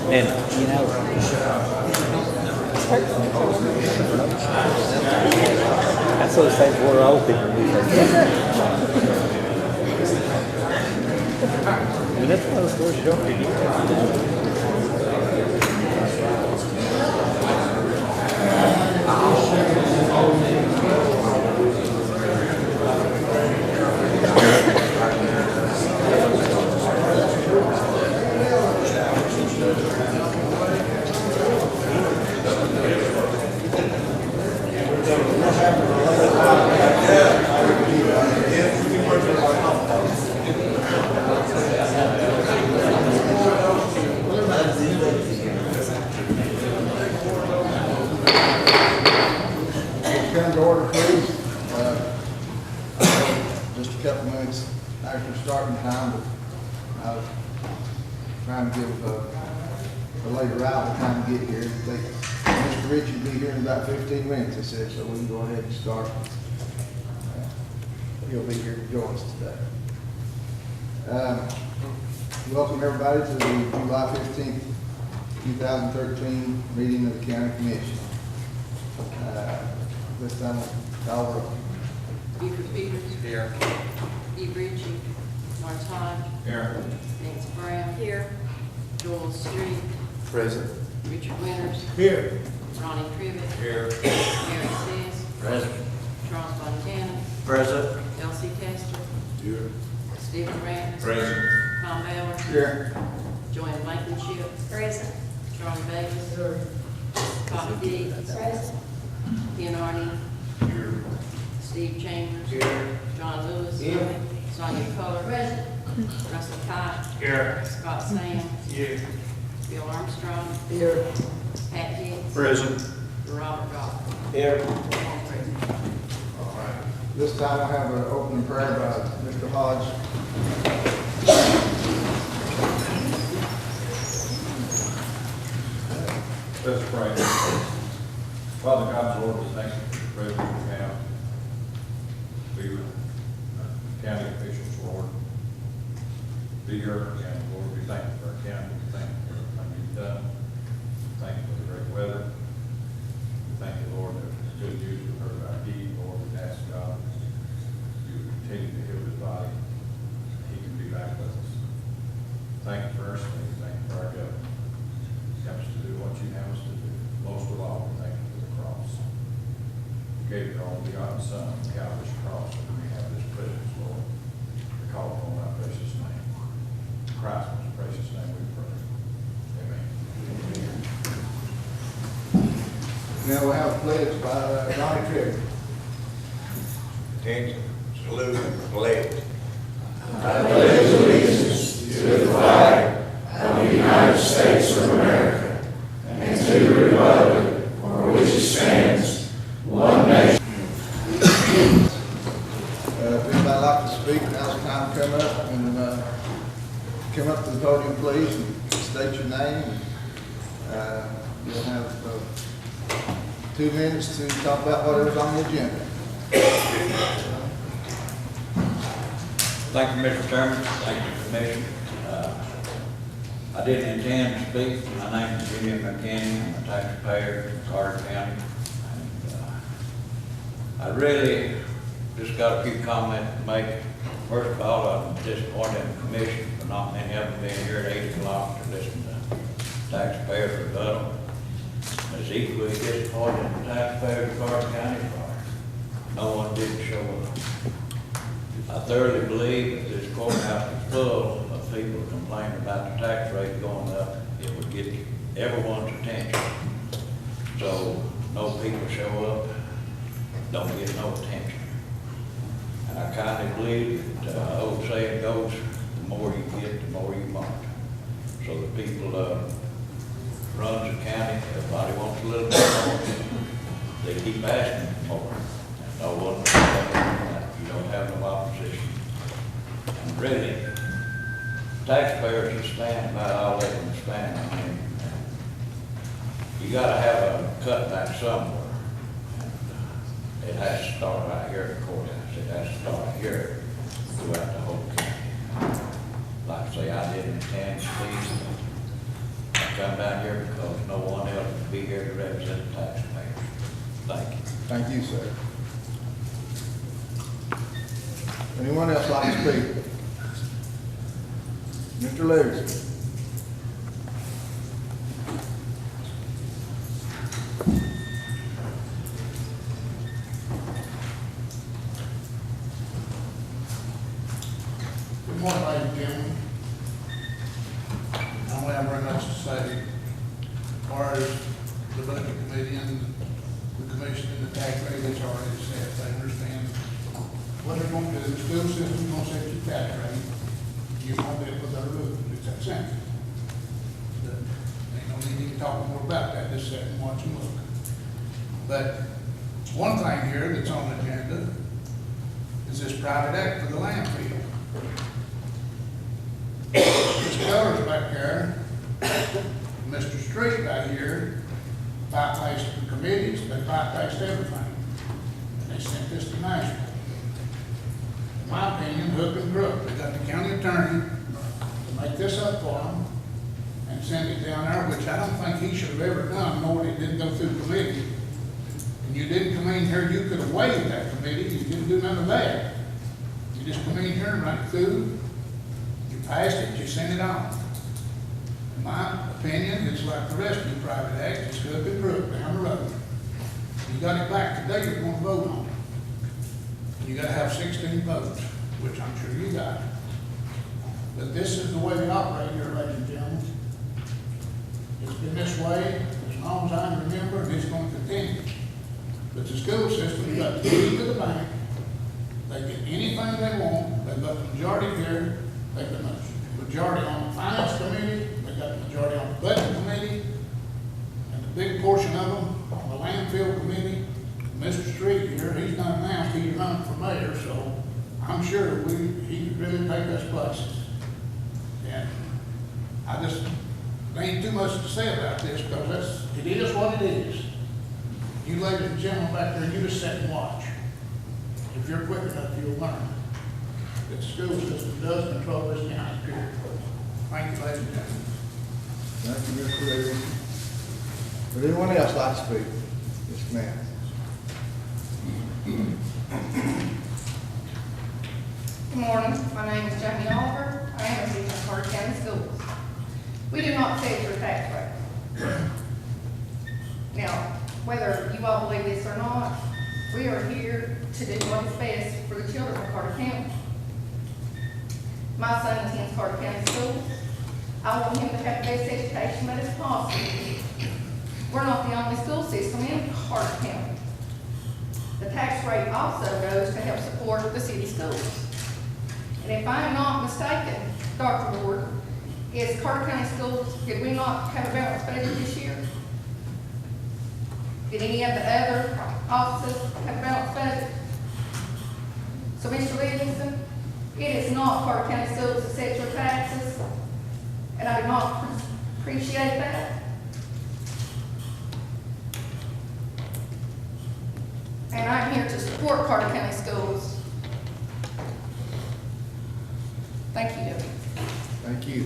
And, you know, that's what it says we're old people. I mean, that's one of those stores you don't forget. Come to order, please. Just a couple minutes after starting time, but I was trying to give the late arrival time to get here. Mr. Richard will be here in about 15 minutes, they said, so we can go ahead and start. He'll be here to join us today. Welcome everybody to the July 15th, 2013 meeting of the County Commission. This time, call roll. Buford Peters. Here. Steve Ritchie. Lawrence Hodge. Here. Nancy Brown. Here. Joel Street. Present. Richard Winters. Here. Ronnie Tribbett. Here. Mary Sis. Present. Charles Montana. Present. Elsie Tester. Here. Stephen Rand. Present. Tom Ballard. Here. Joanne Blankenship. Present. Charlie Davis. Bobby Dees. Present. Ken Arden. Here. Steve Chambers. Here. John Lewis. Here. Sonia Coler. Present. Russell Cott. Here. Scott Sands. Here. Bill Armstrong. Here. Pat Hicks. Present. Robert Goff. Here. All present. All right. This time I'll have an opening prayer by Mr. Hodge. Let's pray. Father God, Lord, we thank you for the privilege we have to be with county officials, Lord. Be here again, Lord. We thank you for our county. We thank you for everything you've done. Thank you for the great weather. We thank you, Lord, that it's good news we've heard about heat. Lord, we ask God you continue to heal his body. He can be back with us. Thank you for our state. Thank you for our government. Help us to do what you have us to do. Most of all, we thank you for the cross. You gave your only begotten Son on Calvary's cross, and we have this privilege, Lord, to call upon thy precious name. In Christ's most precious name we pray. Amen. Now we'll have a pledge by Ronnie Tribbett. Attention. Salute and pledge. I pledge allegiance to the flag of the United States of America and to the republic for which it stands, one nation. If anybody like to speak, now's the time to come up and come up to the podium, please, and state your name. You'll have 2 minutes to talk about whatever's on the agenda. Thank you, Mr. Chairman. Thank you, Commissioner. I didn't intend to speak. My name is Jimmy McKinney. I'm a taxpayer in Carter County. And, I really just got a few comments to make. First of all, I'm disappointed in the commission for not many of them being here at 8 o'clock to listen to taxpayers rebuttal. As equally disappointed in the taxpayers of Carter County for no one did show up. I thoroughly believe if this courthouse is full of people complaining about the tax rate going up, it would get everyone's attention. So no people show up, don't get no attention. And I kind of believe that the old saying goes, the more you get, the more you want. So the people runs the county, everybody wants a little bit more. They keep asking for more. And no one, you don't have no opposition. And really, taxpayers are spending about all they can spend. I mean, you gotta have a cutback somewhere. And, it has to start right here at the courthouse. It has to start here throughout the whole county. Like I say, I didn't attend these. I come down here because no one else would be here to represent the taxpayers. Thank you. Thank you, sir. Anyone else like to speak? Mr. Legacy. Good morning, ladies and gentlemen. I don't have very much to say as far as the budget committee and the commission and the tax rate that's already set. They understand what they're going to do. The school system's going to set your tax rate. You won't be able to go to roof. It's that simple. Ain't no need to talk more about that. Just sit and watch and look. But one thing here that's on the agenda is this private act for the landfill. Mr. Keller's back there, Mr. Street back here, bypassed the committees, they bypassed everything. And they sent this to Nashville. In my opinion, hook and crook. They got the county attorney to make this up for them and send it down there, which I don't think he should have ever done, knowing it didn't go through committee. And you didn't come in here, you could have waived that committee, you didn't do none of that. You just come in here and write through. Passed it, you sent it on. In my opinion, it's like the rest of the private act, it's hook and crook down the road. You got it back today, you're gonna vote on it. And you gotta have 16 votes, which I'm sure you got. But this is the way we operate here, ladies and gentlemen. It's been this way as long as I can remember, and it's gonna continue. But the school system, you got the key to the bank, they get anything they want, they've got the majority here. They've got the majority on the finance committee, they've got the majority on the budget committee, and the big portion of them on the landfill committee. Mr. Street here, he's not announced he's running for mayor, so I'm sure he could really take us places. And I just, there ain't too much to say about this, because it is what it is. You ladies and gentlemen back there, you just sit and watch. If you're quick enough, you'll learn. The school system does control this county, period. Thank you, ladies and gentlemen. Thank you, Mr. Legacy. Would anyone else like to speak? Yes, ma'am. Good morning, my name is Jamie Oliver. I am a teacher in Carter County Schools. We do not set your tax rate. Now, whether you all believe this or not, we are here to do what is best for the children of Carter County. My son attends Carter County Schools. I want him to have the best education that is possible. We're not the only school system in Carter County. The tax rate also goes to help support the city schools. And if I'm not mistaken, Dr. Ward, is Carter County Schools, did we not have a balanced budget this year? Did any of the other offices have a balanced budget? So, Mr. Livingston, it is not Carter County Schools that set your taxes, and I do not appreciate that. And I'm here to support Carter County Schools. Thank you, Debbie. Thank you.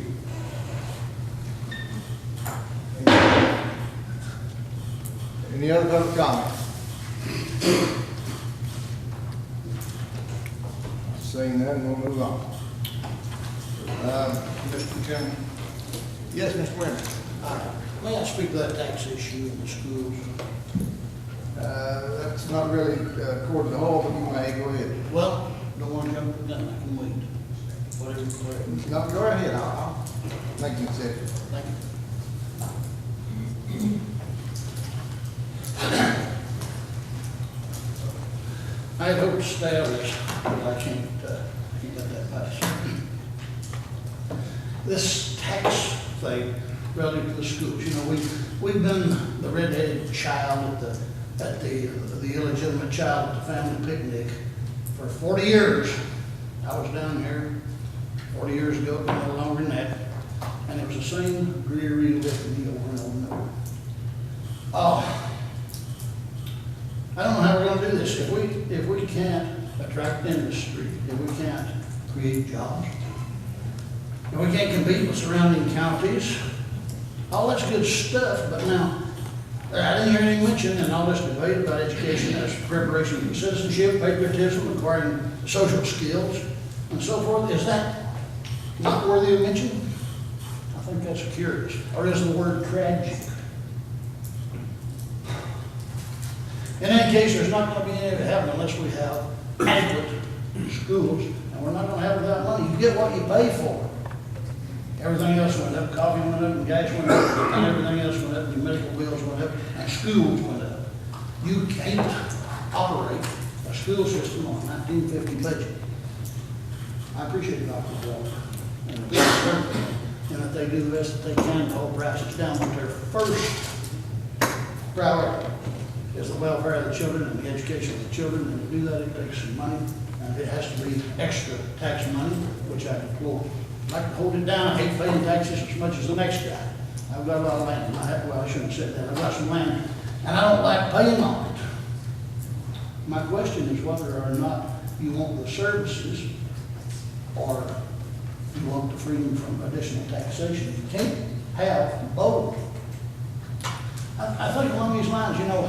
Any other public comment? Seeing none, we'll move on. Mr. Chairman. Yes, Mr. Wimmer. May I speak to that tax issue in the schools? That's not really according to law, but you may go ahead. Well, don't want to jump the gun, I can wait. Whatever. No, go right ahead, I'll make an exception. Thank you. I had hoped to stay out of this, but I can't let that pass. This tax thing relative to the schools, you know, we've been the red-headed child at the illegitimate child at the family picnic for 40 years. I was down here 40 years ago, no longer than that. And it was the same dreary litany over and over and over. I don't know how we're gonna do this. If we can't attract industry, if we can't create jobs, if we can't compete with surrounding counties, all that's good stuff, but now, I didn't hear any mention in all this debate about education as preparation for citizenship, patriotism, acquiring social skills, and so forth. Is that not worthy of mention? I think that's curious. Or is the word tragic? In any case, there's not going to be any of it happen unless we have adequate schools, and we're not going to have it without money. You get what you pay for. Everything else went up, coffee went up, and gas went up, and everything else went up, and medical bills went up, and schools went up. You can't operate a school system on a 1950 budget. I appreciate Dr. Walker and the people, and that they do the best that they can to hold prices down, but their first priority is the welfare of the children and the education of the children, and to do that, it takes some money, and it has to be extra tax money, which I deplore. I like to hold it down. I hate paying taxes as much as the next guy. I've got a lot of land. Well, I shouldn't have said that. I've got some land, and I don't like paying on it. My question is whether or not you want the services or you want the freedom from additional taxation. You can't have both. I think along these lines, you know,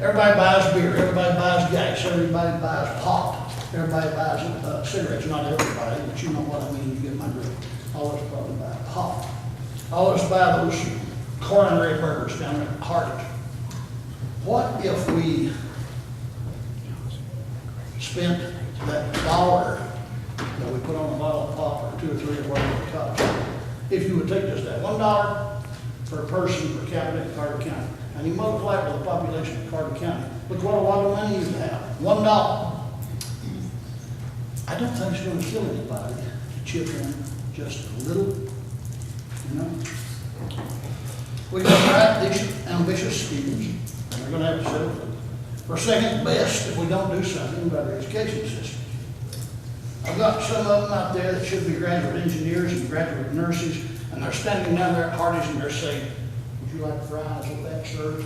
everybody buys beer, everybody buys gas, everybody buys pot, everybody buys cigarettes. Not everybody, but you know what I mean. You get my drift. All of us probably buy pot. All of us buy those coronary burgers down there at Hartage. What if we spent that $1 that we put on a bottle of pop, or 2 or 3 or whatever it costs? If you would take just that $1 per person per capita in Carter County, and you multiply it with the population of Carter County, look what a lot of money you have. $1. I don't think it's going to kill anybody to chip in just a little, you know. We've got these ambitious schemes, and we're going to have to settle for second best if we don't do something about our education system. I've got some of them out there that should be graduate engineers and graduate nurses, and they're standing down there at parties and they're saying, "Would you like fries with that, sir?"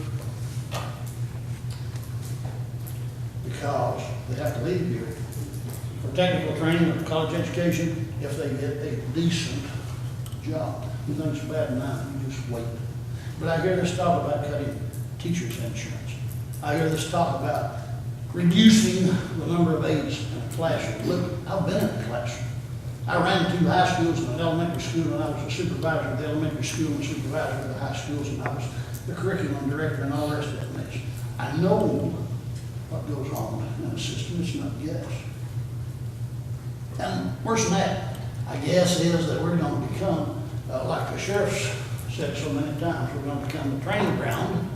Because they have to leave here for technical training or college education if they get a decent job. You think it's bad now, you just wait. But I hear this talk about cutting teachers' insurance. I hear this talk about reducing the number of aides in a classroom. Look, I've been in a classroom. I ran 2 high schools and an elementary school, and I was a supervisor of the elementary school and supervisor of the high schools, and I was the curriculum director and all the rest of that mess. I know what goes on in the system. It's not guess. And worse than that, I guess is that we're going to become, like the sheriff's said so many times, we're going to become the training ground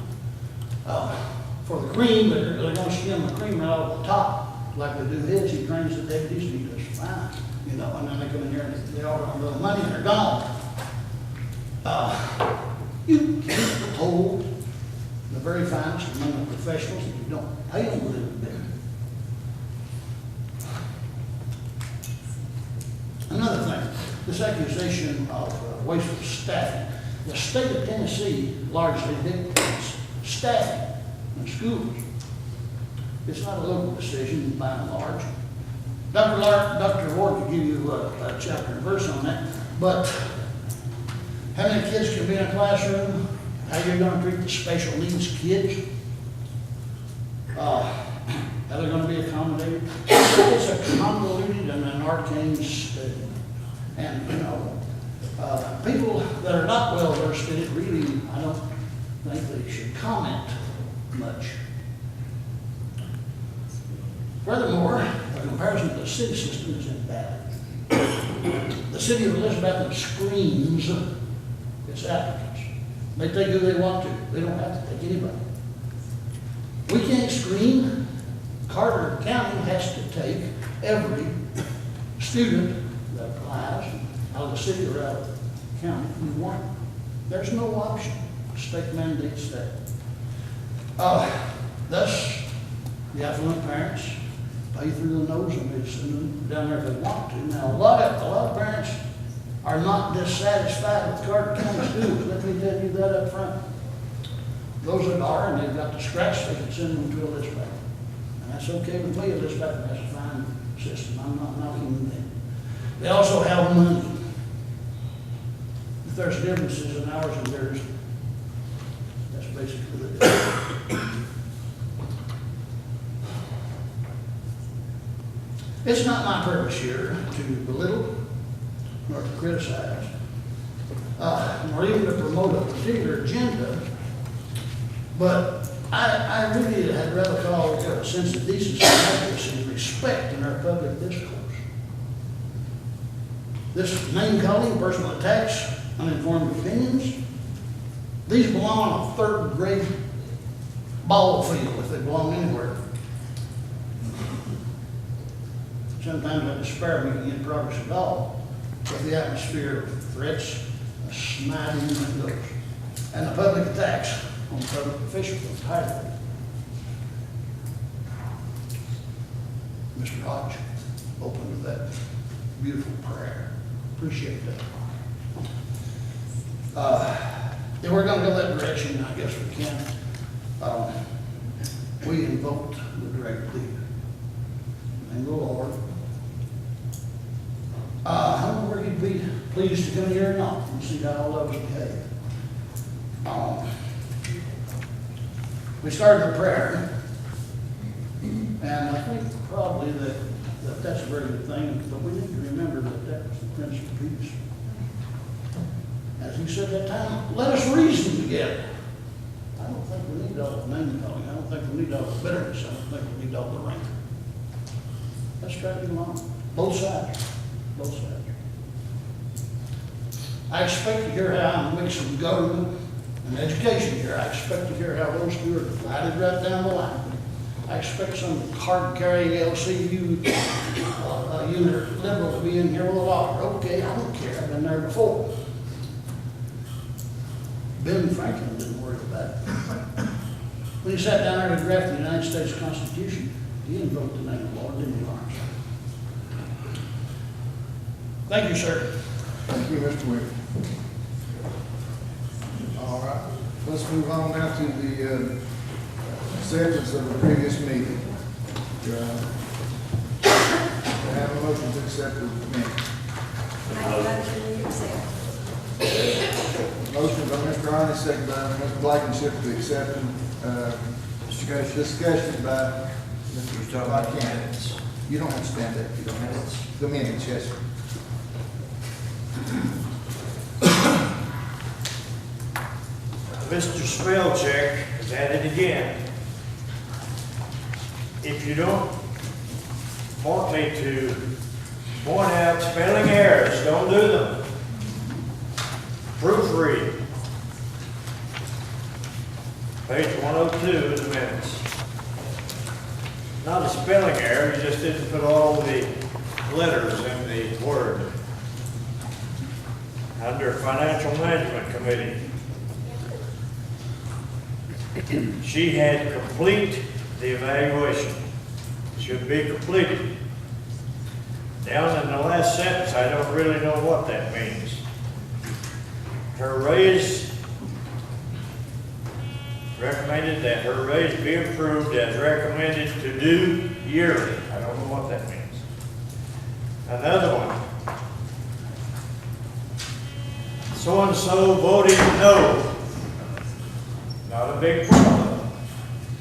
for the cream, but they're going to skim the cream right off the top, like they do his. He trains the deputies, and he does fine, you know, and then they come in here and they all run a little money and they're gone. You can't hold the very finest among the professionals if you don't pay them a little bit. Another thing, this accusation of wasteful staffing. The state of Tennessee largely dictates staffing in schools. It's not a local decision by and large. Dr. Ward could give you a chapter and verse on that, but how many kids can be in a classroom? How you're going to treat the special needs kids? How they're going to be accommodated? It's a convoluted and an arcane study. And, you know, people that are not well versed in it really, I don't think they should comment much. Furthermore, a comparison to the city system is invalid. The city of Elizabethton screens its applicants. They take who they want to. They don't have to take anybody. We can't screen. Carter County has to take every student that applies out of the city or out of the county. We want. There's no option. State mandates that. Thus, the affluent parents pay pay through the nose and they send them down there if they want to. Now, a lot of parents are not dissatisfied with Carter County schools, let me tell you that up front. Those that are, and they've got the scratch, they can send them to a dispatcher. And that's okay with me, a dispatcher has a fine system, I'm not knocking them. They also have money. If there's differences in ours and theirs, that's basically the difference. It's not my purpose here to belittle nor to criticize, nor even to promote a particular agenda, but I really had rather call it a sense of decency, accuracy, and respect in our public discourse. This name calling, personal attacks, uninformed opinions, these belong on a third grade ball field if they belong anywhere. Sometimes I despair we can get progress at all with the atmosphere of threats, sniding and goes, and the public attacks on public officials entirely. Mr. Hodge opened with that beautiful prayer. Appreciate that. If we're going to go that direction, I guess we can. We invoked the direct leader. And the Lord. I don't know where you'd be pleased to come here or not and see how all of us behave. We started the prayer, and I think probably that's a very good thing, but we need to remember that was the Prince of Peace. As he said that time, let us reason together. I don't think we need all the name calling. I don't think we need all the bitterness. I don't think we need all the rancor. Let's try to get along. Both sides. Both sides. I expect to hear how I'm mixing government and education here. I expect to hear how those two are divided right down the line. I expect some card-carrying LCU unit liberal to be in here with a locker. Okay, I don't care. I've been there before. Ben Franklin didn't worry about it. When he sat down there to draft the United States Constitution, he invoked the name of the Lord, didn't he, Lawrence? Thank you, sir. Thank you, Mr. Wick. All right, let's move on now to the acceptance of the previous meeting. Do I have a motion to accept the minutes? Motion by Mr. Ronnie, second by Mr. Blankenship to accept discussion by Mr. Lycan. You don't have to stand up. You don't have it. The minutes, yes, sir. Mr. Spellcheck is at it again. If you don't want me to point out spelling errors, don't do them. Proofread. Page 102 of the minutes. Not a spelling error, you just didn't put all the letters in the word. Under Financial Management Committee. She had complete the evaluation. Should be completed. Down in the last sentence, I don't really know what that means. Her raise, recommended that her raise be approved as recommended to do yearly. I don't know what that means. Another one. So-and-so voted no. Not a big problem,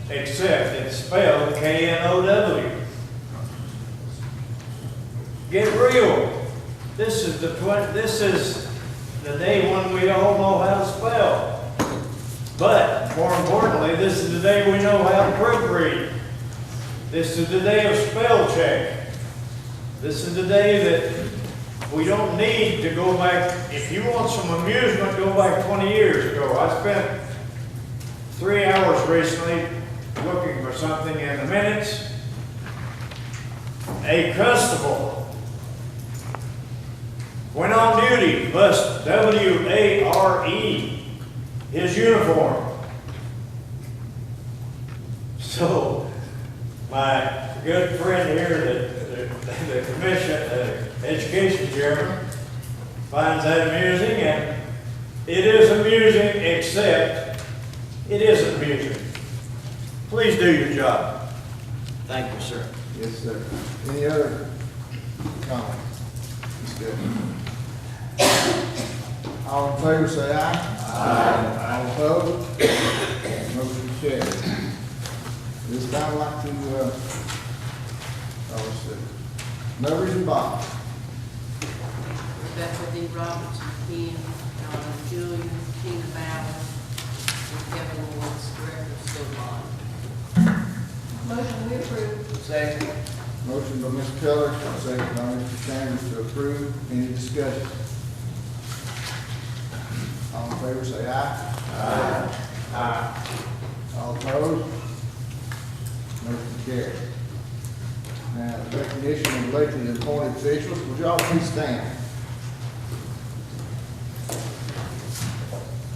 except it's spelled K-N-O-W. Get real. This is the day when we all know how to spell. But more importantly, this is the day we know how to proofread. This is the day of spell check. This is the day that we don't need to go back. If you want some amusement, go back 20 years ago. I spent 3 hours recently looking for something in the minutes. A constable went on duty, must W-A-R-E his uniform. So my good friend here, the commission, education chairman, finds that amusing, and it is amusing, except it isn't amusing. Please do your job. Thank you, sir. Yes, sir. Any other comments? Discussion? All in favor, say aye. Aye. All opposed? Motion carries. This time I'd like to, let's see. Numbers and bonds. Rebecca D. Robertson, Ken, Donna Julian, Tina Bauer, and Kevin Woods, Director of School Bond. Motion we approve. Second. Motion by Mr. Keller, second by Mr. Chambers to approve. Any discussion? All in favor, say aye. Aye. Aye. All opposed? Motion carried. Now, the recognition of elected and appointed officials, would y'all please stand?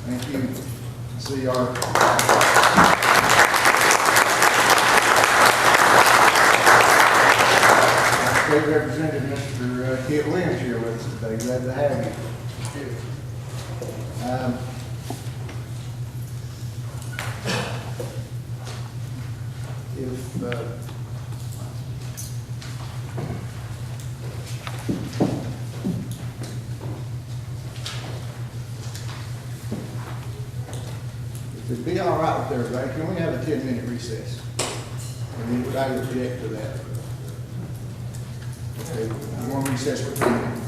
Thank you. See our State Representative Mr. Kit Williams here with us today. Glad to have you. If it'd be all right with everybody, can we have a 10-minute recess? And then would I object to that? Okay, we want to recess for 10 minutes.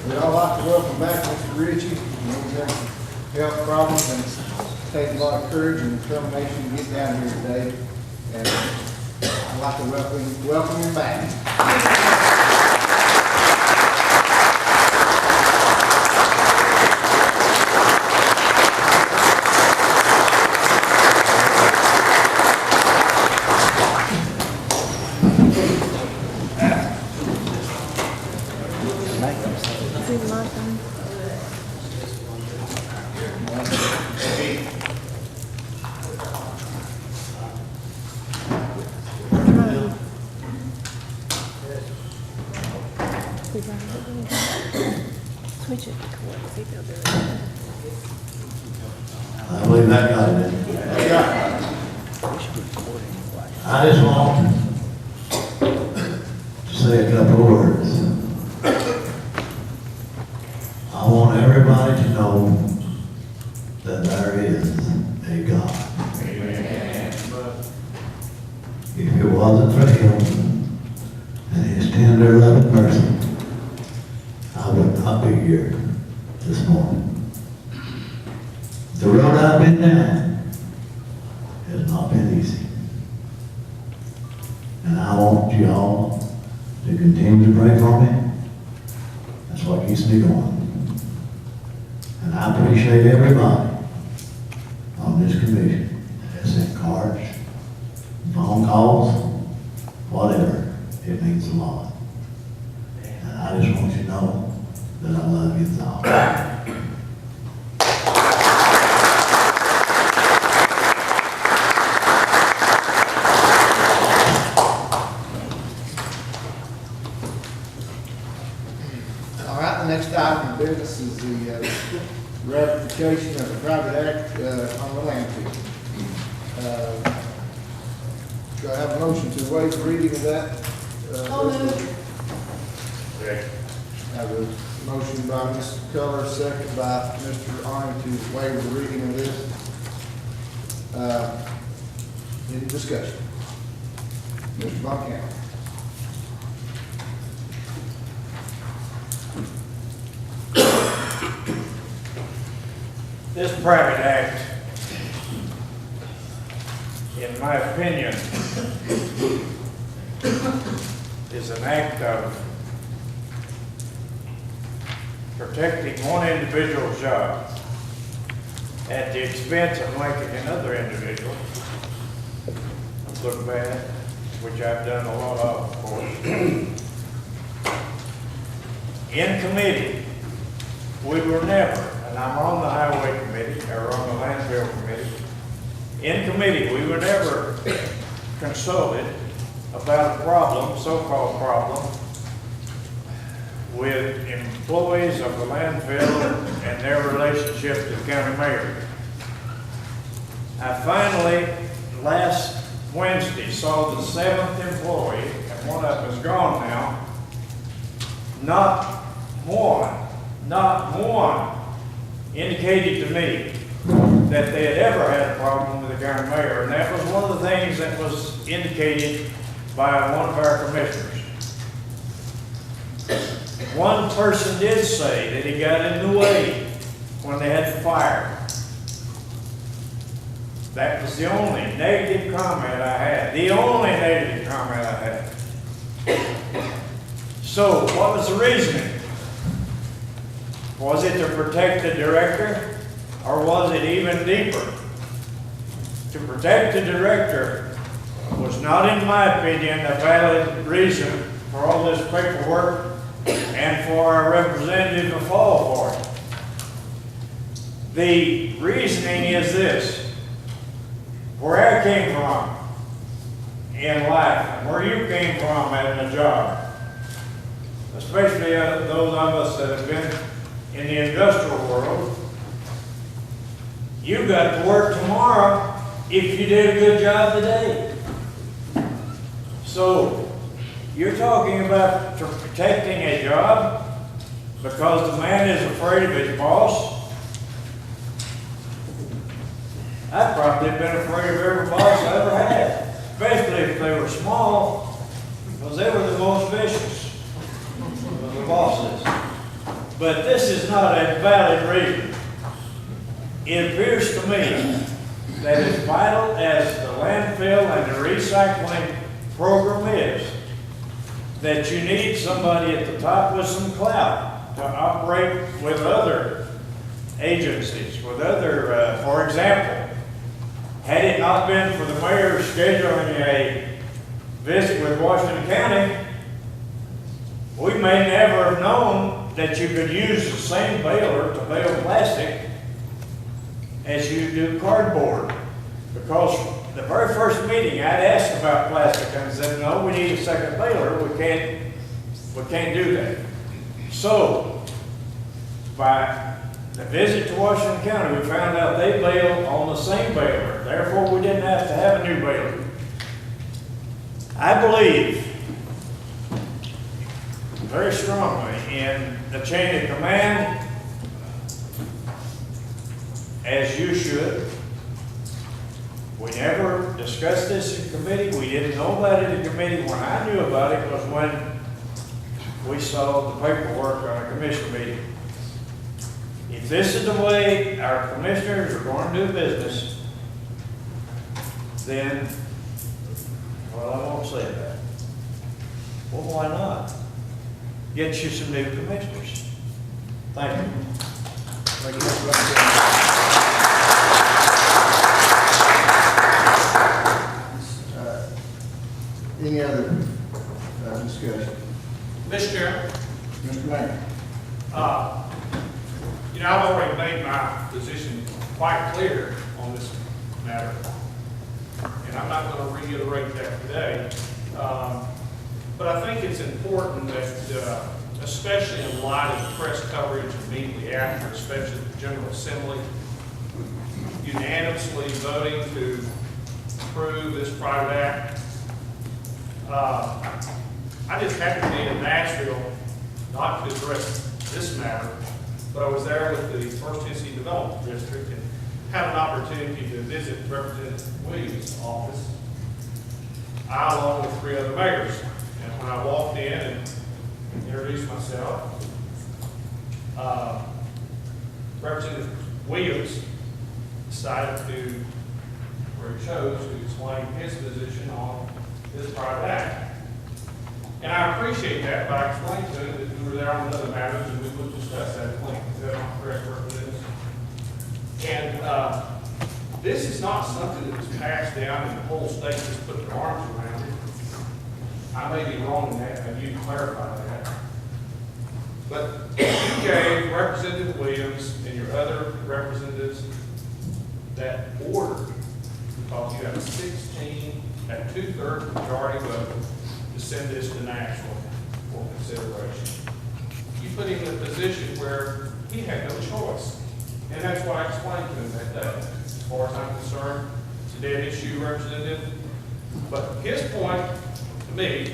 We'd all like to welcome back Mr. Ritchie. He's had health problems and it's taken a lot of courage and determination to get down here today. And I'd like to welcome him back. Switch it to court, see if they'll do it. I believe that got it. I just want to say a couple of words. I want everybody to know that there is a God. If it wasn't for Him and His tender loving mercy, I would not be here this morning. The road I've been down has not been easy. And I want you all to continue to pray for me. That's what keeps me going. And I appreciate everybody on this commission that has sent cards, phone calls, whatever. It means a lot. And I just want you to know that I love you all. All right, the next item of business is the ratification of the private act on the land field. Do I have a motion to waive the reading of that? moved. I have a motion by Mr. Keller, second by Mr. Arne to waive the reading of this. Any discussion? Mr. Buchanan. This private act, in my opinion, is an act of protecting one individual's job at the expense of making another individual look bad. which I've done a lot of course. In committee, we were never, and I'm on the highway committee, or on the landfill committee. In committee, we were never consulted about a problem, so-called problem, with employees of the landfill and their relationship to the county mayor. I finally, last Wednesday, saw the 7th employee, and one of them is gone now. Not one indicated to me that they had ever had a problem with the county mayor, and that was one of the things that was indicated by one of our commissioners. One person did say that he got in the way when they had the fire. That was the only negative comment I had. The only negative comment I had. So, what was the reasoning? Was it to protect the director, or was it even deeper? To protect the director was not, in my opinion, a valid reason for all this paperwork and for our representative to fall for it. The reasoning is this. Where I came from in life, and where you came from having a job, especially those of us that have been in the industrial world, you got to work tomorrow if you did a good job today. So, you're talking about protecting a job because the man is afraid of his boss. I've probably been afraid of every boss I ever had, especially if they were small, because they were the most vicious of the bosses. But this is not a valid reason. It appears to me that as vital as the landfill and the recycling program is, that you need somebody at the top with some clout to operate with other agencies, with other, for example, had it not been for the mayor scheduling a visit with Washington County, we may never have known that you could use the same baler to bale plastic as you do cardboard. Because the very first meeting, I'd asked about plastic and said, no, we need a second baler. We can't do that. So, by the visit to Washington County, we found out they bail on the same baler. Therefore, we didn't have to have a new baler. I believe very strongly in the chain of command, as you should. We never discussed this in committee. We didn't know about it in committee. When I knew about it was when we saw the paperwork on a commission meeting. If this is the way our commissioners are going to do business, then, well, I won't say that. Well, why not? Get you some new commissioners. Thank you. Thank you, Mr. Vice Any other discussion? Mr. Chairman, Mr. Mayor? I've already made my position quite clear on this matter, and I'm not going to reiterate that today. But I think it's important that, especially in light of the press coverage immediately after, especially the General Assembly, unanimously voting to approve this private act. I just happened to be in Nashville, not to address this matter, but I was there with the First Tennessee Development District and had an opportunity to visit Representative Williams' office, I along with 3 other mayors. And when I walked in and introduced myself, Representative Williams decided to, or he chose to explain his position on this private act. And I appreciate that, but I explained to him that we were there on other matters and we would discuss that at length. Is that not correct, Representative? And this is not something that was passed down and the whole state just put their arms around it. I may be wrong in that, and you can clarify that. But you gave Representative Williams and your other representatives that order, because you have a 16 at 2/3 majority vote to send this to Nashville for consideration. You put him in a position where he had no choice. And that's what I explained to him that day. As far as I'm concerned, it's a dead issue, Representative. But his point to me,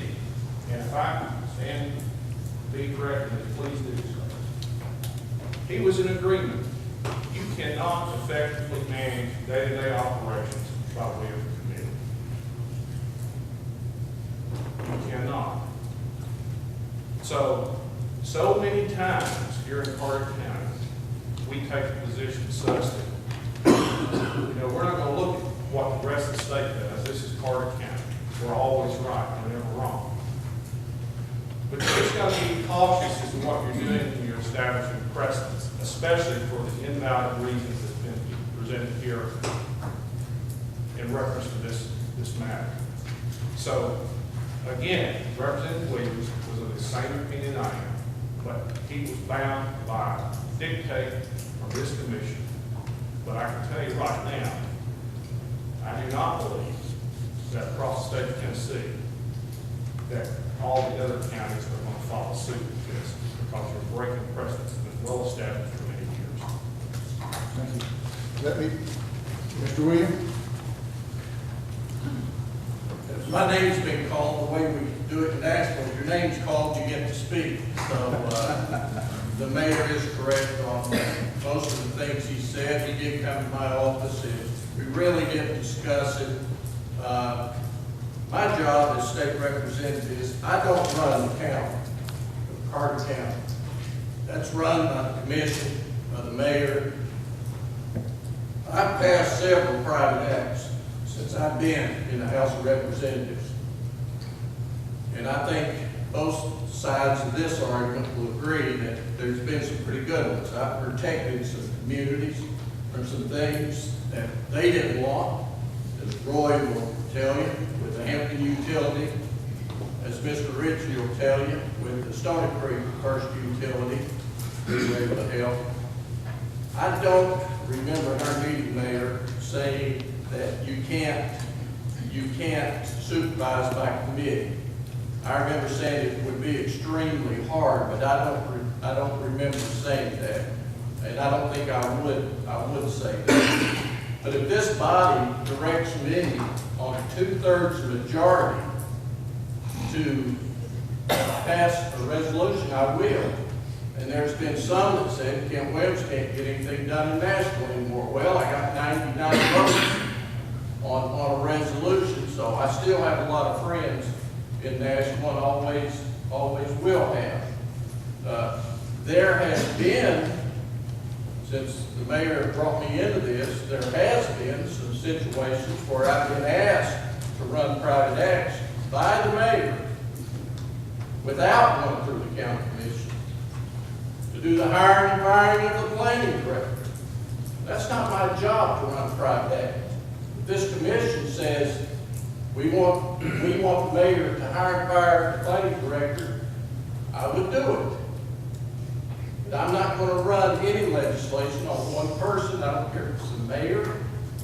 and if I stand to be corrected, please do so. He was in agreement. You cannot effectively manage day-to-day operations by way of the committee. You cannot. So many times here in Carter County, we take a position such that, we're not gonna look at what the rest of the state does. This is Carter County. We're always right, we're never wrong. But you just gotta be cautious as to what you're doing when you're establishing precedents, especially for the invalid reasons that's been presented here in reference to this matter. So, again, Representative Williams was of the same opinion I am, but he was bound by dictate from this commission. But I can tell you right now, I do not believe that across the state of Tennessee, that all the other counties are going to follow suit with this, because you're breaking precedents that have been well established for many years. Thank you. Let me, Mr. Williams? My name's been called the way we do it in Nashville. If your name's called, you get to speak. So, the mayor is correct on most of the things he said. He did come to my office, and we really didn't discuss it. My job as state representative is, I don't run the county, Carter County. That's run by the commission, by the mayor. I've passed several private acts since I've been in the House of Representatives. And I think both sides of this argument will agree that there's been some pretty good ones. I've protected some communities from some things that they didn't want, as Roy will tell you, with the Hampton utility, as Mr. Ritchie will tell you, with the Stony Creek first utility, we were able to help. I don't remember our meeting mayor saying that you can't supervise by committee. I remember saying it would be extremely hard, but I don't remember saying that, and I don't think I would say that. But if this body directs me on a 2/3 majority to pass a resolution, I will. And there's been some that said Kent Webbs can't get anything done in Nashville anymore. Well, I got 99 votes on a resolution, so I still have a lot of friends in Nashville and always will have. There has been, since the mayor brought me into this, there has been some situations where I've been asked to run private acts by the mayor without going through the county commission to do the hiring and firing of the planning director. That's not my job to run private acts. If this commission says we want the mayor to hire and fire the planning director, I would do it. But I'm not going to run any legislation on one person. I don't care if it's the mayor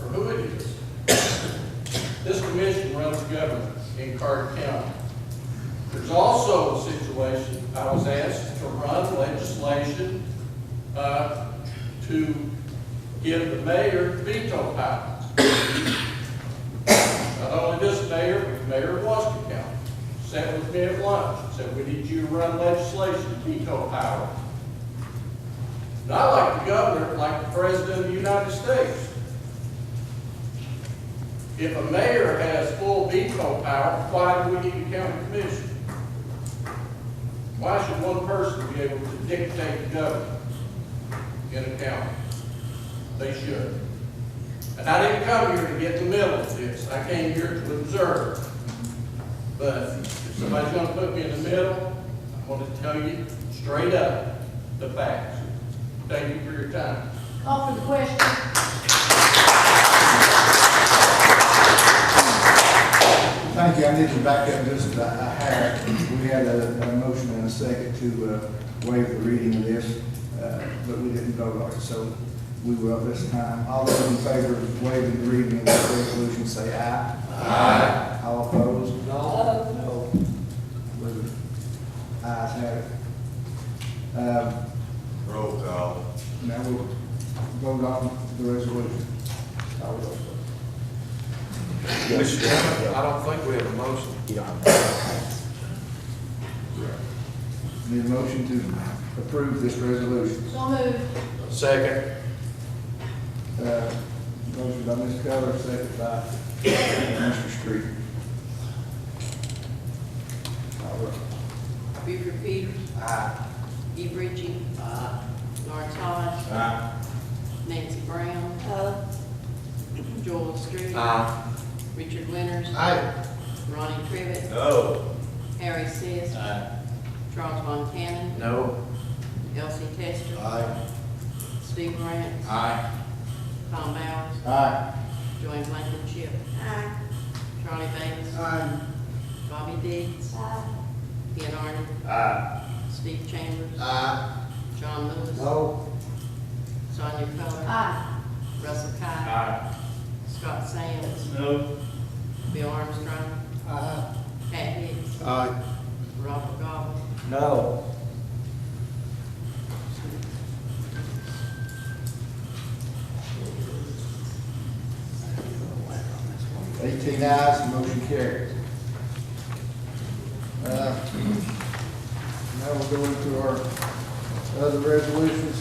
or who it is. This commission runs government in Carter County. There's also a situation, I was asked to run legislation to give the mayor veto power. Not only this mayor, but the mayor of Wasco County sat with me at lunch and said, we need you to run legislation, veto power. Not like the governor, like the president of the United States. If a mayor has full veto power, why do we need a county commission? Why should one person be able to dictate the government in a county? They should. And I didn't come here to get in the middle of this. I came here to observe. But if somebody's going to put me in the middle, I'm going to tell you straight up the facts. Thank you for your time. Call for the question. Thank Thank you. I need to back up just a hair. We had a motion and a second to waive the reading of this, but we didn't vote on it, so we will this time. All those in favor of waiving the reading of this resolution, say aye. Aye. All opposed? No. No. Ayes have it. Roll call. Now we'll vote on the resolution. Mr. Chairman, I don't think we have a motion. You don't have Need a motion to approve this resolution. So moved. Second. Motion by Ms. Keller, second by Mr. Street. Buford Peters. Aye. Steve Ritchie. Lawrence Hodge. Aye. Nancy Brown. Joel Street. Richard Winters. Aye. Ronnie Trivet. No. Harry Seas. Charles Von Cannon. No. Elsie Testor. Aye. Steve Grant. Aye. Tom Bowers. Aye. Joanne Blankenship. Charlie Bates. Aye. Bobby Diggs. Ken Arden. Aye. Steve Chambers. Aye. John Lewis. No. Sonia Coler. Russell Cott. Aye. Scott Sands. No. Bill Armstrong. Aye. Pat Hicks. Aye. Robert Goff. No. Eighteen ayes, motion carries. Now we'll go into our other resolutions.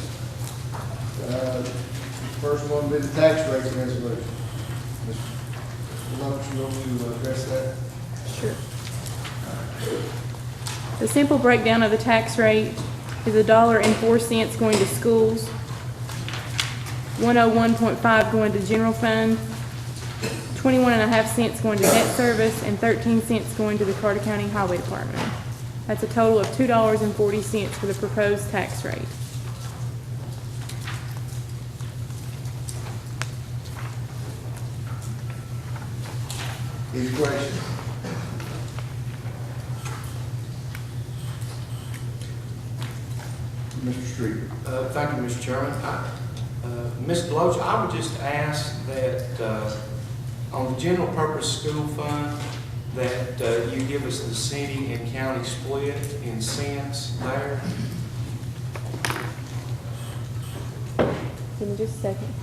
First one will be the tax rate resolution. Mr. Lopes, you want to address that? Sure. The simple breakdown of the tax rate is $1.04 going to schools, 101.5 going to general fund, 21.5 cents going to debt service, and 13 cents going to the Carter County Highway Department. That's a total of $2.40 for the proposed tax rate. Any questions? Mr. Street. Thank you, Mr. Chairman. Ms. Deloach, I would just ask that on the general purpose school fund, that you give us the city and county split in cents there. Give me just a second.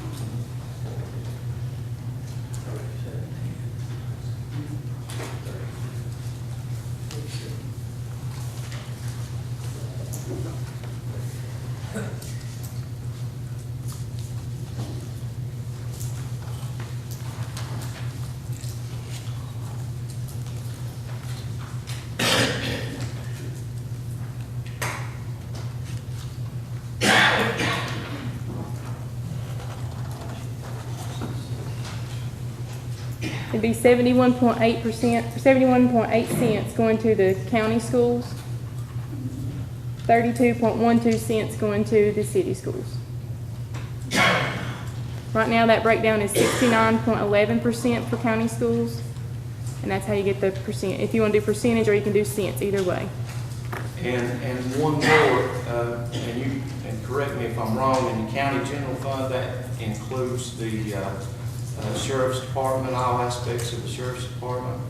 It'd be 71.8%, 71.8 cents going to the county schools, 32.12 cents going to the city schools. Right now, that breakdown is 69.11% for county schools, and that's how you get the percent. If you want to do percentage, or you can do cents, either way. And one more, and correct me if I'm wrong, in the county general fund, that includes the sheriff's department, all aspects of the sheriff's department?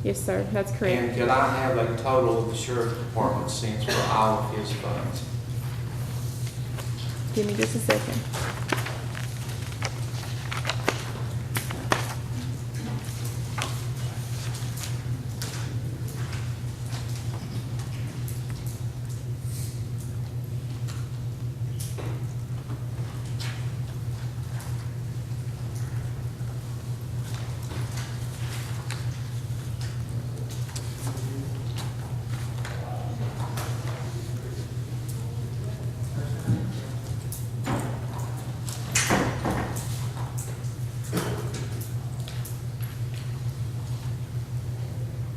Yes, sir, that's correct. And could I have a total of the sheriff's department cents for all of his funds? Give me just a second.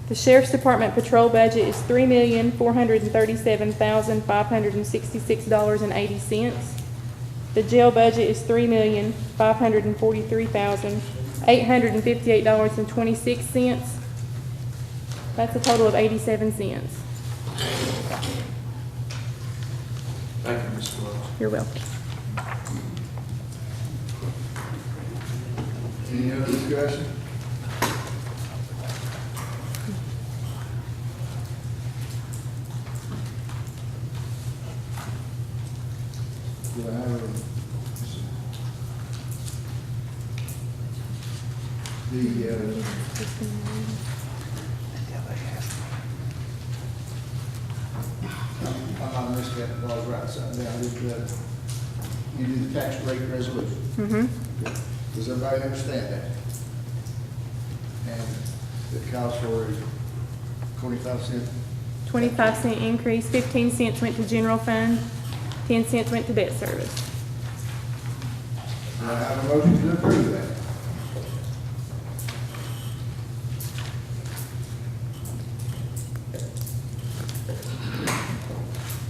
The Sheriff's Department patrol budget is $3,437,566.80. The jail budget is $3,543,858.26. That's a total of 87 cents. Thank you, Mr. Wells. You're welcome. Any other discussion? Do I have I missed that while I was writing something down. You did the tax rate resolution. Mm-hmm. Does everybody understand that? And it calls for a 25 cent. 25-cent increase, 15 cents went to general fund, 10 cents went to debt service. Do I have a motion to approve that?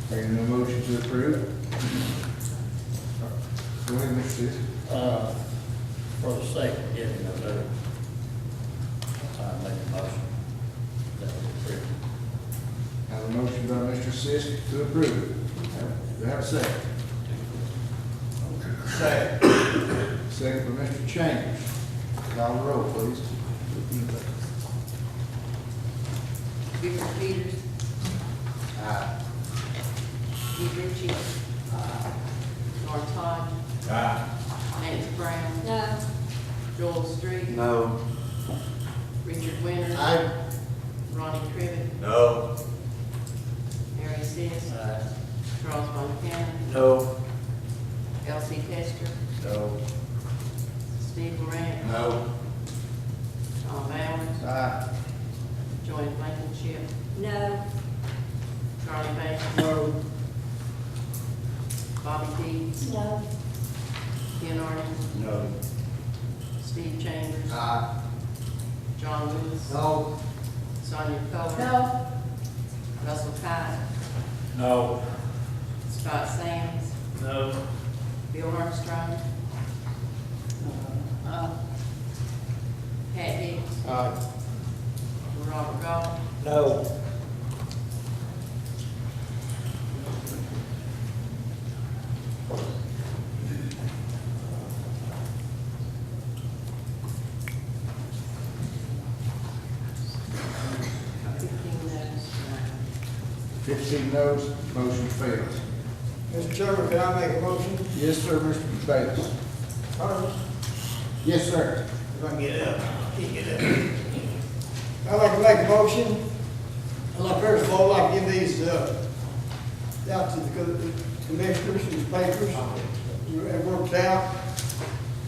Hearing no motion to approve. Go ahead, Mr. Sis. For the sake of getting a vote, I make a motion that we approve. Have a motion by Mr. Sisk to approve. Do I have a second? Second. Second by Mr. Chambers. Call the roll, please. Victor Peters, Aye. Steve Ritchie, Norm Todd, Aye. Nancy Brown, No. Joel Street, No. Richard Winters, Aye. Ronnie Crivitt, No. Mary Sis, Charles Von Cannon, No. Elsie Tester, No. Steve Grant, No. Tom Bowers, Aye. Joey Blankenship, No. Charlie Bates, No. Bobby Dees, No. Ken Arden, No. Steve Chambers, Aye. John Lewis, No. Sonia Coler, No. Russell Cott, No. Scott Sands, No. Bill Armstrong, Pat Hicks, Aye. Robert Goff, No. $15. 15 noes, motion fails. Mr. Chairman, can I make a motion? Yes, sir, Mr. Bates. Yes, sir. If I can get it up, can't get it up. I'd like to make a motion. I'd like, first of all, I'd like to give these, out to the commissioners and papers. It worked out.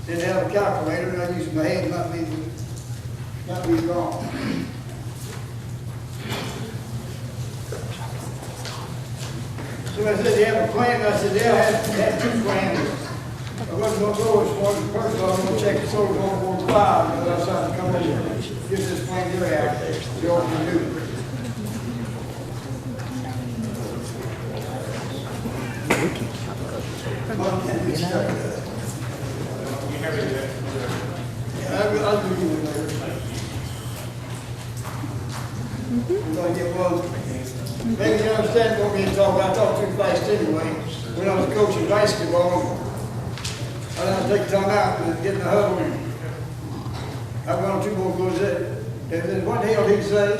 Didn't have a calculator, and I used my head, not be wrong. So I said, you have a plan? I said, yeah, I had 2 plans. I wasn't gonna go as far as, first of all, I'm gonna check the solar on 4 5, because I was trying to come in here, get this plan here out, you all can do it. I'll do you later. We're gonna get one. Maybe you understand what we're talking about, I talk too fast anyway. When I was coaching basketball, I didn't take time out and get in the huddle. I went on 2 more goals there. And then what the hell did he say?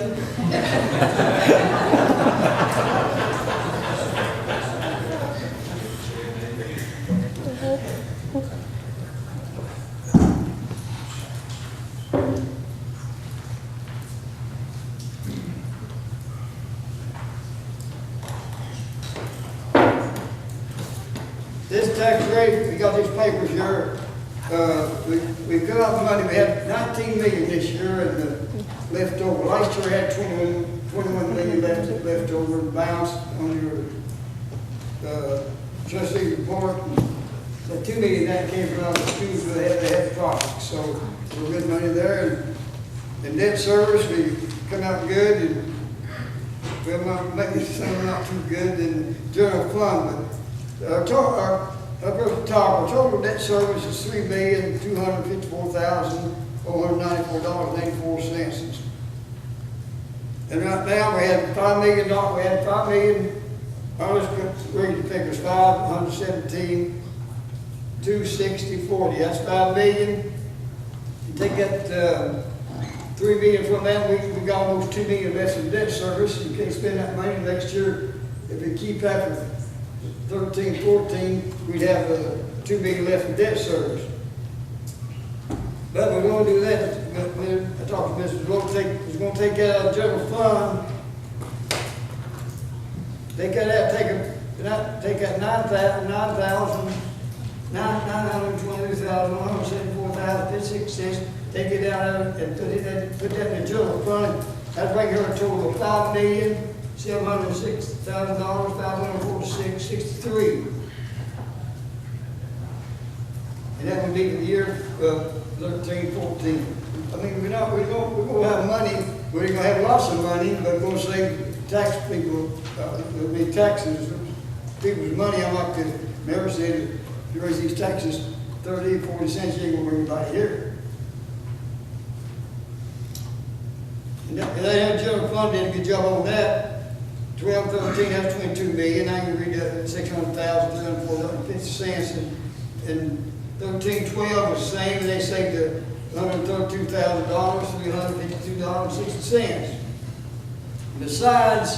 This tax rate, we got these papers here, we cut off money, we had 19 million this year and left over. Last year we had 21 million left over and bounced on your trustee report. The 2 million that came from the schools that had projects, so we're good money there. And debt service, we come out good and we're not making some not too good in general fund, but up at the top, our total debt service is $3,254,494.84. And right now, we had $5 million, raised the figures, 517, 260, 40, that's 5 million. You take that, 3 million from that, we got almost 2 million less in debt service. You can't spend that money next year. If we keep that for 13, 14, we'd have 2 million left in debt service. But we're gonna do that. I talked to Mr. Lowe, we're gonna take that out of the general fund. Take that out, take that 922,174,56 cents, take it out and put that in the general fund. That'd bring her a total of $5,706,000, $546.63. And that would be for the year 13, 14. I mean, we're gonna have money, we're gonna have lots of money, but we're gonna save tax people, there'll be taxes, people's money. I like to never say that if you raise these taxes 30, 40 cents, you ain't gonna bring anybody here. And that general fund did a good job on that. 12, 13, that's 22 million. Now you read that 600,000, 304.50 cents, and 13, 12 was the same, and they saved $132,000, $352.60. Besides,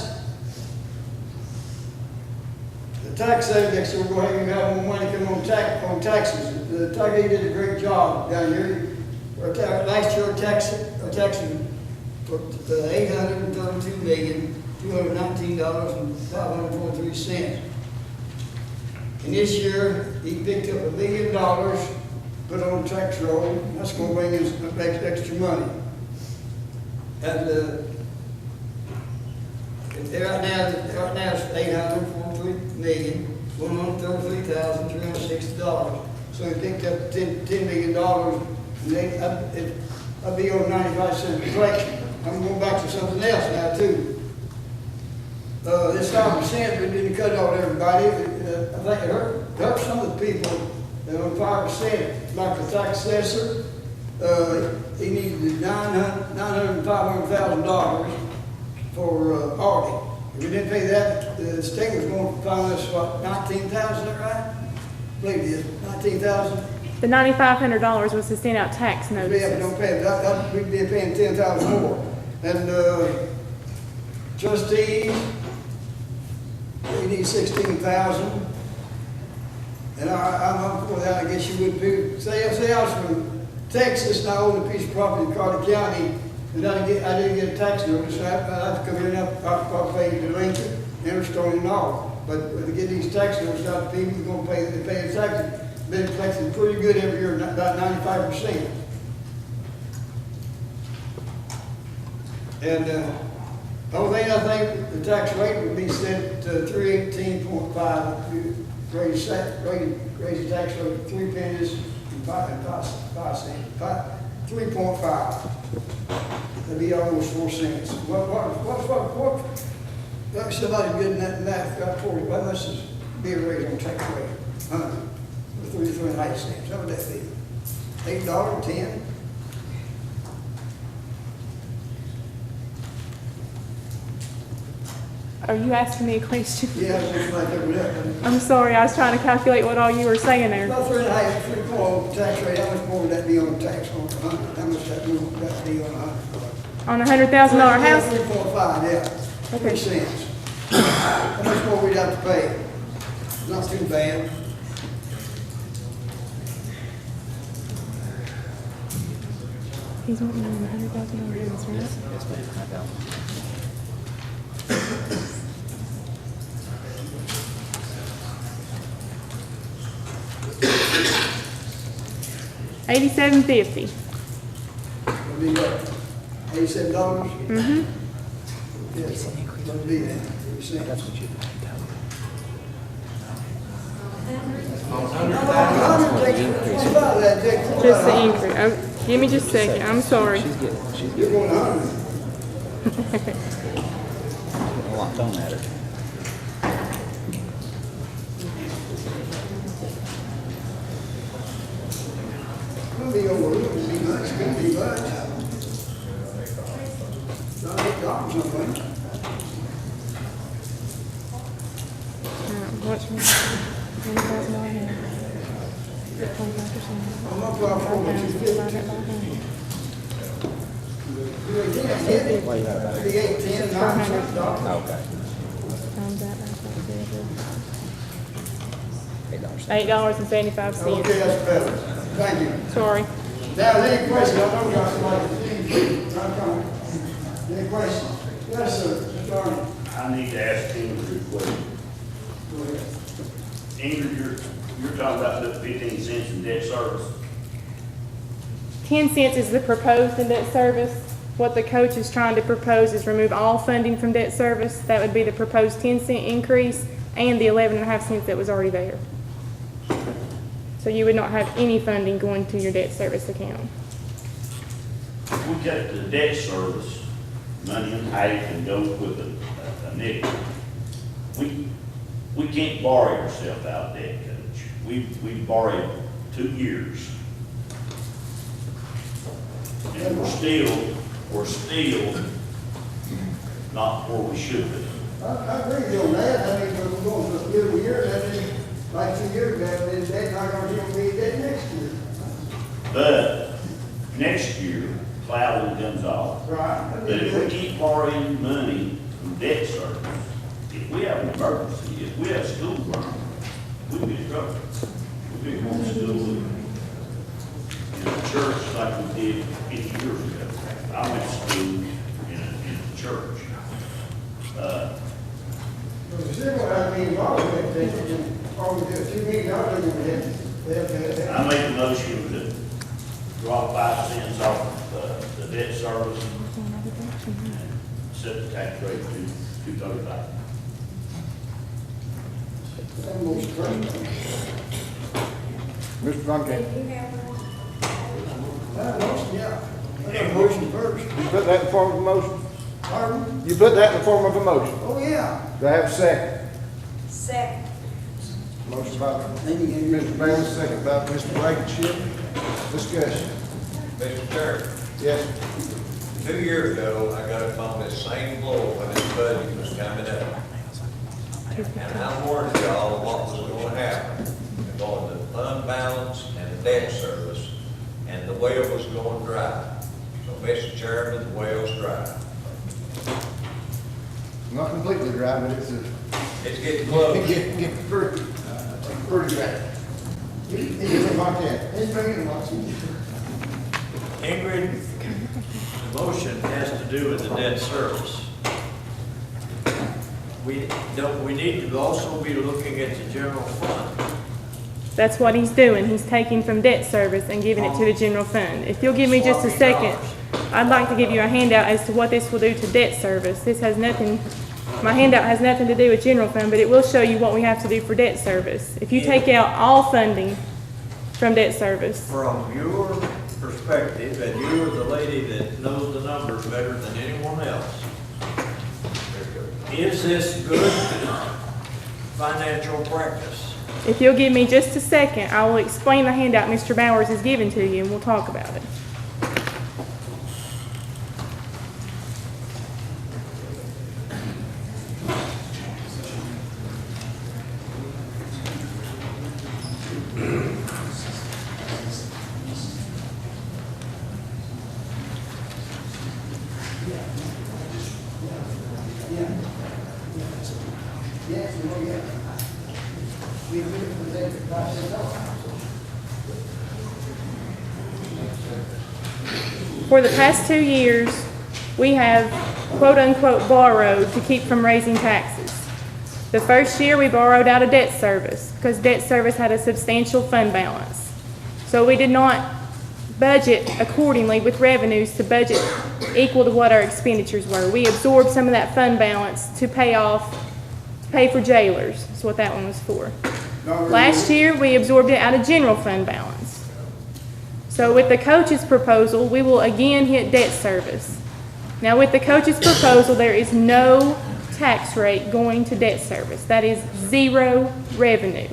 the tax savings next year, we're going to have more money come on taxes. The tax did a great job down here. Last year, our taxes for $832,219,543. And this year, he picked up $1 million, put on the tax roll. That's going to bring in some extra money. And right now it's $843,133,360. So he picked up $10 million. And I'd be on 95 cents inflation. I'm going back to something else now too. This 5%, we didn't cut it on everybody. I think it hurt some of the people on 5%, like the tax assessor. He needed $500,000 for audit. If we didn't pay that, the state was going to fine us, what, $19,000, is that right? I believe it is, $19,000. The $9,500 was to send out tax notices. Yeah, we don't pay that. We'd be paying $10,000 more. And trustees, we need $16,000. And I'm for that. I guess you would do. Say I was from Texas and I own a piece of property in Carter County, and I didn't get a tax notice. So I have to come in and I'll pay the Lincoln, Interstone, and all. But to get these tax notices out to people, we're going to pay the taxes. Been collecting pretty good every year, about 95%. And the only thing I think the tax rate would be set to 318.5. Raise the tax rate 3 pennies and 5 cents. 3.5. That'd be almost 4 cents. What? Somebody good in that math got 40. What must be a raise on tax rate? 3.5 cents. How would that be? $8, 10. Are you asking me a question? Yeah, it's just like every day. I'm sorry, I was trying to calculate what all you were saying there. About 3.5, 3.4 tax rate. How much more would that be on tax on 100? How much that be on 100? On a $100,000 house? 3.5, yeah. 3 cents. How much more we'd have to pay? Not too bad. He's wanting $100,000 house, right? Yes, ma'am, I got one. $87.50. It'll be what? $87? Mm-hmm. Yes, it'll be that. 3 cents. That's what you think. Just the increase. Oh, give me just a second. I'm sorry. She's getting You're going 100. a lot thrown at her. It'll be over. It'll be much. It'll be much. $8 something. What's $1,000? I'm not going for what you feel. You can't get it. The 8, 10, 9, $6. Okay. $8.75. Okay, that's better. Thank you. Sorry. Now, any questions? I know we got somebody. Any questions? Yes, sir. Mr. Arnold. I need to ask Ingrid a question. Go ahead. Ingrid, you're talking about the 15 cents in debt service. 10 cents is the proposed in debt service. What the coach is trying to propose is remove all funding from debt service. That would be the proposed 10-cent increase and the 11.5 cents that was already there. So you would not have any funding going to your debt service account. If we cut the debt service money in half and go with a nickel, we can't borrow yourself out of debt, Coach. We borrowed 2 years. And we're still not where we should be. I agree with you on that. I mean, we're going to a year, that is, like 2 years ago, and that's not going to be that next year. But next year, clouding comes off. Right. But if we keep borrowing money from debt service, if we have an emergency, if we have school run, we'd be in trouble. We'd be going to school in a church like we did 50 years ago. I went to school in a church. Well, the civil has been involved with that, probably $2 million in I make a motion to drop 5 cents off the debt service and set the tax rate to 235. Mr. Funky, Yeah. I got a motion first. you put that in form of a motion? Pardon? You put that in the form of a motion. Oh, yeah. Do I have a second? Second. Motion by Mr. Bailey, second by Mr. Blankenship. Discussion. Mr. Chair, Yes. 2 years ago, I got up on this same floor when this budget was coming up. And I warned y'all what was going to happen, going to fund balance and the debt service, and the well was going dry. So, Mr. Chairman, the well's dry. Not completely dry, but it's It's getting close. get pretty dry. Anything like that? It's bringing watching. Ingrid, the motion has to do with the debt service. We need to also be looking at the general fund. That's what he's doing. He's taking from debt service and giving it to the general fund. If you'll give me just a second, I'd like to give you a handout as to what this will do to debt service. This has nothing, my handout has nothing to do with general fund, but it will show you what we have to do for debt service. If you take out all funding from debt service, From your perspective, and you're the lady that knows the numbers better than anyone else, is this good financial practice? if you'll give me just a second, I will explain the handout Mr. Bowers has given to you and we'll talk about it. Yes, well, yeah. We do it for that process also. For the past 2 years, we have quote-unquote borrowed to keep from raising taxes. The first year, we borrowed out of debt service because debt service had a substantial fund balance. So we did not budget accordingly with revenues to budget equal to what our expenditures were. We absorbed some of that fund balance to pay for jailers. That's what that one was for. Last year, we absorbed it out of general fund balance. So with the coach's proposal, we will again hit debt service. Now with the coach's proposal, there is no tax rate going to debt service. That is zero revenue.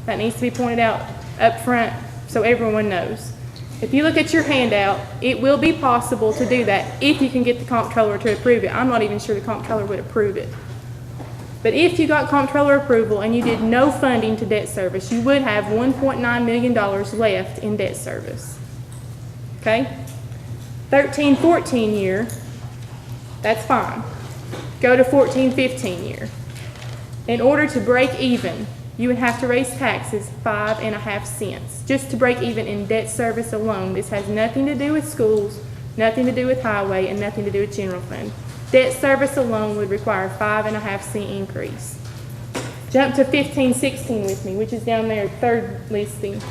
That needs to be pointed out up front so everyone knows. If you look at your handout, it will be possible to do that if you can get the comptroller to approve it. I'm not even sure the comptroller would approve it. But if you got comptroller approval and you did no funding to debt service, you would have $1.9 million left in debt service. Okay? 13-14 year, that's fine. Go to 14-15 year. In order to break even, you would have to raise taxes 5.5 cents, just to break even in debt service alone. This has nothing to do with schools, nothing to do with highway, and nothing to do with general fund. Debt service alone would require a 5.5 cent increase. Jump to 15-16 with me, which is down there, third listing.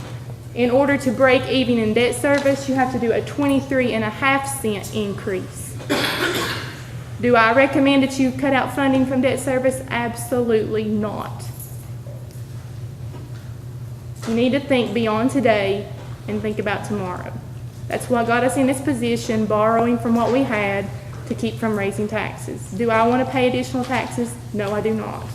In order to break even in debt service, you have to do a 23.5 cent increase. Do I recommend that you cut out funding from debt service? Absolutely not. You need to think beyond today and think about tomorrow. That's what got us in this position, borrowing from what we had to keep from raising taxes. Do I want to pay additional taxes? No, I do not.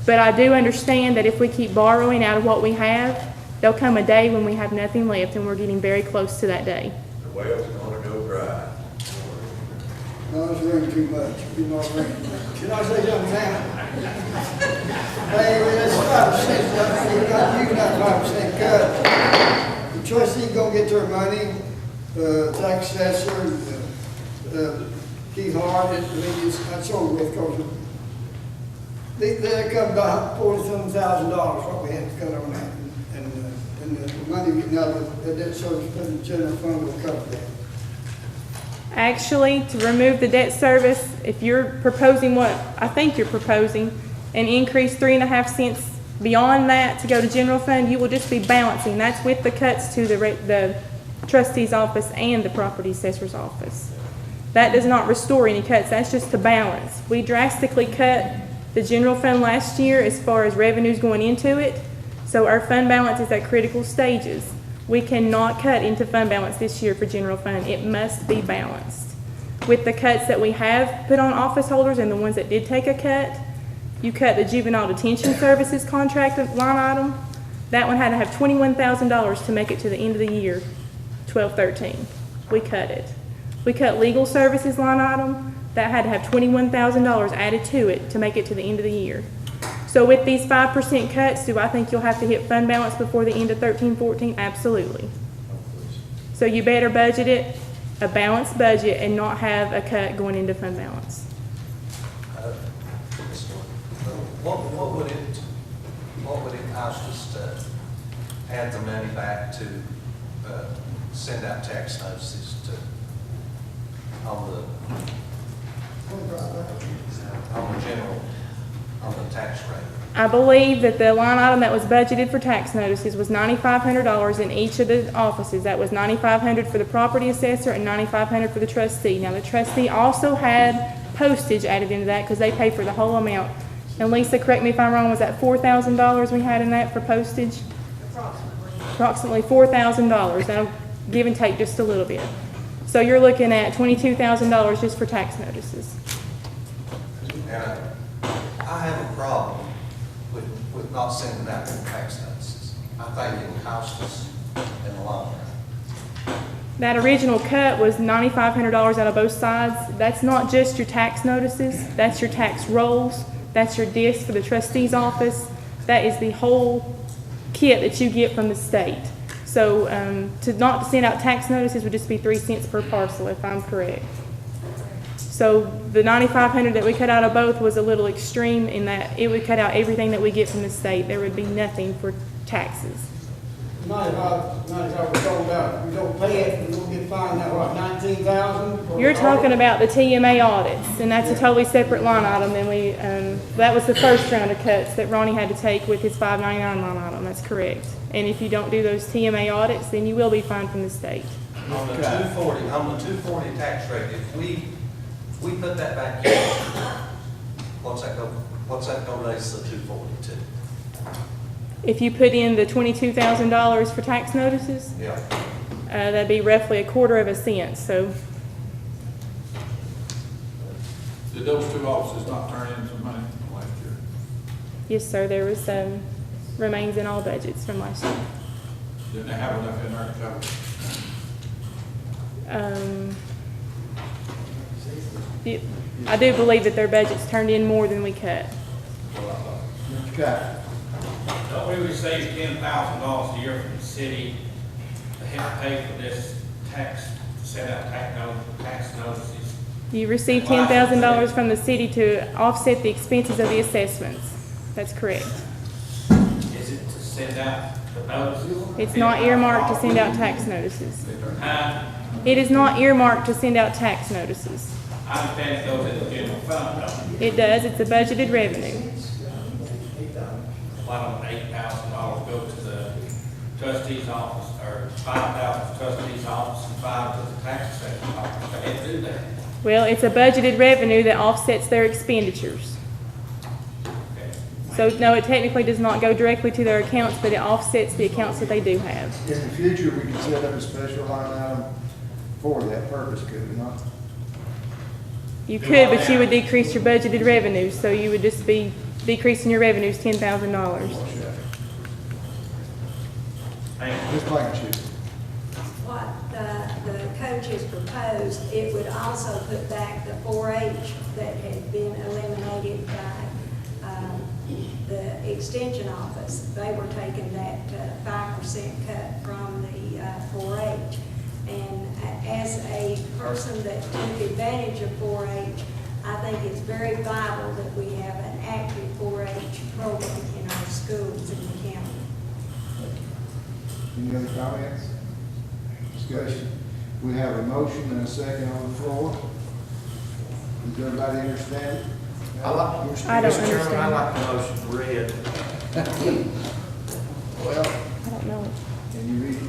But I do understand that if we keep borrowing out of what we have, there'll come a day when we have nothing left, and we're getting very close to that day. The well's gonna go dry. No, it's raining too much. Be more rain. Can I say something now? Hey, that's 5%. You got 5% cut. The trustee gonna get their money. Tax assessor, Keith Hart, that's over with, because they come about $47,000, what we had to cut on that. And the money getting out of the debt service, put in the general fund will cover that. Actually, to remove the debt service, if you're proposing what I think you're proposing, and increase 3.5 cents beyond that to go to general fund, you will just be balancing. That's with the cuts to the trustee's office and the property assessor's office. That does not restore any cuts, that's just to balance. We drastically cut the general fund last year as far as revenues going into it, so our fund balance is at critical stages. We cannot cut into fund balance this year for general fund. It must be balanced. With the cuts that we have put on office holders and the ones that did take a cut, you cut the juvenile detention services contract line item. That one had to have $21,000 to make it to the end of the year, 12-13. We cut it. We cut legal services line item. That had to have $21,000 added to it to make it to the end of the year. So with these 5% cuts, do I think you'll have to hit fund balance before the end of 13-14? Absolutely. So you better budget it, a balanced budget, and not have a cut going into fund balance. What would it cost us to add the money back to send out tax notices on the tax rate? I believe that the line item that was budgeted for tax notices was $9,500 in each of the offices. That was $9,500 for the property assessor and $9,500 for the trustee. Now, the trustee also had postage added into that because they pay for the whole amount. And Lisa, correct me if I'm wrong, was that $4,000 we had in that for postage? Approximately $4,000. That'll give and take just a little bit. So you're looking at $22,000 just for tax notices. And I have a problem with not sending out the tax notices. I think it will cost us in the long run. That original cut was $9,500 out of both sides. That's not just your tax notices, that's your tax rolls, that's your disc for the trustee's office. That is the whole kit that you get from the state. So not to send out tax notices would just be 3 cents per parcel, if I'm correct. So the $9,500 that we cut out of both was a little extreme in that it would cut out everything that we get from the state. There would be nothing for taxes. 95 we're talking about, we don't pay it, we're gonna get fined now, what, 19,000? You're talking about the TMA audits, and that's a totally separate line item than we, that was the first round of cuts that Ronnie had to take with his $5.99 line item, that's correct. And if you don't do those TMA audits, then you will be fined from the state. On the 240 tax rate, if we put that back in, what's that gonna raise the 240 to? If you put in the $22,000 for tax notices, Yeah. that'd be roughly 1/4 cent, so. Did those two offices not turn in some money from last year? Yes, sir, there was remains in all budgets from last year. Didn't they have enough in there to cover? I do believe that their budget's turned in more than we cut. Mr. Kite? Don't we receive $10,000 a year from the city to help pay for this tax, to send out tax notices? You receive $10,000 from the city to offset the expenses of the assessments. That's correct. Is it to send out the notices? It's not earmarked to send out tax notices. Huh? It is not earmarked to send out tax notices. I understand it goes in the general fund, though. It does, it's a budgeted revenue. Why don't $8,000 go to the trustee's office, or $5,000 to the trustee's office, and $5,000 to the tax assessor's office? They had to do that. Well, it's a budgeted revenue that offsets their expenditures. So no, it technically does not go directly to their accounts, but it offsets the accounts that they do have. In the future, we can set up a special line item for that purpose, could we not? You could, but you would decrease your budgeted revenues, so you would just be decreasing your revenues $10,000. Ms. Blankenship? What the coaches proposed, it would also put back the 4-H that had been eliminated by the extension office. They were taking that 5% cut from the 4-H. And as a person that took advantage of 4-H, I think it's very vital that we have an active 4-H program in our schools in the county. Any other comments? Discussion? We have a motion and a second on the floor. Does everybody understand? I don't Mr. Chairman, I understand. like the motion read. Well, I don't know. can you read it?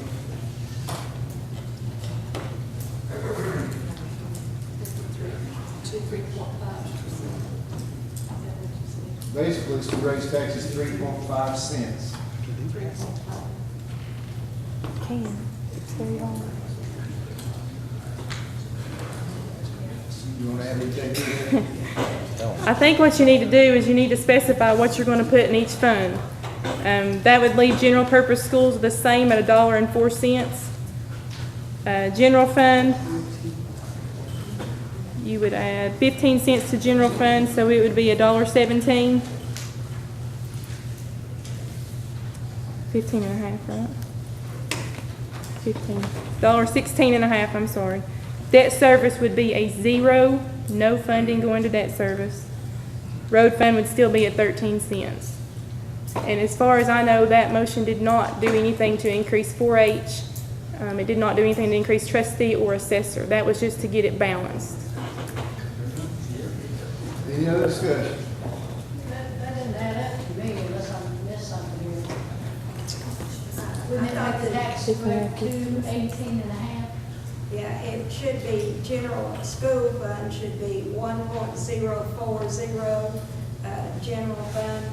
Basically, it's to raise taxes 3.5 cents. Can, it's $30. You want to add anything to that? I think what you need to do is you need to specify what you're going to put in each fund. That would leave general purpose schools the same at $1.04. General fund, you would add 15 cents to general fund, so it would be $1.17. 15 and a half, right? 15. $1.16 and a half, I'm sorry. Debt service would be a 0, no funding going to debt service. Road fund would still be at 13 cents. And as far as I know, that motion did not do anything to increase 4-H. It did not do anything to increase trustee or assessor. That was just to get it balanced. Any other discussion? That didn't add up to me unless I missed something here. Wouldn't it make the tax rate 218.5? Yeah, it should be, general school fund should be 1.040, general fund,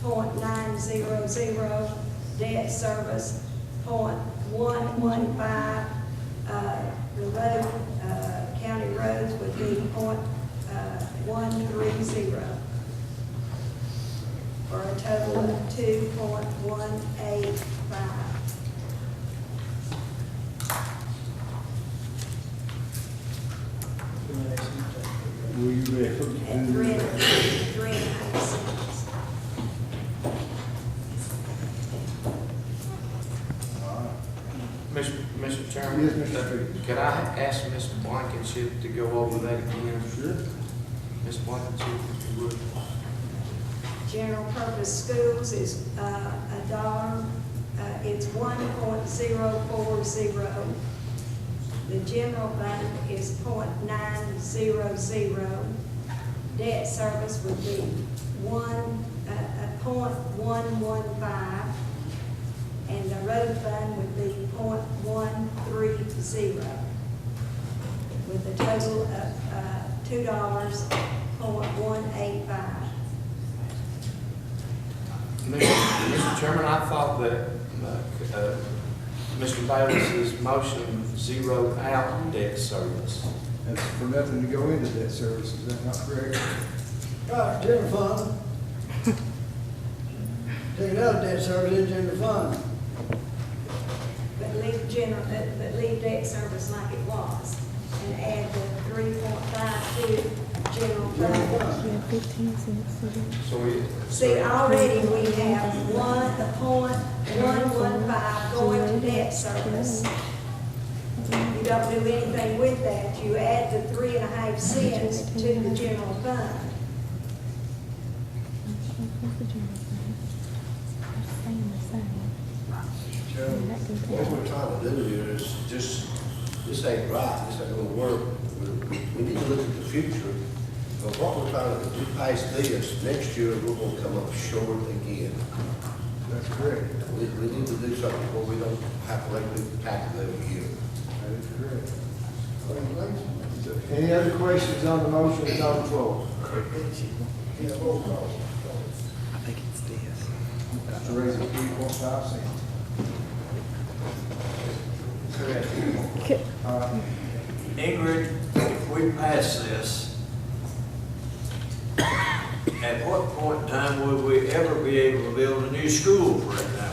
0.900, debt service, 0.115, the road, county roads would be 0.130, for a total of 2.185. Will you read? And 3.5 cents. Mr. Chairman? Yes, Mr. Street. Could I ask Ms. Blankenship to go over that again? Sure. Ms. Blankenship, if you would. General purpose schools is $1. It's 1.040. The general fund is 0.900. Debt service would be 0.115, and the road fund would be 0.130, with a total of $2.185. Mr. Chairman, I thought that Mr. Bayless's motion zeroed out debt service. That's for nothing to go into debt service, is that not correct? Right, general fund. Take it out of debt service in general fund. But leave debt service like it was. and add the 3.52 general fund. Yeah, 15 cents. So we. See, already we have 1.115 going to debt service. You don't do anything with that, you add the 3.5 cents to the general fund. What we're trying to do here is just, this ain't right, this ain't gonna work. We need to look at the future, but what we're trying to do, we pass this, next year, we're gonna come up short again. That's correct. We need to do something where we don't have to let people tax it every year. That is correct. Any other questions on the motion that's on the floor? Yeah, roll call. I think it's this. That's to raise it 3.5 cents. Correct. All right. Ingrid, if we pass this, at what point in time would we ever be able to build a new school for it now?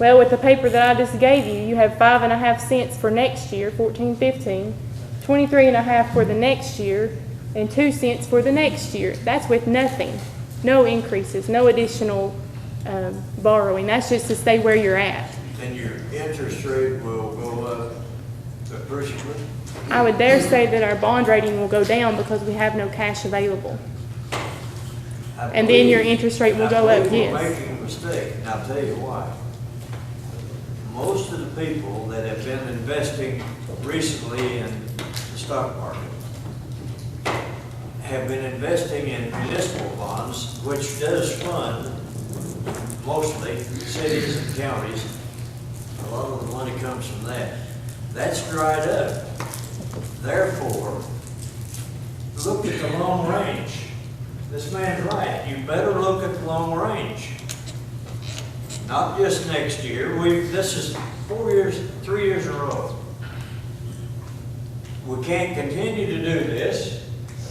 Well, with the paper that I just gave you, you have 5.5 cents for next year, 14-15, 23.5 for the next year, and 2 cents for the next year. That's with nothing, no increases, no additional borrowing. That's just to stay where you're at. Then your interest rate will go up appreciably. I would dare say that our bond rating will go down because we have no cash available. And then your interest rate will go up, I believe we're yes. making a mistake, and I'll tell you why. Most of the people that have been investing recently in the stock market have been investing in municipal bonds, which does fund mostly cities and counties. A lot of the money comes from that. That's dried up. Therefore, look at the long range. This man's right. You better look at the long range. Not just next year. This is 3 years in a row. We can't continue to do this.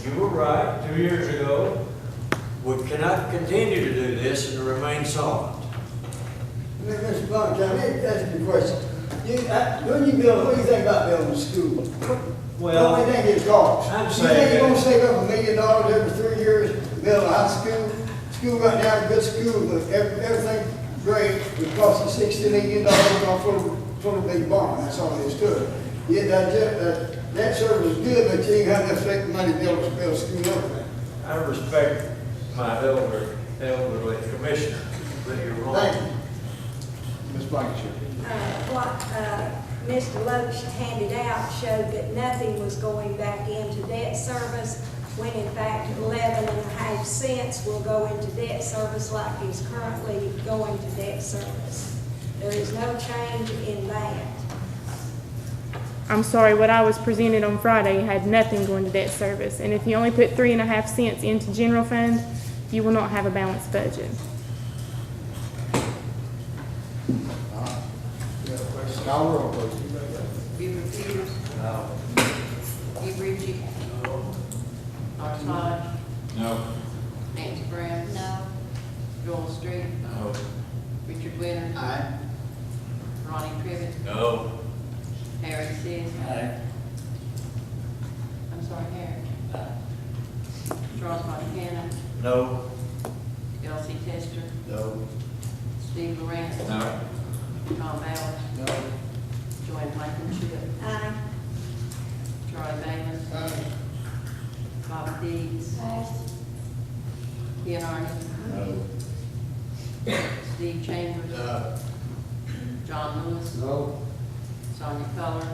You were right 2 years ago. We cannot continue to do this and remain solvent. Mr. Blunt, can I ask you a question? When you build, what do you think about building a school? Well, what do you think it costs? I'm You saying think you're gonna that- save up $1 million every 3 years, build a high school? School right now, a good school, but everything great, would cost you $60 million off for the big bond, that's all it is to it. Yeah, that service is good, but you ain't got enough money to build a school up. I respect my elderly commissioner, but you're wrong. Thank you. Ms. Blankenship. What Mr. Loach handed out showed that nothing was going back into debt service, when in fact 11.5 cents will go into debt service like is currently going to debt service. There is no change in that. I'm sorry, what I was presented on Friday had nothing going to debt service. And if you only put 3.5 cents into general fund, you will not have a balanced budget. Call roll, please. Buford Peters. No. Steve Ritchie. No. Lawrence Hodge. No. Nancy Brown. No. Joel Street. No. Richard Winters. Aye. Ronnie Crivitt. No. Harry Seas. Aye. I'm sorry, Harry. Charles Montana. No. Elsie Tester. No. Steve Lorenz. No. Tom Ballard. No. Joanne Blankenship. Aye. Charlie Davis. Bobby Dees. Ken Arden. No. Steve Chambers. John Lewis. No. Sonia Culler.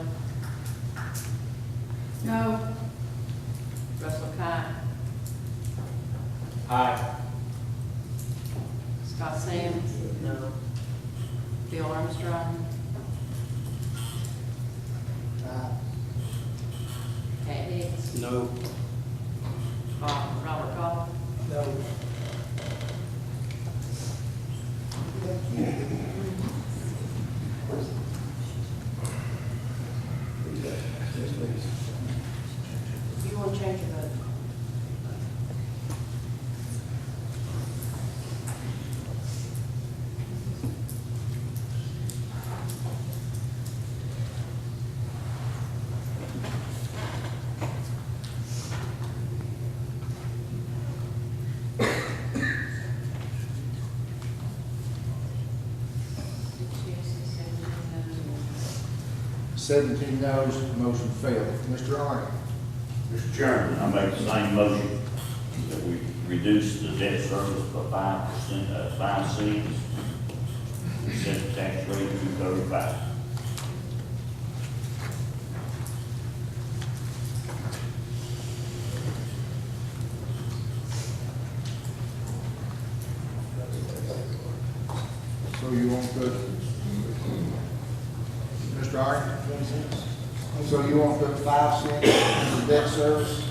No. Russell Cott. Aye. Scott Sands. No. Bill Armstrong. Pat Hicks. No. Robert Goff. No. You want to change your vote? 17 noes, motion failed. Mr. Arnott. Mr. Chairman, I make the same motion that we reduce the debt service by 5%, 5 cents, and set the tax rate to 35. So you want the, Mr. Arnott? So you want the 5 cents in the debt service?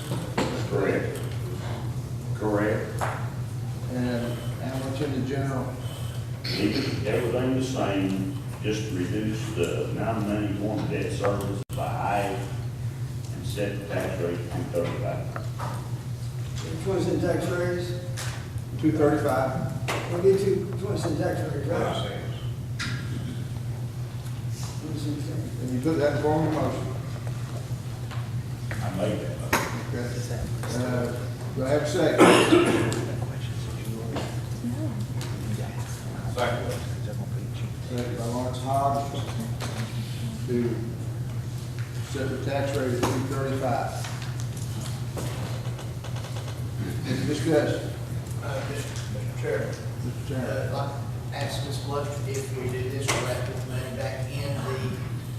Correct. Correct. And how much in the general? Keep everything the same, just reduce the amount of money going to debt service by half and set the tax rate to 35. Which one's in tax raise? 235. We'll get you 20 cent tax raise, right? And you put that in form of motion? I made that motion. Okay. Do I have a second? Second by Lawrence Hobbs to set the tax rate at 235. Any discussion? Mr. Chairman. Mr. Chairman. I'd like to ask Ms. Bluster if we do this, we'll have to put money back in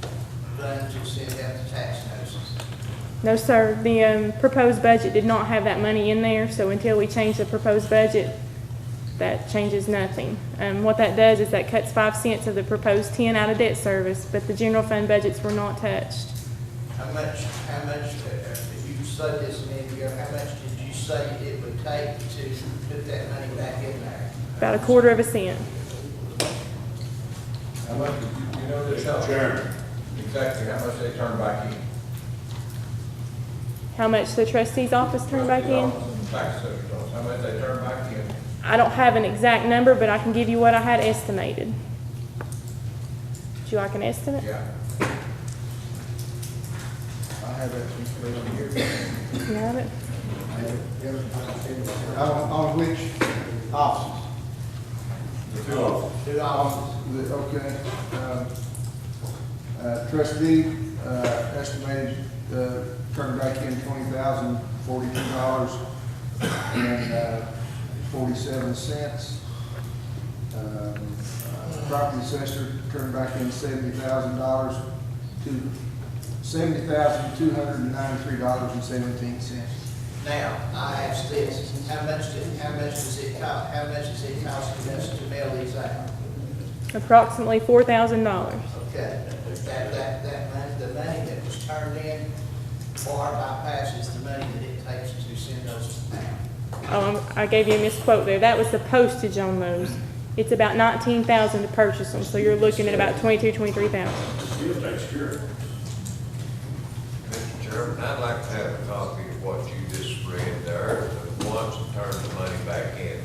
the fund to send out the tax notices. No, sir, the proposed budget did not have that money in there, so until we change the proposed budget, that changes nothing. What that does is that cuts 5 cents of the proposed 10 out of debt service, but the general fund budgets were not touched. How much, if you said this a minute ago, how much did you say it would take to put that money back in there? About 1/4 cent. How much, you know this, Chairman, exactly how much they turn back in? How much the trustee's office turned back in? Tax assessor's office, how much they turn back in? I don't have an exact number, but I can give you what I had estimated. Would you like an estimate? Yeah. I have that information here. You have it? On which offices? The 2 offices. 2 offices. Okay. Trustee, estimated, turned back in $20,042 and 47 cents. Property assessor turned back in $70,000 to $70,293.17. Now, I ask this, how much does it cost us to mail these out? Approximately $4,000. Okay, that money, the money that was turned in far bypasses the money that it takes to send those out. Oh, I gave you a misquote there. That was the postage on those. It's about $19,000 to purchase them, so you're looking at about $22,000, $23,000. Still takes care of it. Mr. Chairman, I'd like to have a copy of what you just read there, the ones that turn the money back in.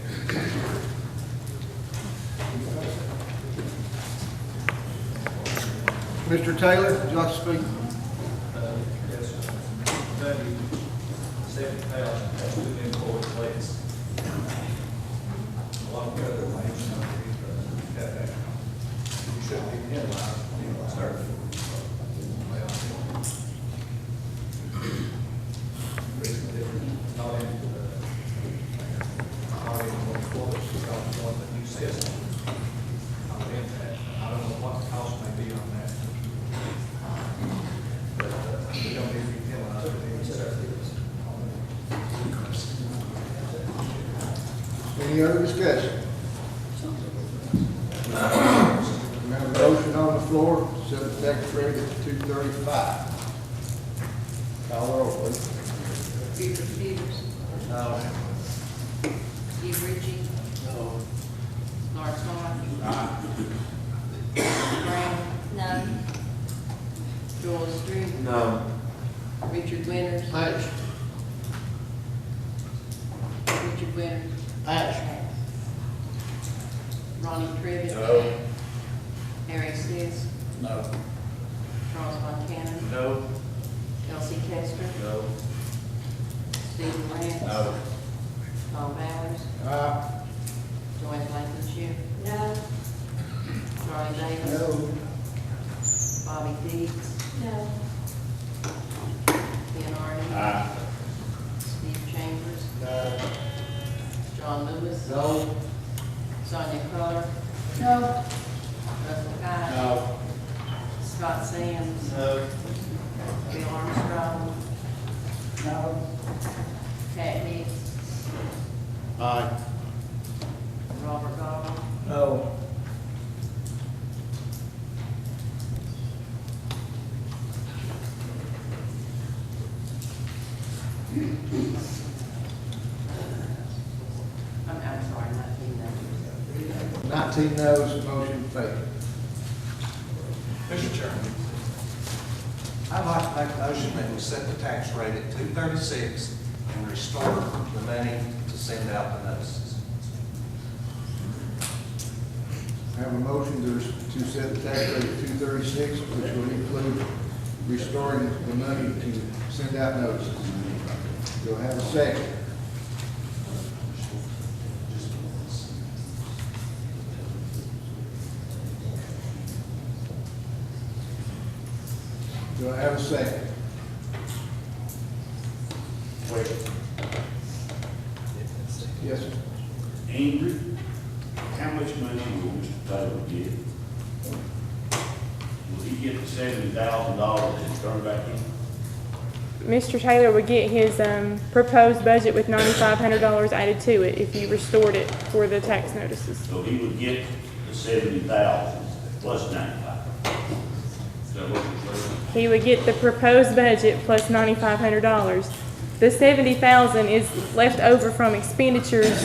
Mr. Taylor, would you like to speak? Yes, sir. 70,000, that's within 4 plates. A lot of the other things, you should be penalized, sir. Not in what quarters, because one the new system. I don't know what the cost may be on that. But we don't need to be penalized for any services. Any other discussion? We have a motion on the floor, set the tax rate at 235. Call the roll, please. Peter Peters. No. Steve Ritchie. No. Lawrence Todd. Brown. No. Joel Street. No. Richard Winters. Aye. Richard Winters. Aye. Ronnie Trivet. No. Harry Seas. No. Charles Montana. No. Elsie Kester. No. Stephen Lance. No. Tom Bowers. Joanne Blankenship. No. Charlie Davis. No. Bobby Dees. No. Ken Arden. Aye. Steve Chambers. John Lewis. No. Sonia Coler. No. Russell Cott. No. Scott Sands. No. Bill Armstrong. No. Pat Hicks. Aye. Robert Goff. No. I'm sorry, 19 numbers. 19 noes, motion failed. Mr. Chairman, I'd like to make a motion that we set the tax rate at 236 and restore the money to send out the notices. I have a motion to set the tax rate at 236, which will include restoring the money to send out notices. Do I have a second? Do I have a second? Wait. Yes, sir. Ingrid, how much money will Mr. Taylor get? Will he get the $70,000 and turn back in? Mr. Taylor would get his proposed budget with $9,500 added to it if you restored it for the tax notices. So he would get the 70,000 plus 95. Is that what you're saying? He would get the proposed budget plus $9,500. The $70,000 is left over from expenditures,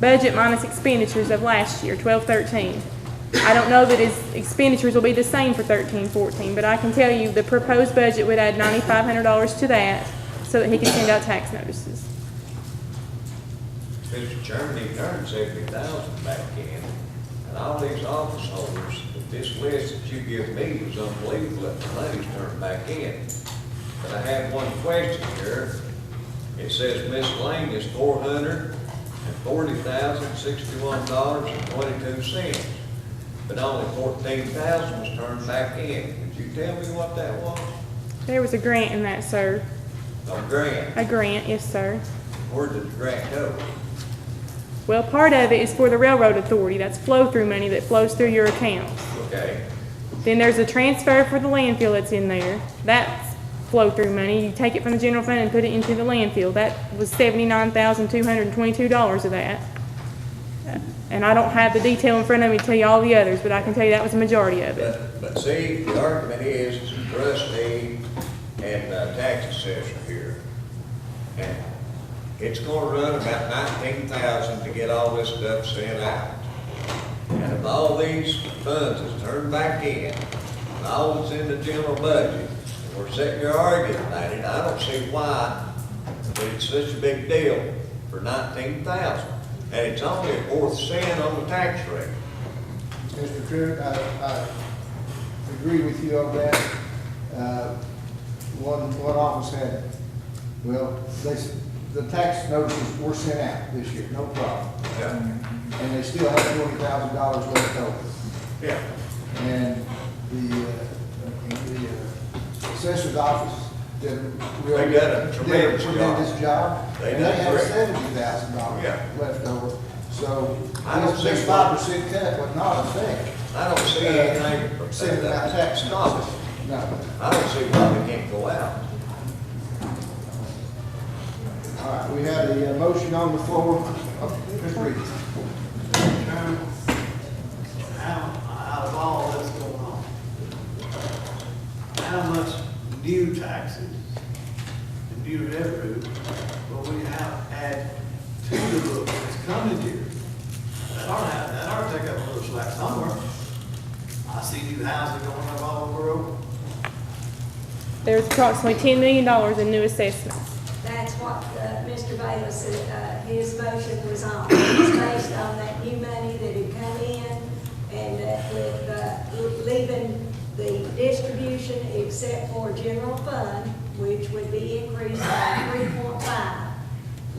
budget minus expenditures of last year, 12-13. I don't know that his expenditures will be the same for 13-14, but I can tell you the proposed budget would add $9,500 to that so that he can send out tax notices. Mr. Chairman, he turned 70,000 back in, and all these office holders, this list that you give me was unbelievable that the money's turned back in. But I have one question here. It says miscellaneous $440,061.22, but only $14,000 was turned back in. Could you tell me what that was? There was a grant in that, sir. A grant? A grant, yes, sir. Where did the grant go? Well, part of it is for the railroad authority. That's flow-through money that flows through your accounts. Okay. Then there's a transfer for the landfill that's in there. That's flow-through money. You take it from the general fund and put it into the landfill. That was $79,222 of that. And I don't have the detail in front of me to tell you all the others, but I can tell you that was the majority of it. But see, the argument is trustee and tax assessor here. And it's gonna run about 19,000 to get all this stuff sent out. And if all these funds is turned back in, and all that's in the general budget, and we're sitting here arguing about it, I don't see why it's such a big deal for 19,000. And it's only a fourth cent on the tax rate. Mr. Truitt, I agree with you on that. One office had, well, the tax notices were sent out this year, no problem. Yeah. And they still have $20,000 left over. Yeah. And the assessor's office did a real, They got a tremendous job. They And done they have great. $70,000 Yeah. left over. So I don't this see 5% cut would not affect I don't see anything. sending out tax notices. No. I don't see why we can't go out. All right, we have a motion on the floor. Mr. Reed. Out of all that's going on, how much new taxes and new revenue will we have add to the book that's coming here? That ought to take up a little slack somewhere. I see new houses going up all over Oakland. There's approximately $10 million in new assessments. That's what Mr. Bayless, his motion was on. It's based on that new money that had come in and with leaving the distribution except for general fund, which would be increased by 3.5,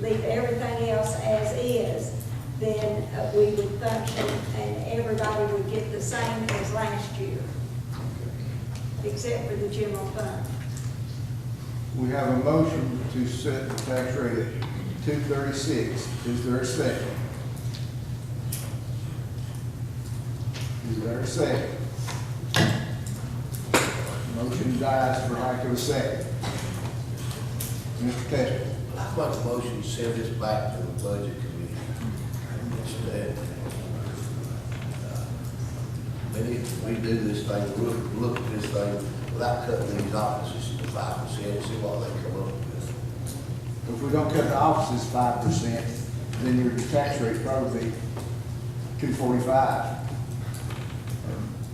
leave everything else as is, then we would function and everybody would get the same as last year. except for the general fund. We have a motion to set the tax rate at 236. Is there a second? Is there a second? Motion dies for lack of a second. Mr. Kessler. I make a motion to send this back to the budget committee. Instead, we do this thing, we'll look at this thing without cutting these offices to 5%, see what they come up with. If we don't cut the offices 5%, then your tax rate's probably 245.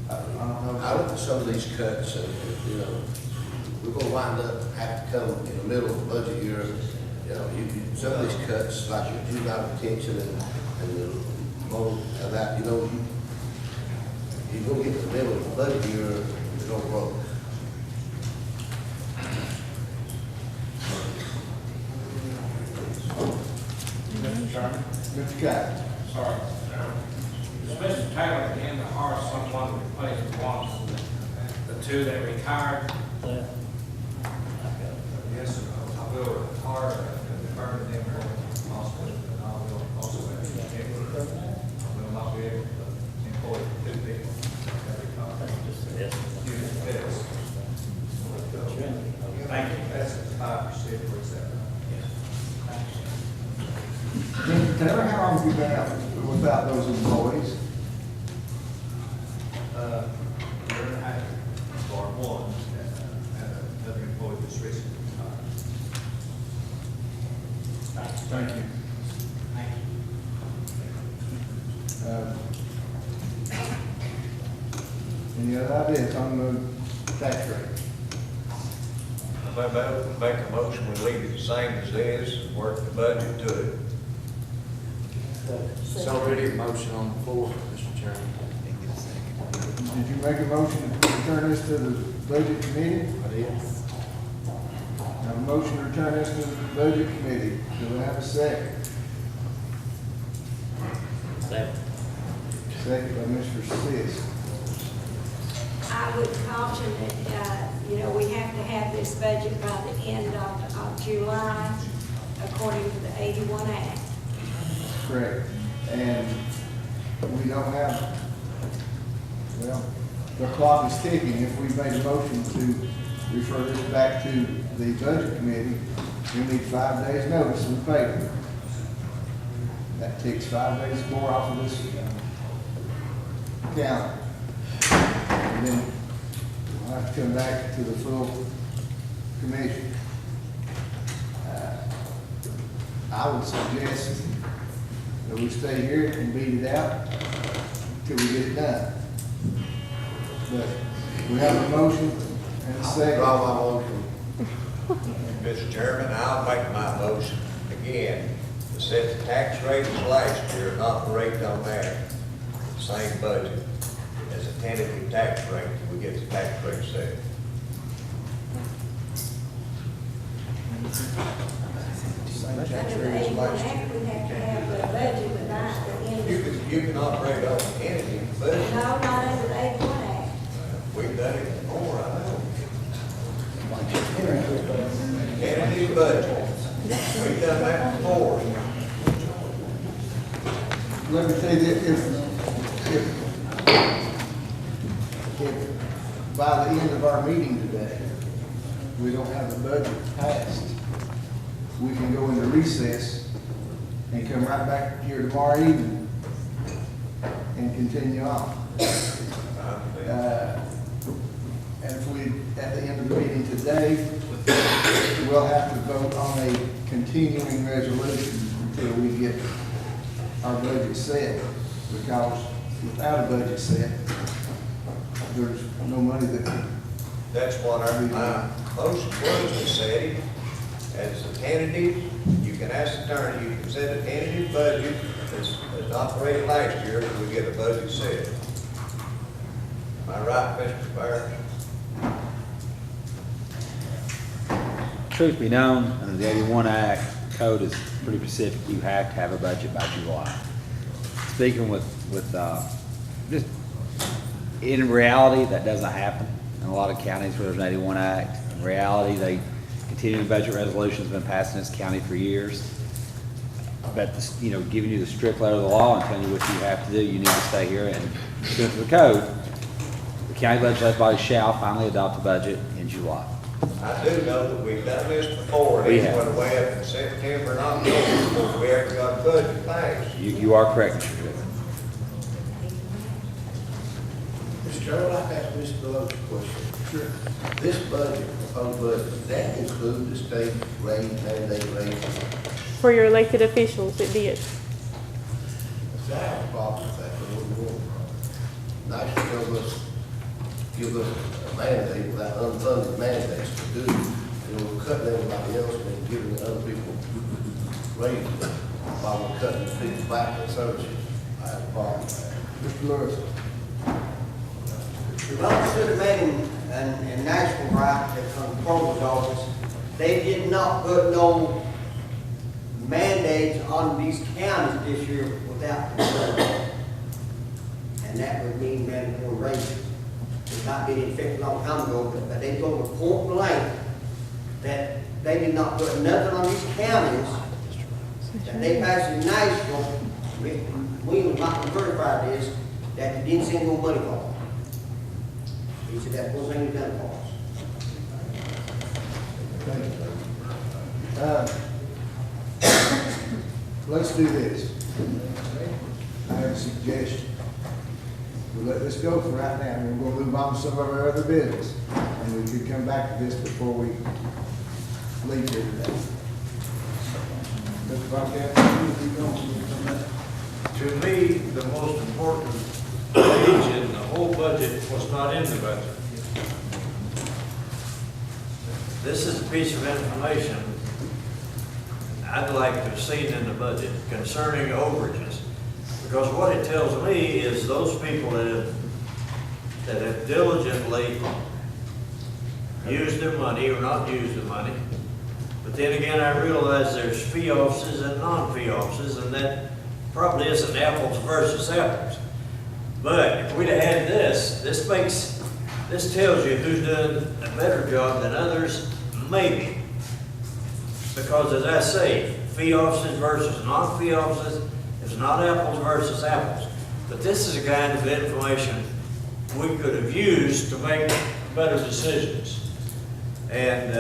I don't know. I look at some of these cuts, and, you know, we're gonna wind up, have to come in the middle of the budget year, you know, some of these cuts, like your juvenile detention and the more of that, you know, you're gonna get to the middle of the budget year, you're gonna grow. Mr. Kite. Sorry. Mr. Taylor began to hire someone to replace one of the two that retired. Yes, sir. I will hire and defer to them for possible, and I will also, I will not be able to employ two people. Thank you. That's 5% for example. Mr. Taylor, how long have you been out without those employees? Year and a half, or one, and another employee that's recently retired. Thank you. Any other ideas on the tax rate? I make a motion, we leave it the same as is, and work the budget to it. It's already a motion on the floor, Mr. Chairman. Did you make a motion to return this to the budget committee? I did. Have a motion to return this to the budget committee. Do we have a second? Second. Second by Mr. Sis. I would caution that, you know, we have to have this budget by the end of July, according to the 81 Act. Correct. And we don't have, well, the clock is ticking. If we made a motion to refer this back to the budget committee, we need 5 days' notice in the paper. That takes 5 days more off of this calendar. And then we'll have to come back to the full commission. I would suggest that we stay here and beat it out until we get it done. But we have a motion and a second. Draw my motion. Mr. Chairman, I'll make my motion again to set the tax rate as last year and operate on that same budget as a tentative tax rate till we get the tax rate set. Same tax Under the rate as 81 last year. Act, we have to have the budget without the end. You can operate on a tentative budget. No, not under the 81 Act. We've done it before, I know. Tentative budget. We've done that before. Let me tell you, if by the end of our meeting today, we don't have the budget passed, we can go into recess and come right back here tomorrow evening and continue on. And if we, at the end of the meeting today, we'll have to vote on a continuing resolution until we get our budget set, because without a budget set, there's no money that can. That's what my motion was to set it as a tentative. You can ask the attorney, you can set a tentative budget as operated last year till we get a budget set. Am I right, Mr. Barrett? Truth be known, under the 81 Act, code is pretty specific. You have to have a budget by July. Speaking with just in reality, that doesn't happen. in a lot of counties where there's an 81 Act. In reality, the continuing budget resolution's been passed in this county for years. But, you know, giving you the strict letter of the law and telling you what you have to do, you need to stay here. And pursuant to the code, the county legislative body shall finally adopt the budget in July. I do know that we've done this before. We It have. went away up in September and October before we ever got a budget passed. You are correct, Mr. Griffin. Mr. Chairman, I'd like to ask Mr. Deloach a question. Sure. This budget, proposed budget, does that include the state rate, mandate rate? For your elected officials, it did. I have a problem with that, but we're more nice to give us a mandate without unfunded mandates to do. You know, we're cutting everybody else and giving other people raises while we're cutting people back in services. I have a problem with that. Mr. Lewis. The vote should have been in Nashville, right, that controls office. They did not put no mandates on these counties this year without control. And that would mean mandatory raises. It's not been effective a long time ago, but they told the point blank that they did not put nothing on these counties that they passed in Nashville. Williams not verified this, that they didn't send no money for them. He said that wasn't any done for us. Let's do this. I have a suggestion. We'll let this go for right now, and we'll move on to some of our other business. And we could come back to this before we leave here today. Mr. Bobcat, To me, the most important page in the whole budget was not in the budget. This is a piece of information I'd like to have seen in the budget concerning overages. Because what it tells me is those people that have diligently used their money or not used their money. But then again, I realize there's fee offices and non-fee offices, and that probably isn't apples versus apples. But if we'd have had this tells you who's done a better job than others, maybe. Because as I say, fee offices versus non-fee offices, it's not apples versus apples. But this is the kind of information we could have used to make better decisions. And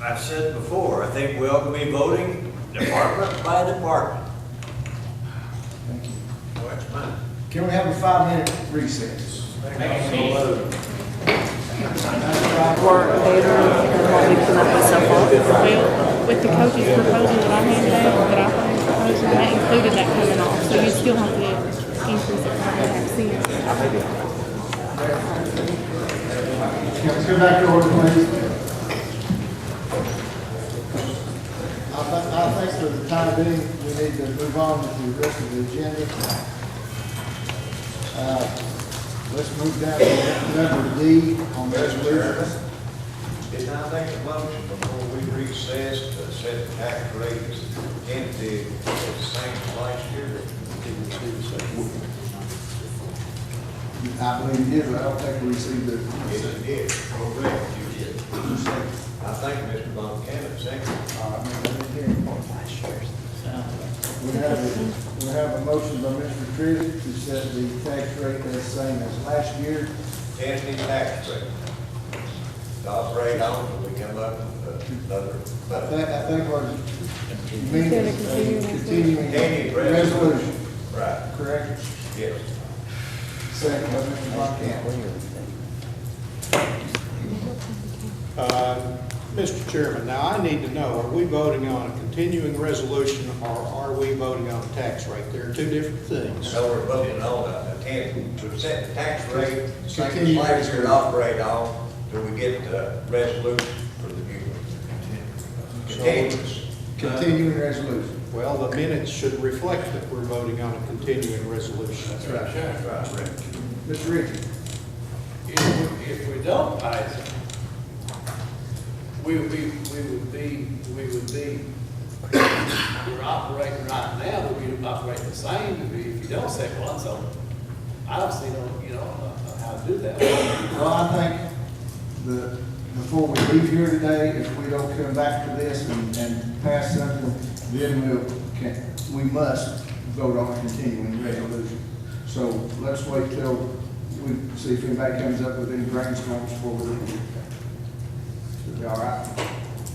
I've said before, I think we ought to be voting department by department. thank you. Well, that's mine. Can we have a 5-minute recess? Well, with the coach's proposal that I handed out, that I proposed, that included that coming off, so you still have to increase it by 1.5 cents. Can we come back to order, please? I think for the time being, we need to move on with the rest of the agenda. Let's move down to number D on resolutions. Did I make a motion before we recessed to set the tax rate as tentative at the same as last year? I believe you did, but I don't think we received the. Yes, it did. Correct, you did. I think Mr. Von Cannon seconded. We have a motion by Mr. Trivett to set the tax rate the same as last year. Tentative tax rate. To operate on till we come up with another. I think our meeting is a continuing resolution. Right. Correct? Yes. Second by Mr. Von Camp. Mr. Chairman, now I need to know, are we voting on a continuing resolution or are we voting on a tax rate? There are two different things. So we're voting on a tentative, to set the tax rate, same as last year to operate on till we get the resolution for the new one. Continuous. Continuing resolution. Well, the minutes should reflect that we're voting on a continuing resolution. That's right. That's right. Mr. Ricky. If we don't pass it, we would be, we're operating right now, but we would operate the same if you don't say, well, so I don't see no, you know, how to do that. Well, I think before we leave here today, if we don't come back to this and pass something, then we must vote on a continuing resolution. So let's wait till we see if anybody comes up with any brainstorms before we leave. Should be all right?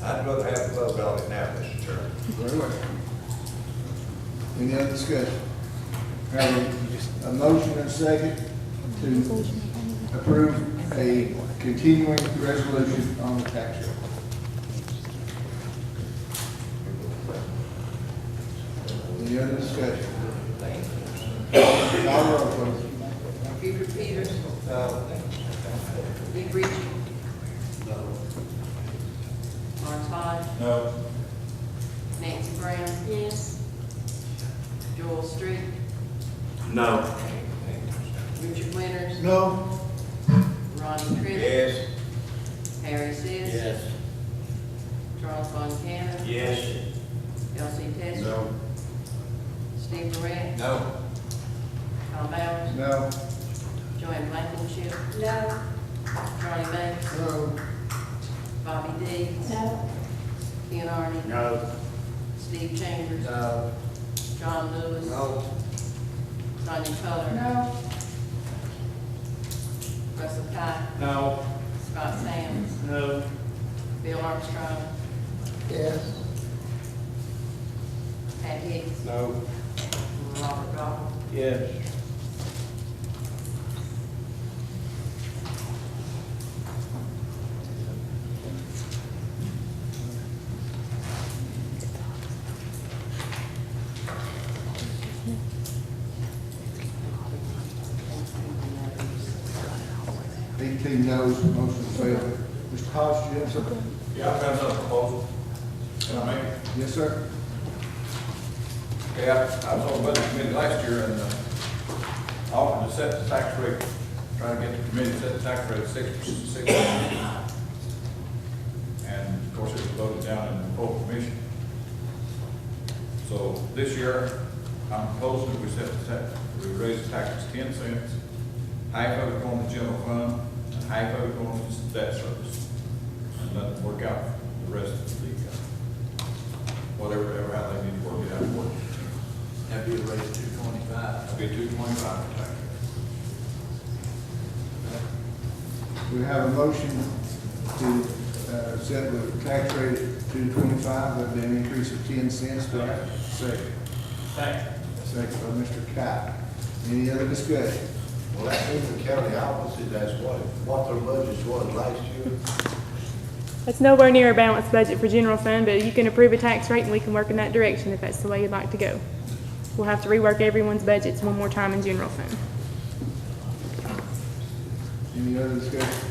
I'd rather have a vote on it now, Mr. Chairman. Very well. Any other discussion? Have a motion and a second to approve a continuing resolution on the tax rate. Any other discussion? Call roll, please. Peter Peters. Dick Ritchie. Lawrence Hodge. No. Nancy Brown. Yes. Joel Street. No. Richard Winters. No. Ronnie Crivitt. Yes. Harry Seas. Yes. Charles Von Cannon. Yes. Elsie Testor. No. Steve Ray. No. Tom Bowers. No. Joanne Blankenship. No. Charlie Banks. No. Bobby Dees. No. Ken Arden. No. Steve Chambers. No. John Lewis. No. Sonia Coler. No. Russell Cott. No. Scott Sands. No. Bill Armstrong. Yes. Pat Hicks. No. Robert Goff. Yes. Noes, motion failed. Mr. Hodge, do you have something? Yeah, I've got another proposal. Can I make it? Yes, sir. Okay, I was on the budget committee last year and offered to set the tax rate, trying to get the committee to set the tax rate at 6%. And of course, it was voted down in the full commission. So this year, I'm proposing that we set the tax, we raise the taxes 10 cents, half of it going to general fund, and half of it going to debt service. And let them work out the rest of the, whatever, how they need to work it out for. That'd be a rate of 225. That'd be 225 for tax. We have a motion to set the tax rate at 225, that'd be an increase of 10 cents. Do I have a second? Second by Mr. Cott. Any other discussion? Well, that seems the county opposite, that's what their budget was last year. That's nowhere near a balanced budget for general fund, but you can approve a tax rate and we can work in that direction if that's the way you'd like to go. We'll have to rework everyone's budgets one more time in general fund. Any other discussion?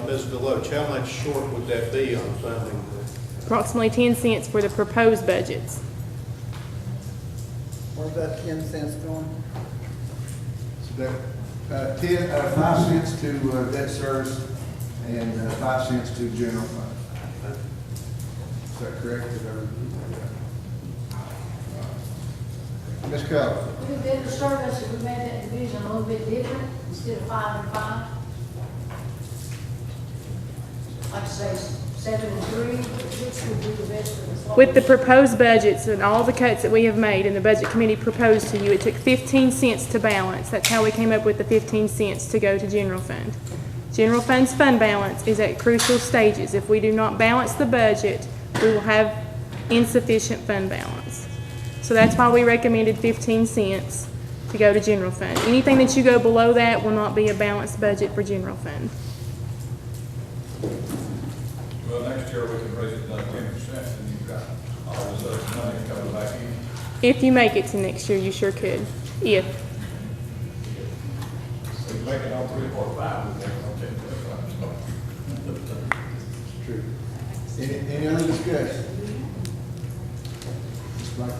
Ms. Deloach, how much short would that be on funding? Approximately 10 cents for the proposed budgets. Where's that 10 cents going? So that, 5 cents to debt service and 5 cents to general fund. Is that correct? Ms. Keller? Would it be the service if we made that division a little bit different instead of 5 and 5? Like say 7 and 3, which would be the best for us? With the proposed budgets and all the cuts that we have made and the budget committee proposed to you, it took 15 cents to balance. That's how we came up with the 15 cents to go to general fund. General fund's fund balance is at crucial stages. If we do not balance the budget, we will have insufficient fund balance. So that's why we recommended 15 cents to go to general fund. Anything that you go below that will not be a balanced budget for general fund. Well, next year we can raise it like 10%, and you've got all this other money coming back in. If you make it to next year, you sure could. If. So you make it on 3, 4, 5, we take it on 10, 25. True. Any other discussion? Ms. Black?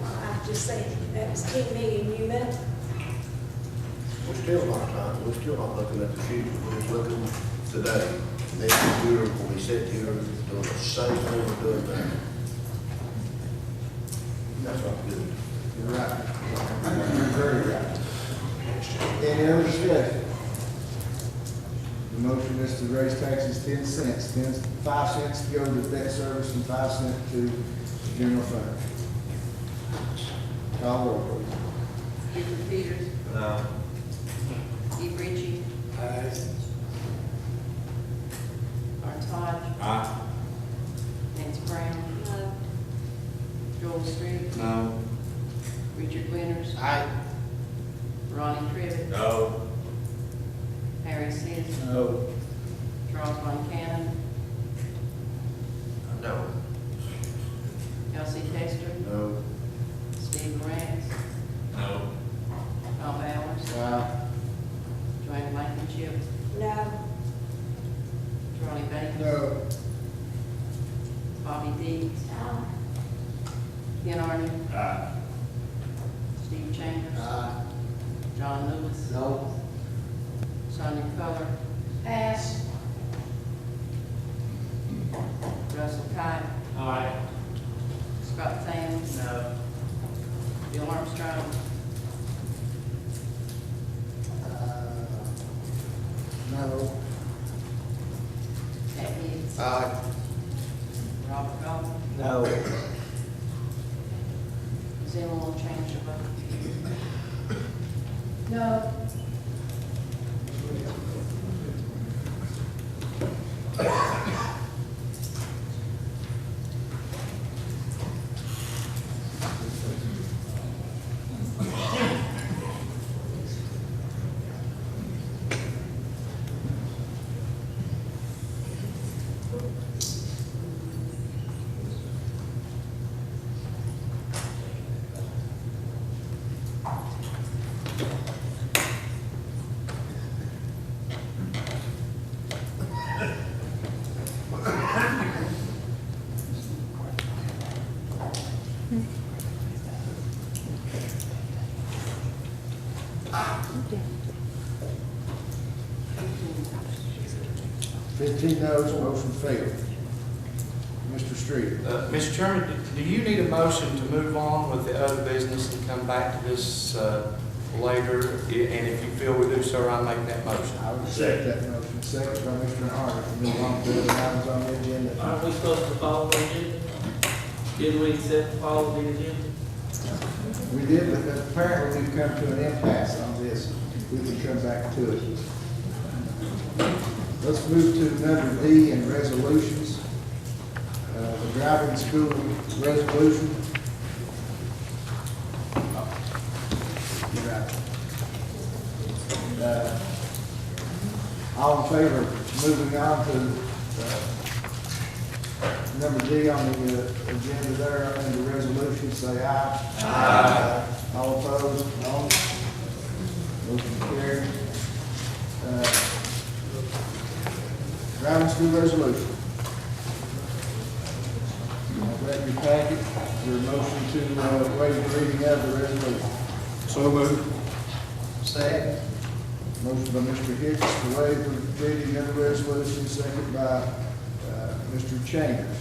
I'm just saying, that was 10 million you meant. We're still not time, we're still not looking at the future, we're just looking today. Next year, when we sit here, doing the same thing we're doing now. That's not good. You're right. Any other discussion? The motion is to raise taxes 10 cents, 5 cents to go to debt service and 5 cents to the general fund. Call roll, please. Clifford Peters, No. Steve Ritchie, Art Todd, Aye. Nancy Brown. No. Joel Street. No. Richard Winters. Aye. Ronnie Crivitt. No. Harry Seas. No. Charles Von Cannon. No. Elsie Tester. No. Steve Morantz. No. Tom Bowers. Joanne Blankenship. No. Charlie Bates. No. Bobby Dees. Ken Arden. Aye. Steve Chambers. John Lewis. No. Sonia Coler. Pass. Russell Cott. Aye. Scott Sands. No. Bill Armstrong. No. Pat Hicks. Aye. Robert Goff. No. Does anyone want to change their vote? No. Fifteen noes, motion failed. Mr. Street. Mr. Chairman, do you need a motion to move on with the other business and come back to this later? And if you feel we do, sir, I'll make that motion. I would accept that motion. Second by Mr. Harder. Move on to the items on the agenda. Aren't we supposed to follow the agenda? Didn't we accept to follow the agenda? We did, but apparently we've come to an impasse on this. We can come back to it. Let's move to number D in resolutions. The driving school resolution. All in favor of moving on to number D on the agenda there, in the resolution, say aye. Aye. All opposed, no. Motion carried. Driving school resolution. Grab your packet, your motion to waive the reading of the resolution. So moved. Second. Motion by Mr. Hicks to waive the reading of the resolution, second by Mr. Chambers.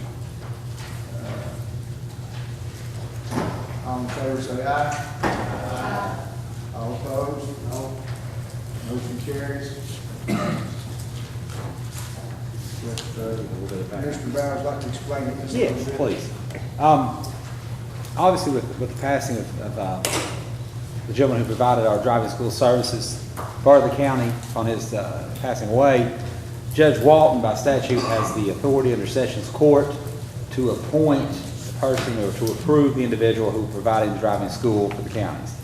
All in favor, say aye. Aye. All opposed? No. Motion carries. Mr. Bowers, like to explain it just a little Yes, bit? please. Obviously, with the passing of the gentleman who provided our driving school services for the county on his passing away, Judge Walton, by statute, has the authority under Sessions Court to appoint the person or to approve the individual who provided the driving school for the counties.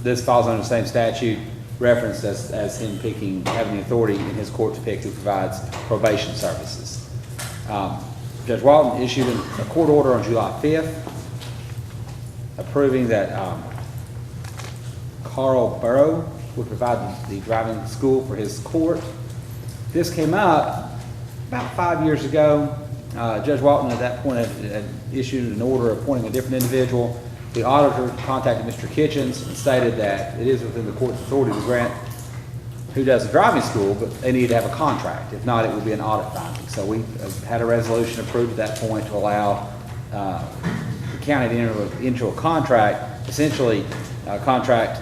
This falls under the same statute referenced as him having the authority in his court to pick who provides probation services. Judge Walton issued a court order on July 5th approving that Carl Burrow would provide the driving school for his court. This came up about 5 years ago. Judge Walton at that point had issued an order appointing a different individual. The auditor contacted Mr. Kitchens and stated that it is within the court's authority to grant who does the driving school, but they need to have a contract. If not, it would be an audit finding. So we had a resolution approved at that point to allow the county to enter into a contract, essentially a contract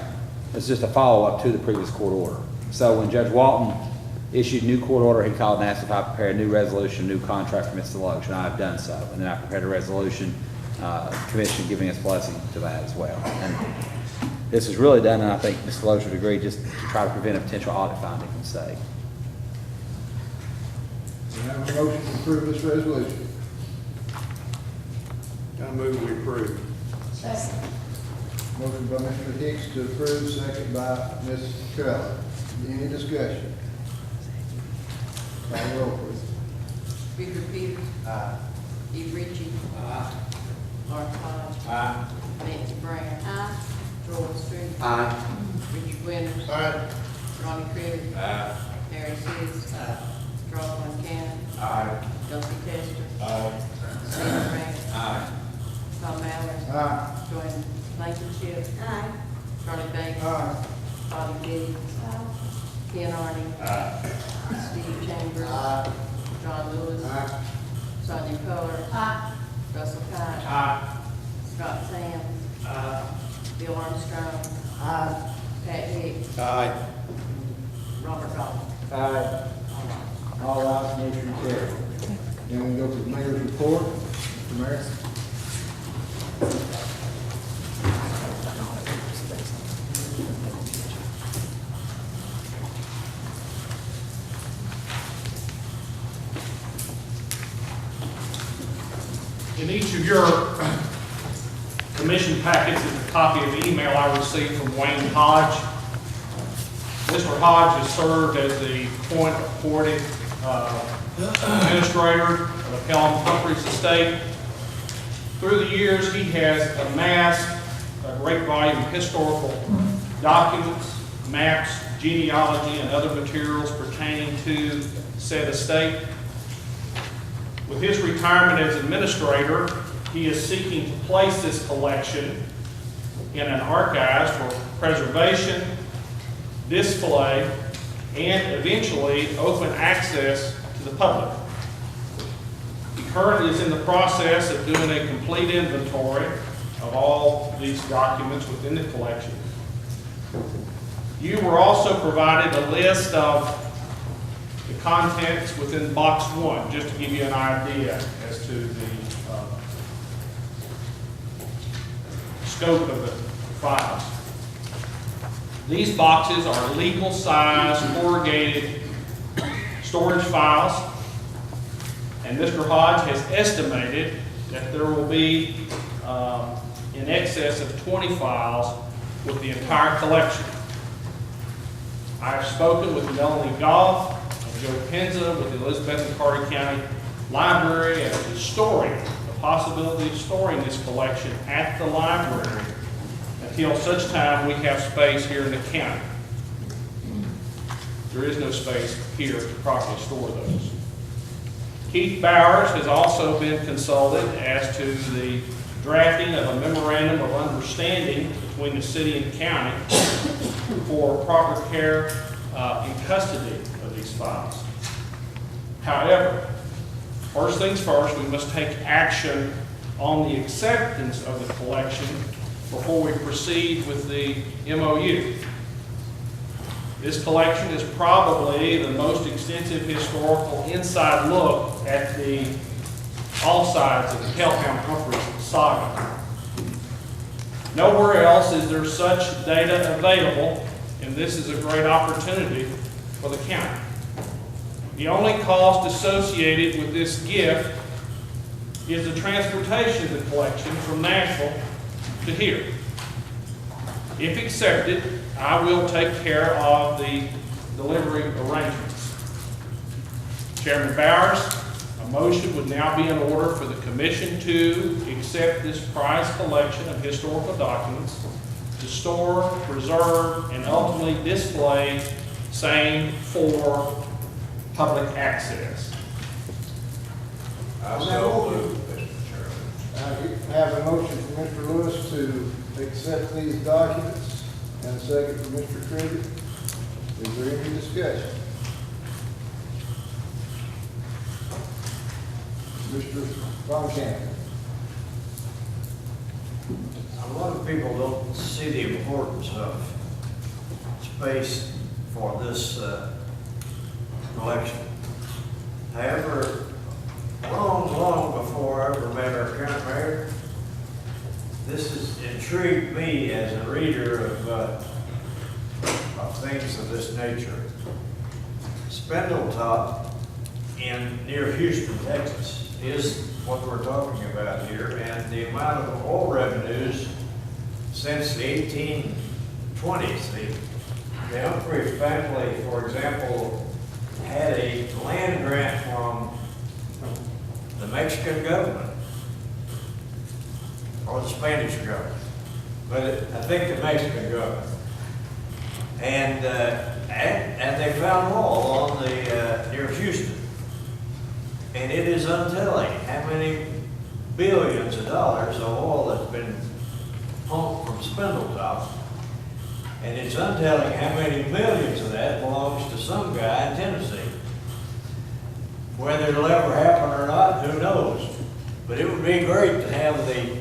It's just a follow-up to the previous court order. So when Judge Walton issued new court order, he called and asked if I prepared a new resolution, new contract for Mr. Deloach, and I have done so. And then I prepared a resolution, commission giving its blessing to that as well. And this is really done, and I think Mr. Deloach would agree, just to try to prevent a potential audit finding from state. We have a motion to approve this resolution. I move we approve. Second. Motion by Mr. Hicks to approve, second by Ms. Keller. Any discussion? Call the roll, please. Victor Peters. Steve Ritchie. Mark Hodge. Nancy Brown. Joel Street. Richard Winters. Ronnie Crivitt. Harry Seas. Charles Montana. Elsie Testor. Steve Ray. Tom Mallon. Joanne Blankenship. Charlie Bates. Bobby Dees. Ken Arden. Steve Chambers. John Lewis. Sonia Coler. Russell Cott. Scott Sands. Bill Armstrong. Pat Hicks. Robert Goff. All ayes, motion carried. Then we go to the mayor's report. Mr. Mayor. In each of your commission packets is a copy of the email I received from Wayne Hodge. Mr. Hodge has served as the point-appointed administrator of Pelham Humphreys Estate. Through the years, he has amassed a great volume of historical documents, maps, genealogy, and other materials pertaining to said estate. With his retirement as administrator, he is seeking to place this collection in an archive for preservation, display, and eventually open access to the public. He currently is in the process of doing a complete inventory of all these documents within the collection. You were also provided a list of the contents within box 1, just to give you an idea as to the scope of the files. These boxes are legal size, corrugated storage files, and Mr. Hodge has estimated that there will be in excess of 20 files with the entire collection. I have spoken with Melanie Goff and Joe Penza with the Elizabeth and Carter County Library as to storing, the possibility of storing this collection at the library until such time we have space here in the county. There is no space here to properly store those. Keith Bowers has also been consulted as to the drafting of a memorandum of understanding between the city and county for proper care and custody of these files. However, first things first, we must take action on the acceptance of the collection before we proceed with the MOU. This collection is probably the most extensive historical inside look at all sides of the Pelham Humphreys saga. Nowhere else is there such data available, and this is a great opportunity for the county. The only cost associated with this gift is the transportation of the collection from Nashville to here. If accepted, I will take care of the delivery arrangements. Chairman Bowers, a motion would now be in order for the commission to accept this prized collection of historical documents to store, preserve, and ultimately display same for public access. I so move, Mr. Chairman. I have a motion from Mr. Lewis to accept these documents and a second from Mr. Crivitt. Is there any discussion? Mr. Von Cannon. A lot of people don't see the importance of space for this collection. However, long before I ever met our current mayor, this has intrigued me as a reader of things of this nature. Spindletop near Houston, Texas, is what we're talking about here, and the amount of oil revenues since the 1820s. The Humphrey family, for example, had a land grant from the Mexican government or the Spanish government, but I think the Mexican government. And they found oil on the near Houston, and it is untelling how many billions of dollars of oil that's been pumped from Spindletop, and it's untelling how many millions of that belongs to some guy in Tennessee. Whether it'll ever happen or not, who knows? But it would be great to have the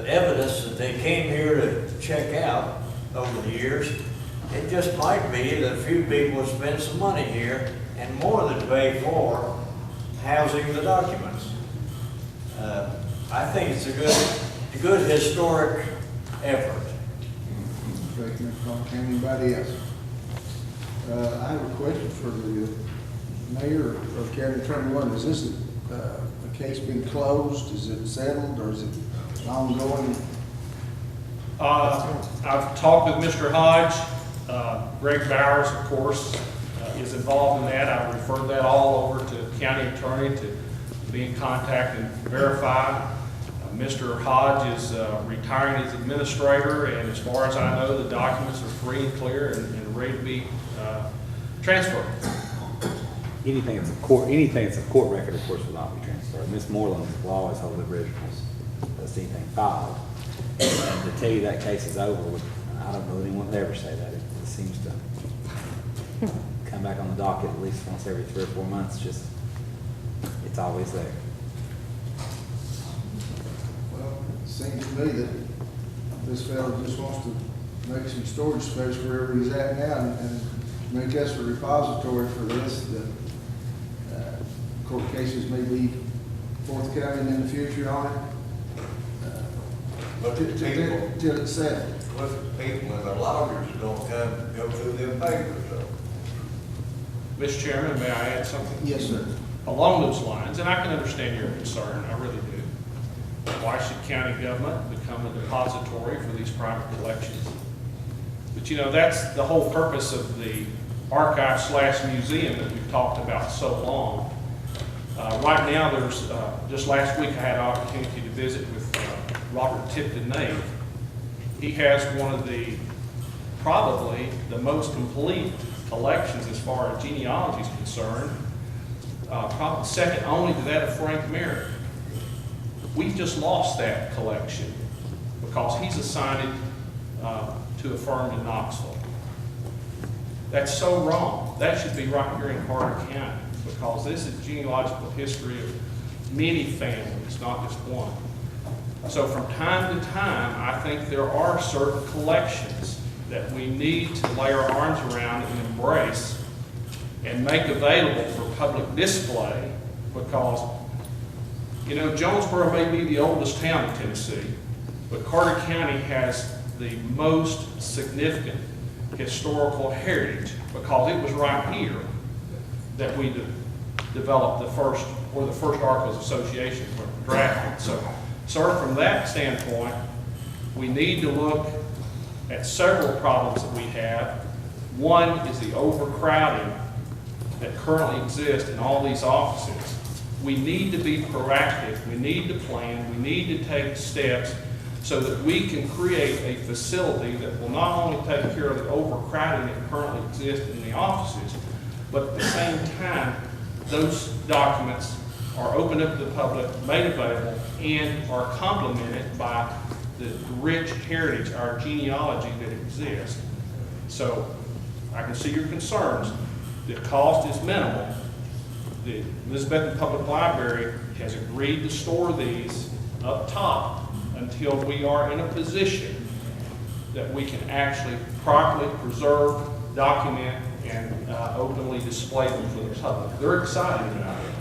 evidence that they came here to check out over the years. It just might be that a few people would spend some money here and more than pay for housing the documents. I think it's a good historic effort. Thank you, Mr. Clark. Anybody else? I have a question for the mayor of County 21. Is this a case being closed? Is it settled, or is it ongoing? I've talked with Mr. Hodge. Greg Bowers, of course, is involved in that. I referred that all over to the county attorney to be in contact and verify. Mr. Hodge is retiring as administrator, and as far as I know, the documents are free and clear and ready to be transferred. Anything that's a court record, of course, will not be transferred. Ms. Moreland will always hold the originals. That's anything filed. And to tell you that case is over, I don't know anyone would ever say that. It seems to come back on the docket at least once every 3 or 4 months. Just, it's always there. Well, it seems to me that this fellow just wants to make some storage space wherever he's at now and make us a repository for this. The court cases may be forthcoming in the future on it. But the people, till it's settled. with people and the lawyers don't go through them papers, though. Mr. Chairman, may I add something? Yes, sir. Along those lines, and I can understand your concern, I really do. Why should county government become a depository for these private collections? But you know, that's the whole purpose of the archive/museum that we've talked about so long. Right now, there's, just last week I had an opportunity to visit with Robert Tipton Nave. He has one of probably the most complete collections as far as genealogy is concerned, probably second only to that of Frank Merritt. We've just lost that collection because he's assigned it to a firm in Knoxville. That's so wrong. That should be right here in Carter County, because this is genealogical history of many families, not just one. So from time to time, I think there are certain collections that we need to lay our arms around and embrace and make available for public display, because, you know, Jonesboro may be the oldest town in Tennessee, but Carter County has the most significant historical heritage, because it was right here that we developed the first Articles of Association were drafted. So, sir, from that standpoint, we need to look at several problems that we have. One is the overcrowding that currently exists in all these offices. We need to be proactive, we need to plan, we need to take steps so that we can create a facility that will not only take care of the overcrowding that currently exists in the offices, but at the same time, those documents are opened up to the public, made available, and are complemented by the rich heritage, our genealogy that exists. So I can see your concerns. The cost is minimal. The Elizabethton Public Library has agreed to store these up top until we are in a position that we can actually properly preserve, document, and openly display them for the public. They're excited about it.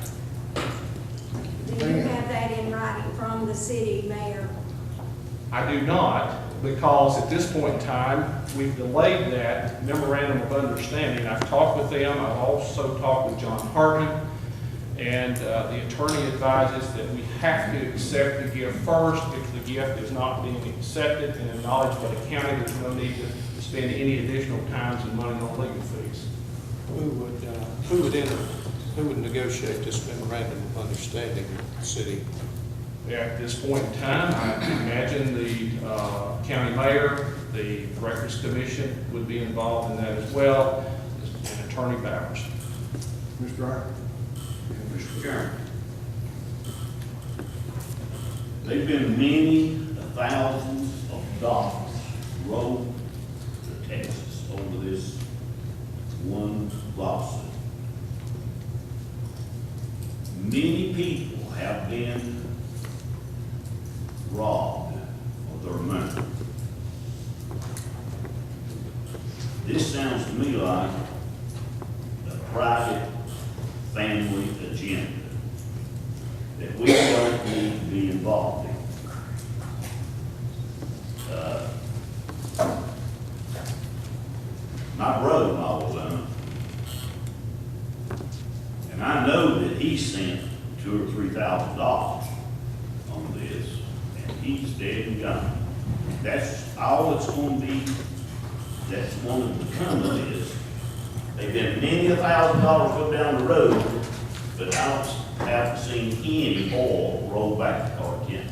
Do you have that in writing from the city mayor? I do not, because at this point in time, we've delayed that memorandum of understanding. I've talked with them, I've also talked with John Hartman, and the attorney advises that we have to accept the gift first. If the gift is not being accepted and acknowledged by the county, there's no need to spend any additional times and money on legal fees. Who would negotiate this memorandum of understanding with the city? At this point in time, I imagine the county mayor, the Records Commission would be involved in that as well, and Attorney Bowers. Mr. Wright? Mr. Chairman, there've been many thousands of dollars rolled to Texas over this one lawsuit. Many people have been robbed of their money. This sounds to me like a private family agenda that we don't need to be involved in. My brother-in-law was on it, and I know that he spent $2,000 or $3,000 on this, and he's dead and gone. That's all it's going to be. That's one of the come of this. They've been many $1,000 go down the road, but I haven't seen any oil roll back to Carter County.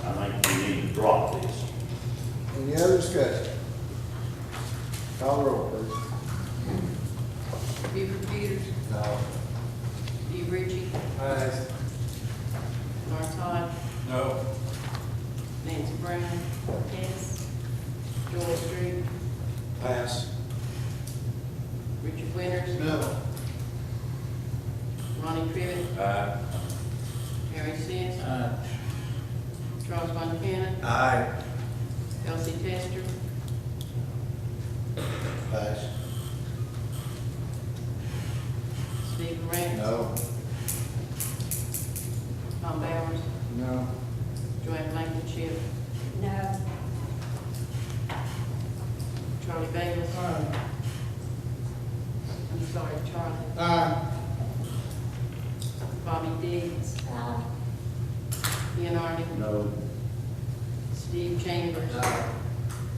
I think we need to drop this. Any other discussion? Call the roll, please. Buford Peters. No. Steve Ritchie. Aye. Lawrence Todd. No. Nancy Brown. Yes. Joel Street. Pass. Richard Winters. No. Ronnie Crivitt. Aye. Harry Seas. Charles Montana. Aye. Elsie Tester. Pass. Steve Grant. No. Tom Bowers. No. Joanne Blankenship. No. Charlie Bailey. I'm sorry, Charlie. Aye. Bobby Diggs. Ian Arden. No. Steve Chambers.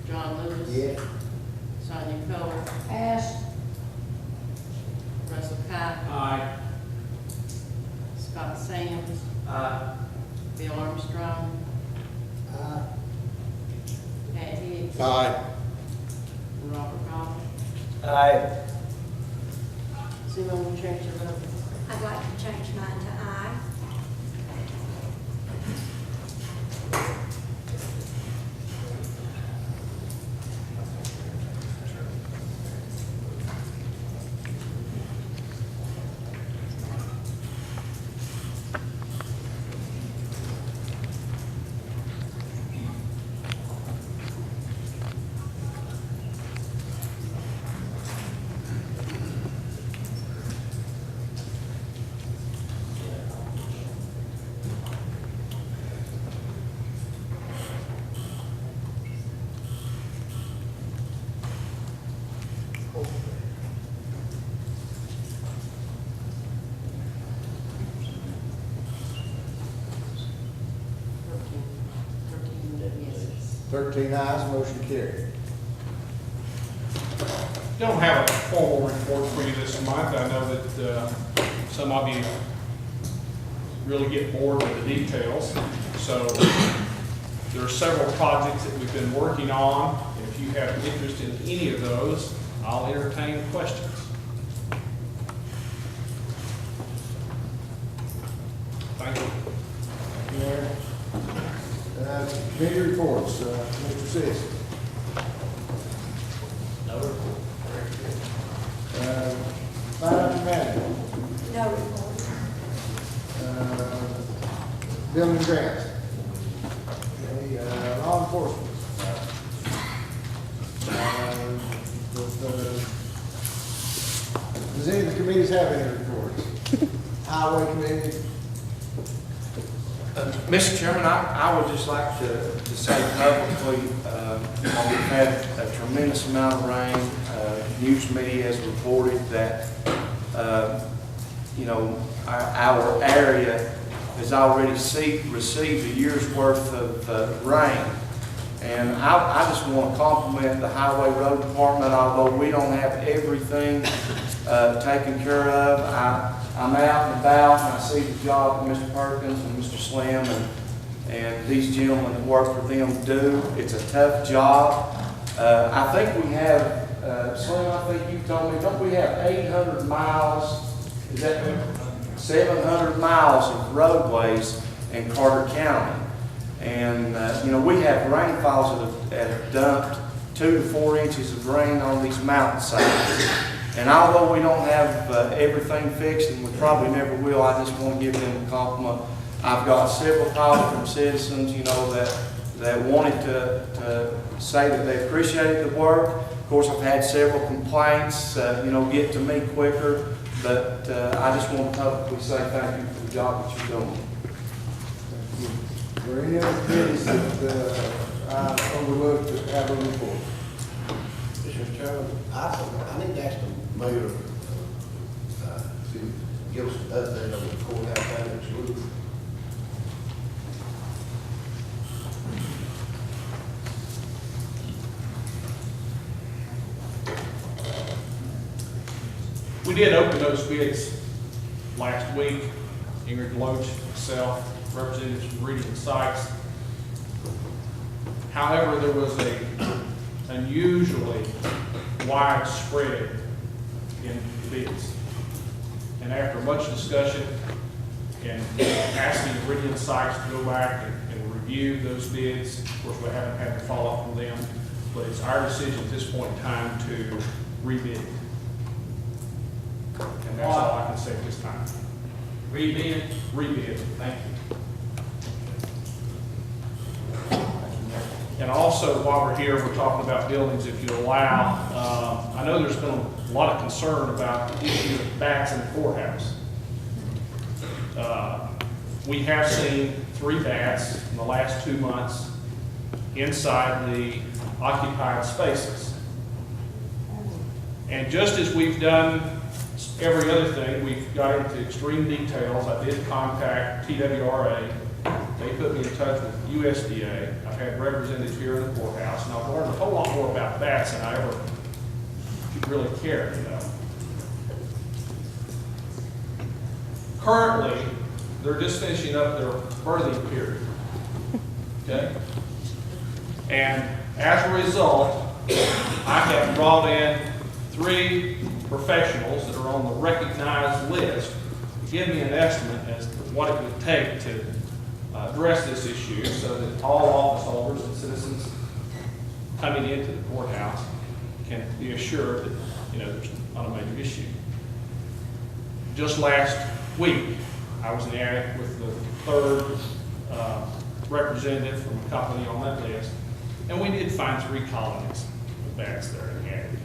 John Lewis. Yeah. Sonia Coler. Pass. Russell Cott. Aye. Scott Sands. Aye. Bill Armstrong. Pat Hicks. Aye. And Robert Goff. Aye. Does anyone want to change their vote? I'd like to change mine to aye. Yes. 13 ayes, motion carried. Don't have a formal report for you this month. I know that some of you really get bored with the details. So there are several projects that we've been working on. If you have interest in any of those, I'll entertain questions. Thank you. Committee reports, Mr. Sis. No report. Finance manager, No report. building grants. Okay, law enforcement. committees have any reports? Highway committee? Mr. Chairman, I would just like to say publicly, we've had a tremendous amount of rain. News media has reported that, our area has already received a year's worth of rain. And I just want to compliment the Highway Road Department, although we don't have everything taken care of. I'm out and about and I see the job that Mr. Perkins and Mr. Slim and these gentlemen that work for them do. It's a tough job. I think we have, Slim, I think you told me, don't we have 800 miles, is that 700 miles of roadways in Carter County? And, we have rainfalls that have dumped 2 to 4 inches of rain on these mountainsides. And although we don't have everything fixed, and we probably never will, I just want to give them a compliment. I've got several calls from citizens, that wanted to say that they appreciated the work. Of course, I've had several complaints, get to me quicker. But I just want to publicly say thank you for the job that you're doing. Are there any other committees that I overlooked that have a report? Mr. Chairman, I need to ask the mayor to give us an update on the courthouse annex roof. We did open those bids last week. Ingrid Loach, myself, representatives from Meridian Sites. However, there was a unusually widespread in bids. And after much discussion and asking Meridian Sites to go back and review those bids, of course, we haven't had to follow up from them, but it's our decision at this point in time to rebid it. And that's all I can say at this time. Rebid? Rebid. Thank you. And also, while we're here, we're talking about buildings, if you allow. I know there's been a lot of concern about the issue of bats in the courthouse. We have seen 3 bats in the last 2 months inside the occupied spaces. And just as we've done every other thing, we've got into extreme details. I did contact TWRA. They put me in touch with USDA. I've had representatives here in the courthouse, and I've learned a whole lot more about bats than I ever really cared, Currently, they're just finishing up their birthing period. Okay? And as a result, I have brought in 3 professionals that are on the recognized list to give me an estimate as to what it would take to address this issue so that all office holders and citizens coming into the courthouse can be assured that, there's not a major issue. Just last week, I was in the attic with the 3rd representative from a company on that list, and we did find 3 colonies of bats there in the attic.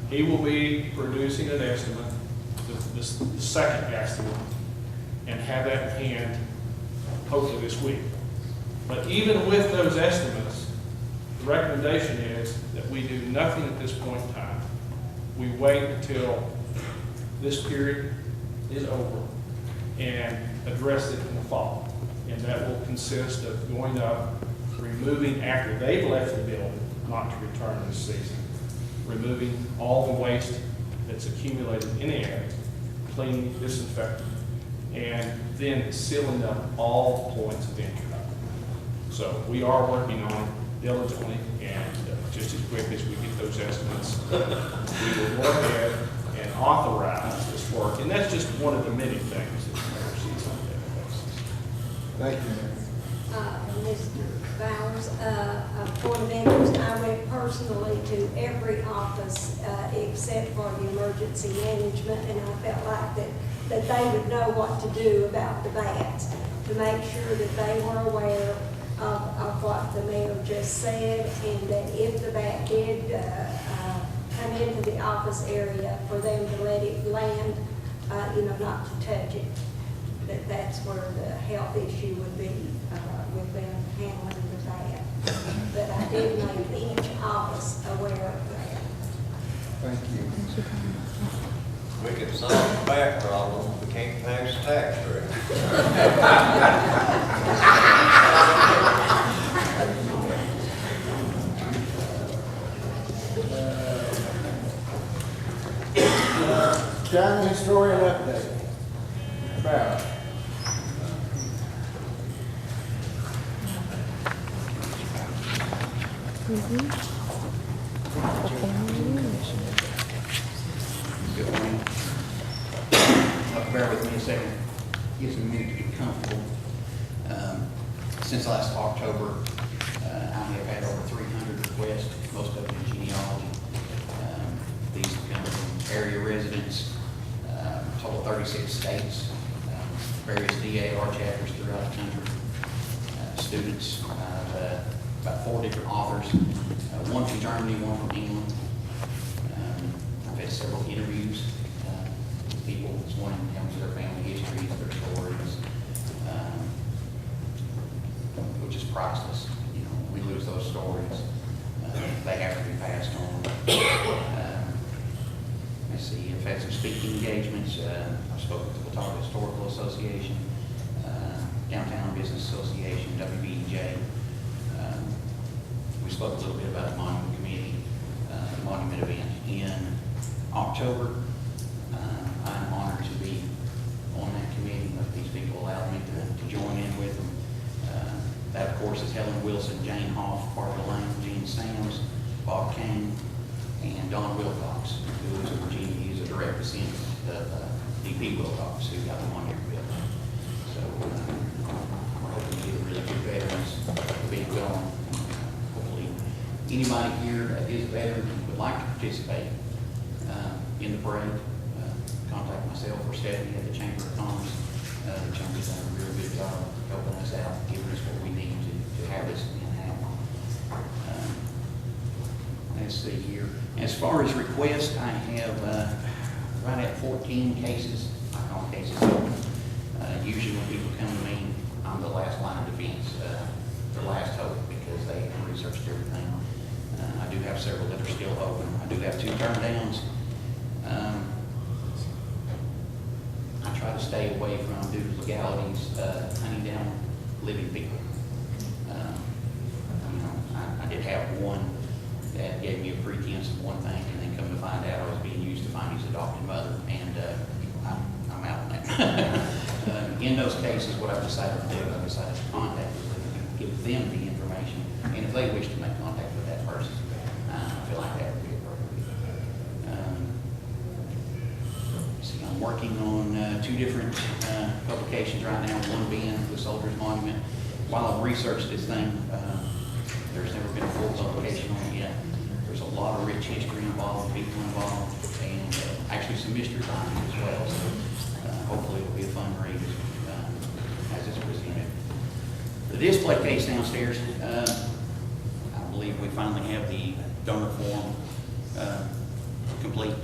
He will be producing an estimate, the second estimate, and have that in hand hopefully this week. But even with those estimates, the recommendation is that we do nothing at this point in time. We wait until this period is over and address it in the fall. And that will consist of going up, removing after they've left the building, not to return this season, removing all the waste that's accumulated in the area, cleaning, disinfecting, and then sealing up all the points of entry. So we are working on it diligently, and just as quick as we get those estimates, we will go ahead and authorize this work. And that's just one of the many things that the mayor sees on a daily basis. Thank you, Mayor. Mr. Bowers, a point of interest, I went personally to every office except for the emergency management, and I felt like that they would know what to do about the bats, to make sure that they were aware of what the mayor just said, and that if the bat did come into the office area, for them to let it land, not to touch it. That's where the health issue would be, with them handling that. But I did make each office aware of that. Thank you. We can solve the back problem, we can't pass the tax rate. County historian update. Barry. Good morning. Bear with me a second. Gives me a minute to get comfortable. Since last October, I have had over 300 requests, most of them in genealogy. These have come from area residents, total 36 states, various DAR chapters throughout the country, students, about 4 different authors, one from Germany, one from England. I've had several interviews with people this morning, telling me their family histories, their stories, which is priceless. We lose those stories. They have to be passed on. Let's see, I've had some speaking engagements. I've spoken to the Watauga Historical Association, Downtown Business Association, WBEJ. We spoke a little bit about the Monument Committee, the Monument event in October. I'm honored to be on that committee, but these people allowed me to join in with them. That, of course, is Helen Wilson, Jane Hoff, Barbara Lane, Gene Sams, Bob Kane, and Don Wilcox, who is a Virginia. He's a direct descendant of D.P. Wilcox, who got the monument built. So we're hoping to get really good veterans to be going. Hopefully, anybody here that is a veteran and would like to participate in the parade, contact myself or Stephanie at the Chamber of Commerce. The Chamber's done a real good job helping us out, giving us what we need to have this event happen. Let's see here. As far as requests, I have right at 14 cases. I call cases open. Usually when people come to me, I'm the last line of defense, the last hope, because they have researched everything. I do have several that are still open. I do have 2 turn downs. I try to stay away from, due to legalities, hunting down living people. I did have one that gave me a pretense of one thing, and then come to find out I was being used to find his adopted mother, and I'm out on that. In those cases, what I've decided to do, I've decided to contact the living people, give them the information, and if they wish to make contact with that person, I feel like that would be appropriate. See, I'm working on 2 different publications right now, one being the Soldiers Monument. While I've researched this thing, there's never been a full publication on it yet. There's a lot of rich history involved, people involved, and actually some mystery behind it as well. So hopefully it'll be a fun read as it's presented. The display case downstairs, I believe we finally have the donor form complete,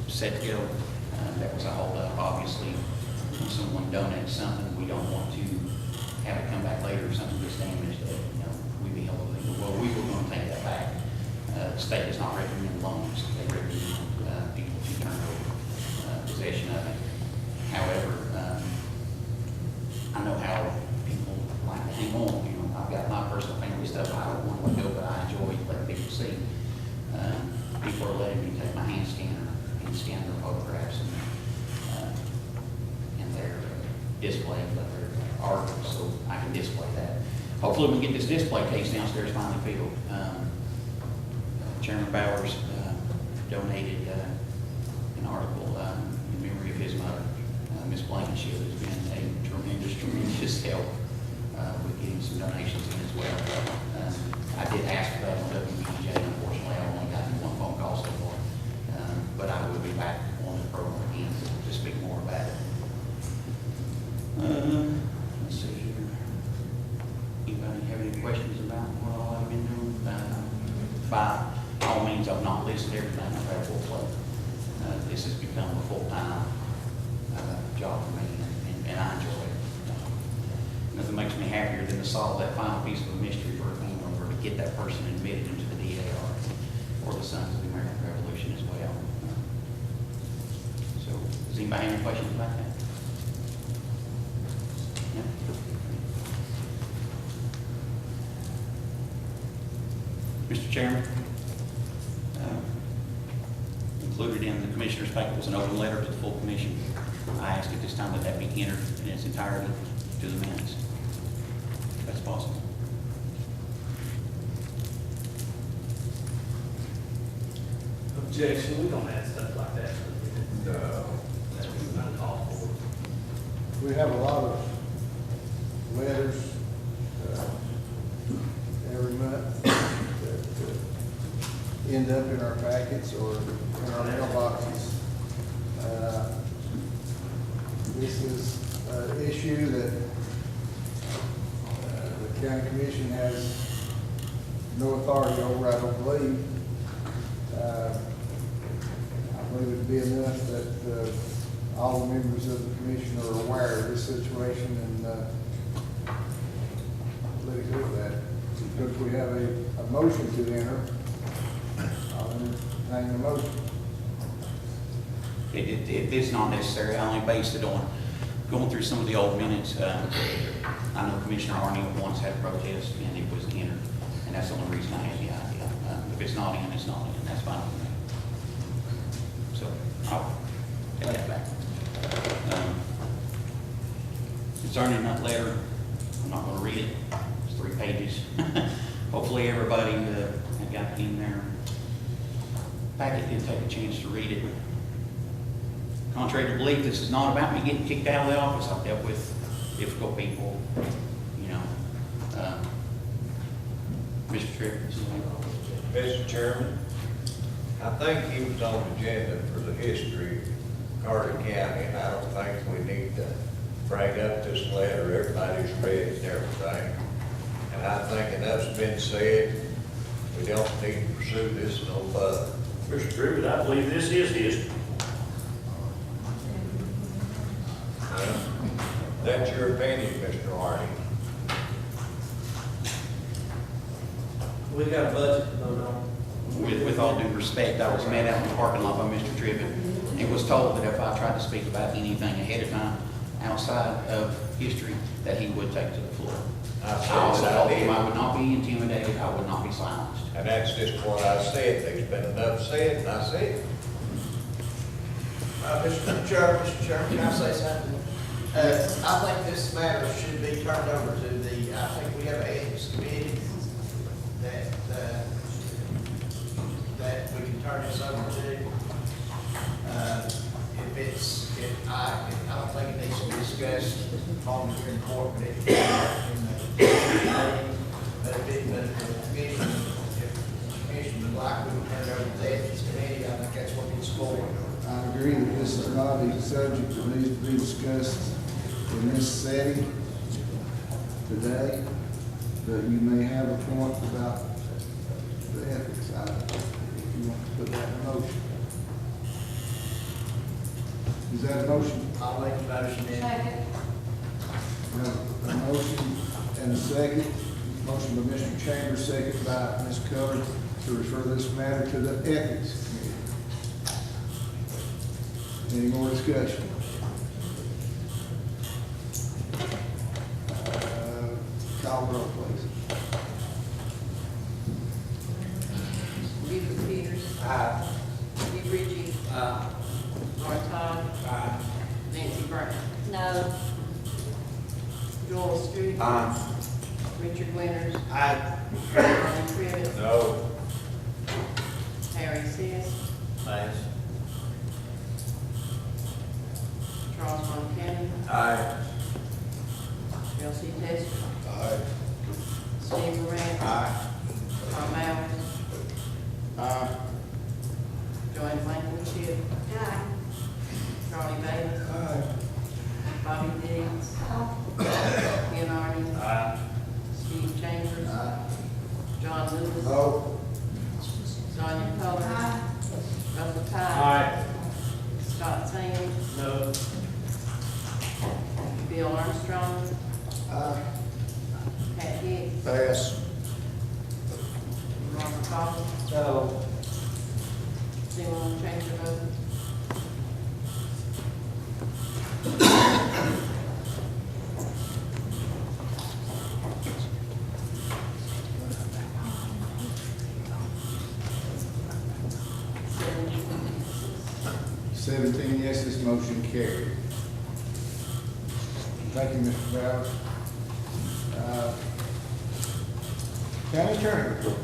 set to go. That was a holdup. Obviously, when someone donates something, we don't want to have it come back later if something gets damaged. We'd be held illegal. Well, we were going to take that back. The state does not recommend loans. They recommend people to turn over possession of it. However, I know how people like to hang on. I've got my personal family stuff I don't want to let go, but I enjoy letting people see. People are letting me take my hand scanner and scan their photographs and their display of their articles, so I can display that. Hopefully we can get this display case downstairs finally filled. Chairman Bowers donated an article in memory of his mother, Miss Blankenship, who's been a tremendous help with getting some donations in as well. I did ask for that on WBJ. Unfortunately, I only got 1 phone call so far, but I will be back on the program again to speak more about it. Let's see here. Anybody have any questions about what all I've been doing? By all means, I've not listed everything I've had full plate. This has become a full-time job for me, and I enjoy it. Nothing makes me happier than to solve that final piece of a mystery for a family member, to get that person admitted into the DAR or the Sons of the American Revolution as well. So, does anybody have any questions about that? No? Mr. Chairman, included in the commissioner's packet was an open letter to the full commission. I ask at this time that that be entered in its entirety to the minutes, if that's possible. Objection, we don't have stuff like that. No. That's not called for. We have a lot of letters every month that end up in our packets or in our mailboxes. This is an issue that the county commission has no authority over, I don't believe. I believe it'd be enough that all the members of the commission are aware of this situation and let it go with that. Because we have a motion to enter, I'll entertain the motion. It's not necessary. I only based it on going through some of the old minutes. I know Commissioner Arney once had a protest and it was entered, and that's the only reason I had the idea. If it's not in, it's not in. That's fine with me. So I'll take that back. Concerning that letter, I'm not going to read it. It's 3 pages. Hopefully everybody had got in their packet, did take a chance to read it. Contrary to belief, this is not about me getting kicked out of the office. I've dealt with difficult people, you know. Mr. Tripp. Mr. Chairman, I think he was on the agenda for the history of Carter County, and I don't think we need to bring up this letter. Everybody's read it and everything. And I think enough's been said. We don't need to pursue this no further. Mr. Tribbett, I believe this is history. That's your opinion, Mr. Hardy. We got a budget to vote on. With all due respect, I was met out in the parking lot by Mr. Tribbett and was told that if I tried to speak about anything ahead of time outside of history, that he would take to the floor. I also told him I would not be intimidated, I would not be silenced. And that's just what I said. There's been enough said, and I said it. Mr. Chairman, can I say something? I think this matter should be turned over to I think we have an ethics committee that we can turn this over to. I don't think it needs to be discussed on here in court, but if the commission would like, we would turn it over to the ethics committee. I think that's what it's for. I agree that this is not a subject that needs to be discussed in this setting today, but you may have a point about the ethics side, if you want to put that in motion. Is that a motion? I'll make the motion then. Second. We have a motion and a second. Motion by Mr. Chambers, second by Ms. Cullors, to refer this matter to the ethics committee. Any more discussion? Call the roll, please. Buford Peters. Aye. Steve Ritchie. Roy Todd. Nancy Brown. No. Joel Street. Richard Winters. Aye. Ronnie Crivitt. No. Harry Seas. Ayes. Charles Montana. Aye. Chelsea Tester. Aye. Steve Moran. Tom Allen. Joanne Blankenship. Charlie Bailey. Bobby Diggs. Ken Arden. Steve Chambers. John Lewis. No. Sonia Coler. Strong, Pat Hicks, Pass. Robert Goff. So, Anyone want to change their vote? Seven. 17 yes, this motion carried. Thank you, Mr. Bowers. County Attorney report.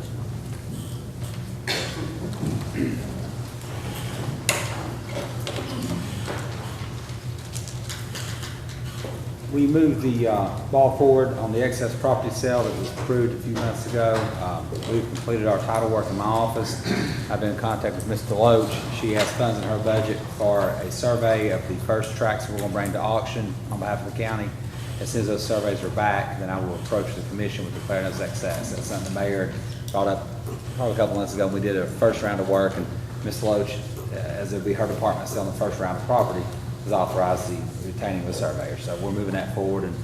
We moved the ball forward on the excess property sale that was approved a few months ago. We've completed our title work in my office. I've been in contact with Ms. Deloach. She has funds in her budget for a survey of the first tracts that we're going to bring to auction on behalf of the county. As soon as those surveys are back, then I will approach the commission with declaring those excess. That's something the mayor brought up probably a couple months ago. We did a first round of work, and Ms. Deloach, as it would be her department selling the first round of property, has authorized the retaining of a surveyor. So we're moving that forward, and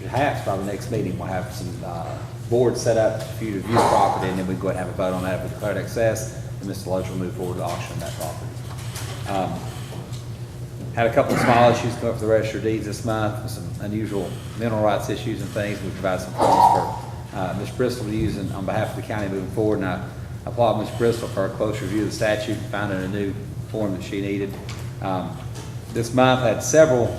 perhaps by the next meeting, we'll have some boards set up for you to view the property, and then we can go ahead and have a vote on that if we declare it excess, and Mr. Deloach will move forward to auction that property. Had a couple of small issues come up for the register of deeds this month, with some unusual mineral rights issues and things. We provided some funds for Ms. Bristol to use on behalf of the county moving forward, and I applaud Ms. Bristol for a close review of the statute, finding a new form that she needed. This month had several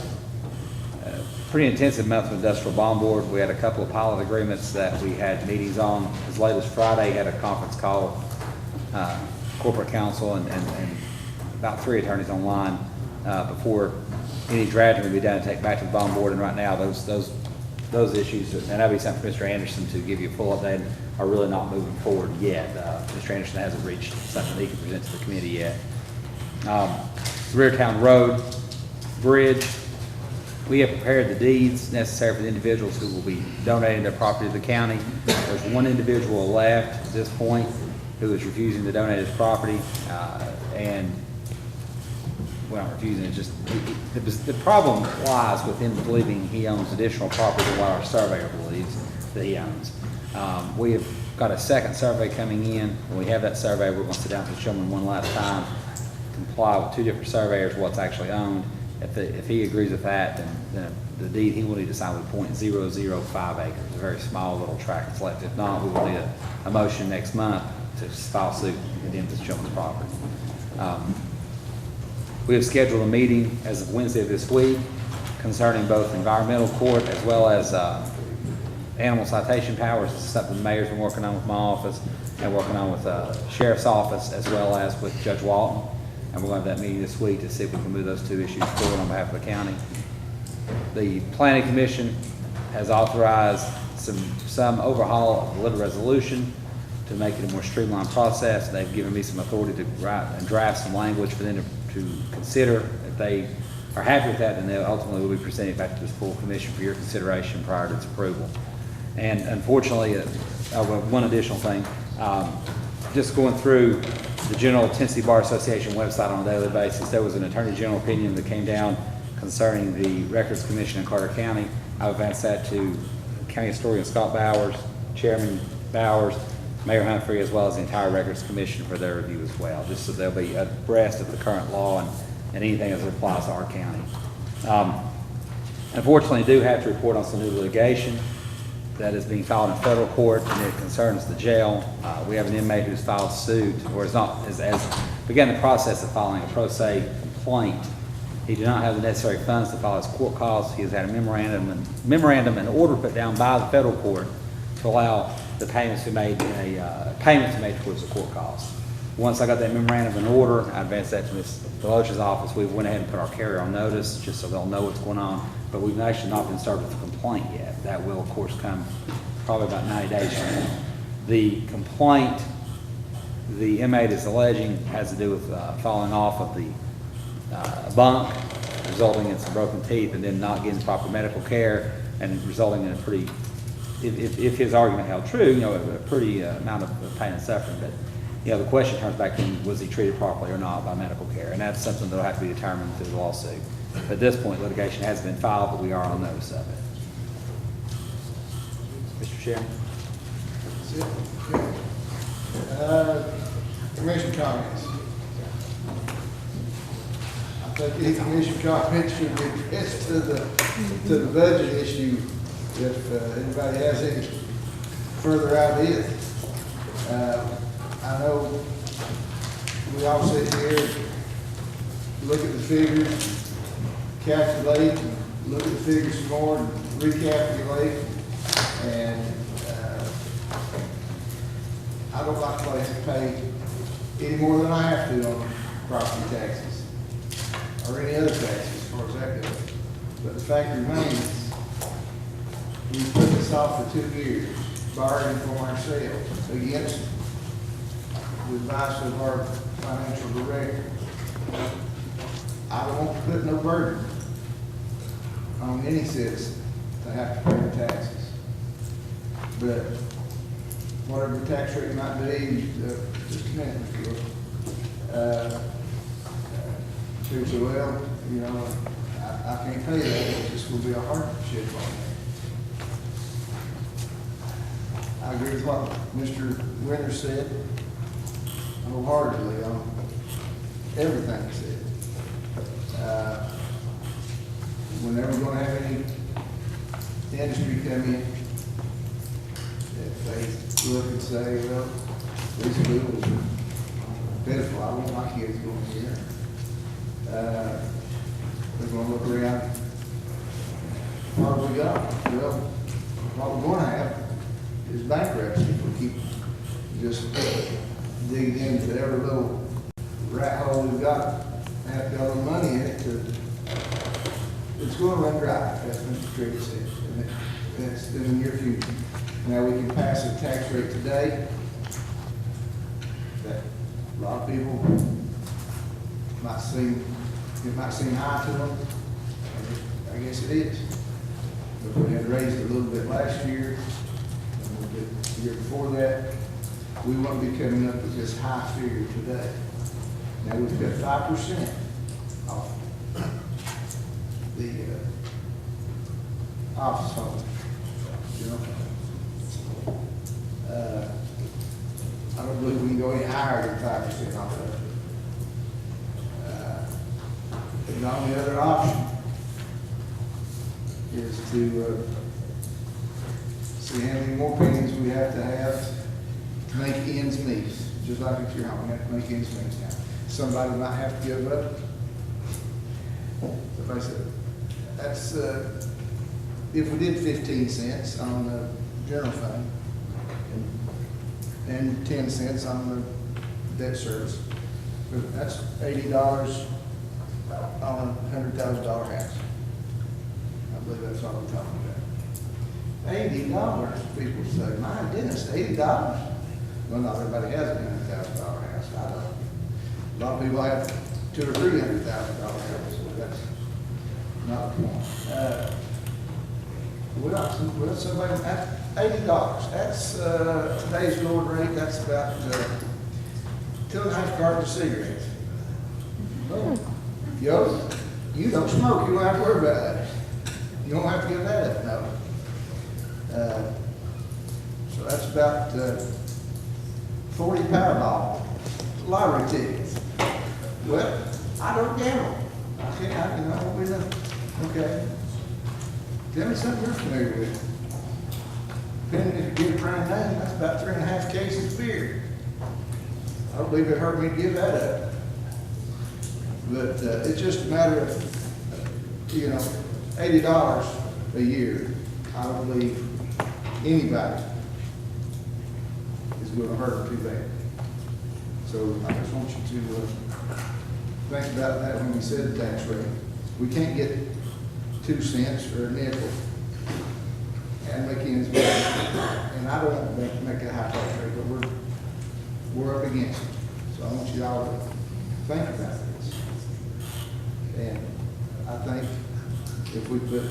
pretty intensive months with Industrial Bond Board. We had a couple of pilot agreements that we had meetings on. As late as Friday, had a conference call, corporate counsel, and about 3 attorneys online before any drafting would be done and take back to the bond board. And right now, those issues, and that'll be something for Mr. Anderson to give you a full update, are really not moving forward yet. Mr. Anderson hasn't reached something he can present to the committee yet. Reartown Road Bridge, we have prepared the deeds necessary for the individuals who will be donating their property to the county. There's one individual left at this point who is refusing to donate his property, and well, not refusing, it's just, the problem lies with him believing he owns additional property than what our surveyor believes that he owns. We have got a second survey coming in. When we have that survey, we're going to sit down and show him one last time, comply with 2 different surveyors what's actually owned. If he agrees with that, then the deed, he will need to sign with 0.005 acres, a very small little tract that's left. If not, we will need a motion next month to file suit and condemn this gentleman's property. We have scheduled a meeting as of Wednesday of this week concerning both environmental court as well as animal citation powers. This is something the mayor's been working on with my office and working on with the sheriff's office as well as with Judge Walton. And we're going to have that meeting this week to see if we can move those 2 issues forward on behalf of the county. The Planning Commission has authorized some overhaul of the little resolution to make it a more streamlined process. They've given me some authority to write and draft some language for them to consider. If they are happy with that, then they ultimately will be presenting it back to this full commission for your consideration prior to its approval. And unfortunately, one additional thing, just going through the General Tennessee Bar Association website on a daily basis, there was an Attorney General opinion that came down concerning the Records Commission in Carter County. I've advanced that to County Historian Scott Bowers, Chairman Bowers, Mayor Humphrey, as well as the entire Records Commission for their review as well, just so they'll be abreast of the current law and anything as it applies to our county. Unfortunately, I do have to report on some new litigation that is being filed in federal court, and it concerns the jail. We have an inmate who's filed suit, or has began the process of filing a pro se complaint. He did not have the necessary funds to file his court costs. He has had a memorandum and order put down by the federal court to allow the payments to be made towards the court costs. Once I got that memorandum and order, I advanced that to Ms. Deloach's office. We went ahead and put our carrier on notice just so they'll know what's going on. But we've actually not been started with a complaint yet. That will, of course, come probably about 90 days from now. The complaint the inmate is alleging has to do with falling off of the bunk, resulting in some broken teeth, and then not getting proper medical care, and resulting in a pretty, if his argument held true, a pretty amount of pain and suffering. But the question turns back to, was he treated properly or not by medical care? And that's something that will have to be determined through the lawsuit. At this point, litigation has been filed, but we are on notice of it. Mr. Chairman? Commission comments. I think any commission comments should be addressed to the budget issue if anybody has any further ideas. I know we all sit here, look at the figures, calculate, look at the figures some more, and recalculate, and I don't like to pay any more than I have to on property taxes or any other taxes as far as that goes. But the fact remains, we put this off for 2 years, bargaining for ourselves against the advice of our financial director. I don't want to put no burden on any citizen to have to pay their taxes. But whatever the tax rate might be, just a minute, if you will. Well, you know, I can't pay that, it's just gonna be a hardship on me. I agree with what Mr. Winter said wholeheartedly on everything he said. We're never gonna have any industry come in if they look and say, well, these schools are pitiful, I want my kids going here. They're gonna look around, what have we got? Well, what we're gonna have is bankruptcy if we keep just digging into every little rat hole we've got, have got a little money in it to, it's gonna run dry, as Mr. Trigger said, and that's in the near future. Now, we can pass a tax rate today that a lot of people might seem, it might seem high to them. I guess it is. But we had raised it a little bit last year, and a little bit the year before that. We won't be coming up with this high figure today. Now, we've got 5% off the office home. You know? I don't believe we can go any higher than 5% off of it. The only other option is to see how many more pennies we have to make ends meet. Just like at your home, we have to make ends meet now. Somebody might have to give up. If I said, that's, if we did 15 cents on the general fund and 10 cents on the debt service, that's $80 on a $100,000 house. I believe that's what we're talking about. $80, people say, my goodness, $80? Well, not everybody has a $100,000 house. I don't. A lot of people have $200,000 or $300,000 houses. That's not the point. Well, somebody, that's $80. That's today's gold rate. That's about 2.5 cartons of cigarettes. Oh. Yo, you don't smoke. You don't have to worry about that. You don't have to give that up. No. So that's about 40 Powerball lottery tickets. Well, I don't gamble. I can't. I don't really know. Okay. Tell me something you're familiar with. Depending if you get a prime name, that's about 3.5 cases of beer. I don't believe it hurt me to give that up. But it's just a matter of, you know, $80 a year. I don't believe anybody is going to hurt them too bad. So I just want you to think about that when we set the tax rate. We can't get 2 cents or a nickel and make ends meet. And I don't want to make a high tax rate, but we're up against it. So I want you all to think about this. And I think if we put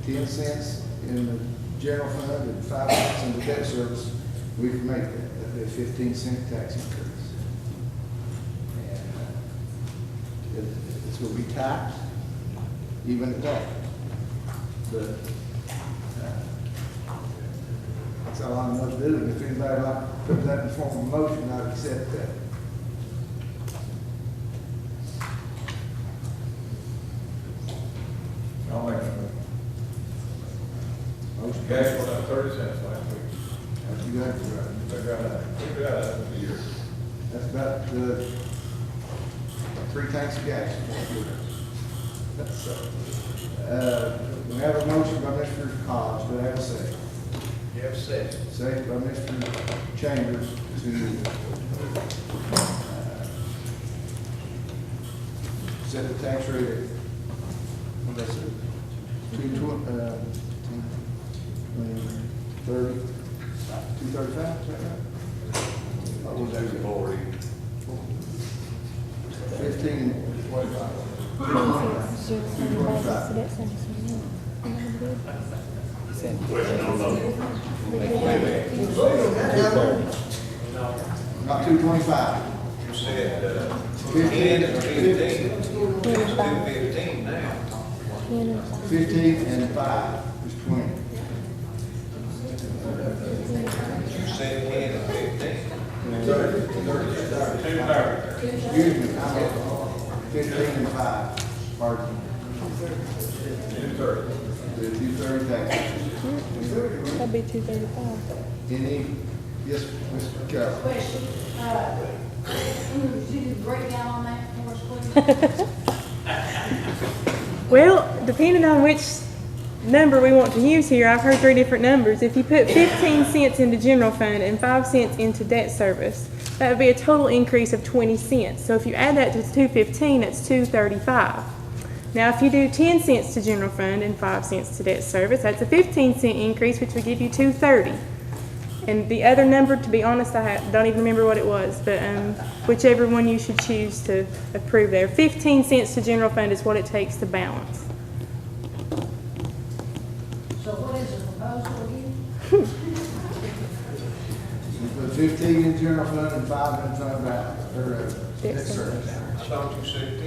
10 cents in the general fund and 5 cents in the debt service, we can make that. That'd be a 15-cent tax increase. And it's going to be tight, even at that. But That's all I'm gonna do, and if anybody like to put that in form of motion, I'd accept that. I'll make a Motion. gas went up 30 cents last week. That's exactly right. Took that out of the year. That's about, 3 tanks of gas. We have a motion by Mr. Hobbs, do I have a second? Jeff said. Second by Mr. Chambers to, set the tax rate at, what did I say? 235, is that right? What was that? 40. 15, 25. 225. Not 225. You said, 10 and 15. 215 now. 15 and 5 is 20. You said 10 and 15. 30. Excuse me, I'm at 15 and 5, pardon. 230. The 230 taxes. That'd be 235. Any, yes, Mr. Carroll? Question, could you break down on that for us, please? Well, depending on which number we want to use here, I've heard 3 different numbers. If you put 15 cents into general fund and 5 cents into debt service, that would be a total increase of 20 cents. So if you add that to 215, that's 235. Now, if you do 10 cents to general fund and 5 cents to debt service, that's a 15-cent increase, which would give you 230. And the other number, to be honest, I don't even remember what it was, but whichever one you should choose to approve there. 15 cents to general fund is what it takes to balance. So what is the proposal again? You put 15 in general fund and 5 in fund balance, or debt service. I thought you said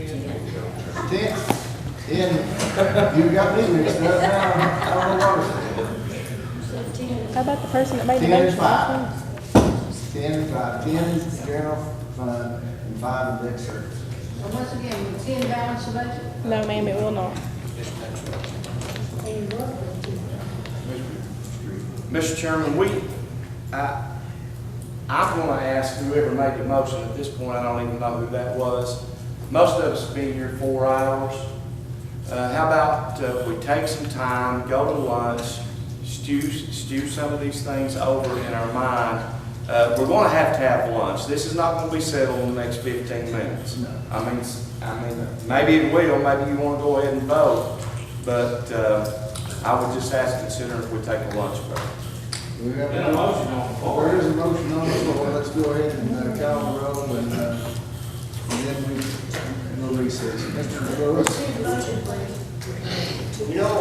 10. 10, you got me mixed up now, I don't know what it How about the person that made the 10 and motion? 5. 10 and 5, 10 in general fund and 5 in debt service. So once again, will 10 balance the budget? No, ma'am, it will not. Mr. Chairman, I'm going to ask whoever made the motion at this point, I don't even know who that was. Most of us have been here 4 hours. How about we take some time, go to lunch, stew some of these things over in our mind. We're going to have lunch. This is not going to be settled in the next 15 minutes. I mean, maybe it will, maybe you want to go ahead and vote, but I would just ask consider if we take a lunch break. We have Got a motion on the floor. There is a motion on the floor, let's go ahead and call the roll and then we'll recess. Mr. Lewis? You know,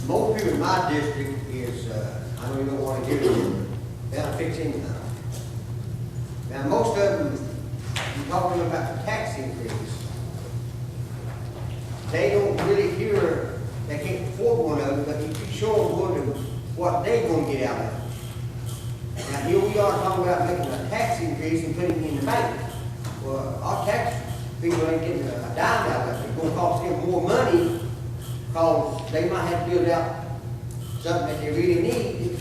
most people in my district is, I don't even want to give them, down 15 now. Now, most of them, you're talking about the tax increase. They don't really hear, they can't afford one of them, but you keep showing one of them what they're going to get out of it. Now, here we are talking about making a tax increase and putting it in the bank. Well, our tax people ain't getting a dime out of it. It's going to cost them more money because they might have to build out something that they really need.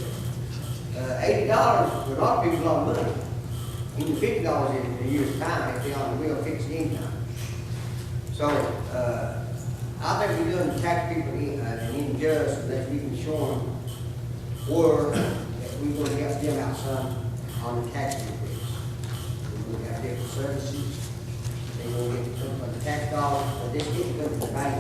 $80 for a lot of people is a lot of money. Even $50 in a year's time if they on the real fixed income. So, I think we're doing the tax people an injustice unless we can show them or that we're going to get them out some on the tax increase. We're going to have different services. They're going to get some from the tax dollars, but this didn't come from the bank.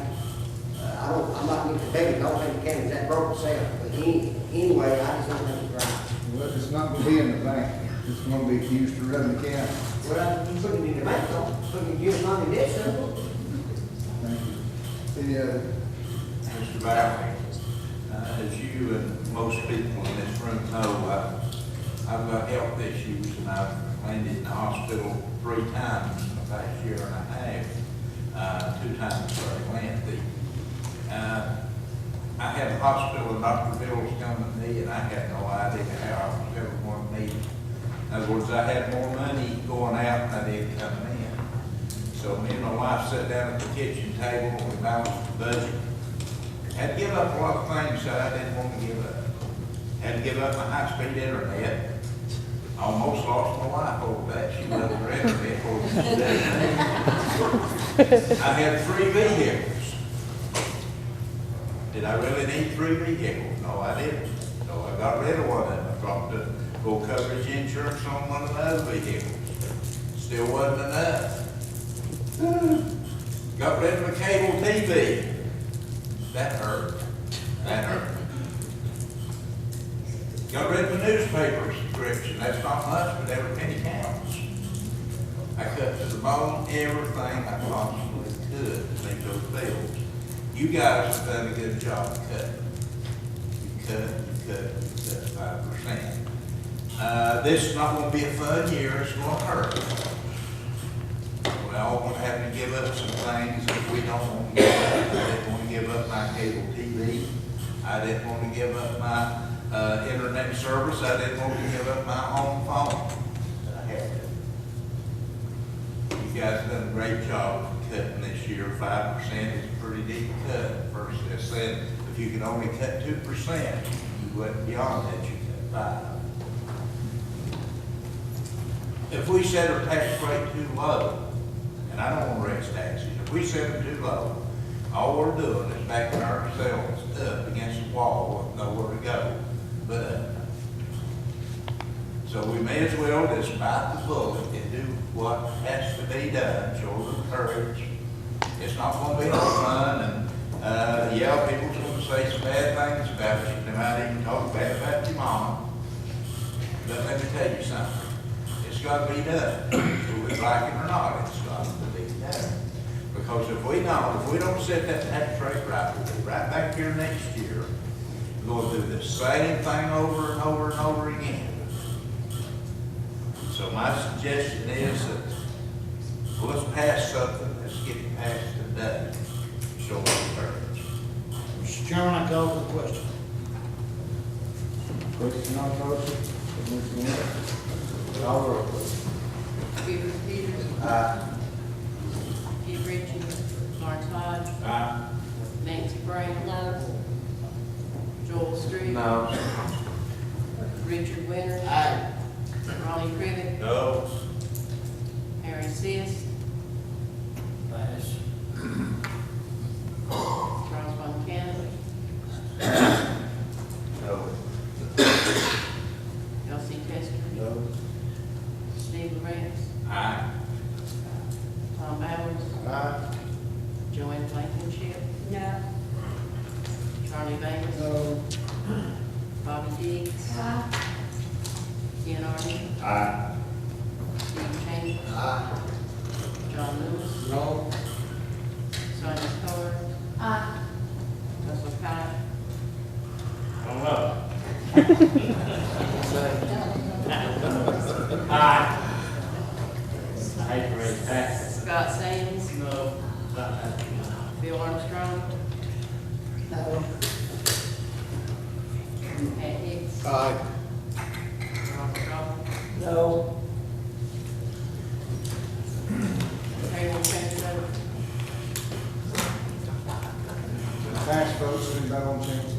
I'm not going to debate it, I don't think the county's that broke itself, but anyway, I just don't think it's right. Well, it's not going to be in the bank, it's going to be used to run the county. Well, you put it in the bank, though, put it in your money, that's simple. Thank you. Any other? Mr. Bauer, as you and most people in this room know, I've got health issues and I've landed in the hospital 3 times in the past year and a half, 2 times very lengthy. I had a hospital and Dr. Bills come to me, and I had no idea how I was ever going to meet him. In other words, I had more money going out than I did coming in. So me and my wife sat down at the kitchen table, and we balanced the budget. Had to give up a lot of things that I didn't want to give up. Had to give up my high-speed internet. Almost lost my wife over that. She loved her internet more than she did me. I had 3 vehicles. Did I really need 3 vehicles? No, I didn't. So I got rid of one of them. I dropped the full coverage insurance on one of those vehicles. Still wasn't enough. Got rid of the cable TV. That hurt. That hurt. Got rid of the newspaper subscription. That's not much, but every penny counts. I cut to the bone everything I possibly could to meet those bills. You guys have done a good job of cutting. You cut 5%. This is not going to be a fun year. It's going to hurt. We're all going to have to give up some things that we don't want to give up. I didn't want to give up my cable TV. I didn't want to give up my internet service. I didn't want to give up my home phone. But I had to. You guys have done a great job cutting this year. 5% is a pretty deep cut. First, I said if you can only cut 2%, you went beyond that, you cut 5%. If we set our tax rate too low, and I don't want to raise taxes, if we set them too low, all we're doing is backing ourselves up against the wall with nowhere to go but up. So we may as well just bite the bullet and do what has to be done, show them courage. It's not going to be no fun, and yeah, people's going to say some bad things about you. They might even talk bad about your mama. But let me tell you something. It's got to be done. Whether we like it or not, it's got to be done. Because if we don't set that tax rate right, we'll be right back here next year. We're going to do the same thing over and over and over again. So my suggestion is that let's pass something that's getting passed today. Show us courage. Mr. Chairman, I call for the question. Question on motion? Call roll, please. Peter Peters. Aye. Keith Ritchie. Lawrence Hodge. Aye. Nancy Brown. No. Joel Street. No. Richard Winters. Aye. Ronnie Crivitt. No. Harry Seas. Pass. Charles Von Cannon. No. Elsie Testor. No. Steve Lorenz. Aye. Tom Bowers. Aye. Joanne Blankenship. No. Charlie Bates. No. Bobby Diggs. Ken Arden. Aye. Steve Chambers. Aye. John Lewis. No. Sonia Coler. Russell Cott. don't know. I hate to raise taxes. Scott Sands. No. Bill Armstrong. No. Pat Hicks. Aye. Robert Goff. No. Payroll transfer. Tax votes, anybody want to change?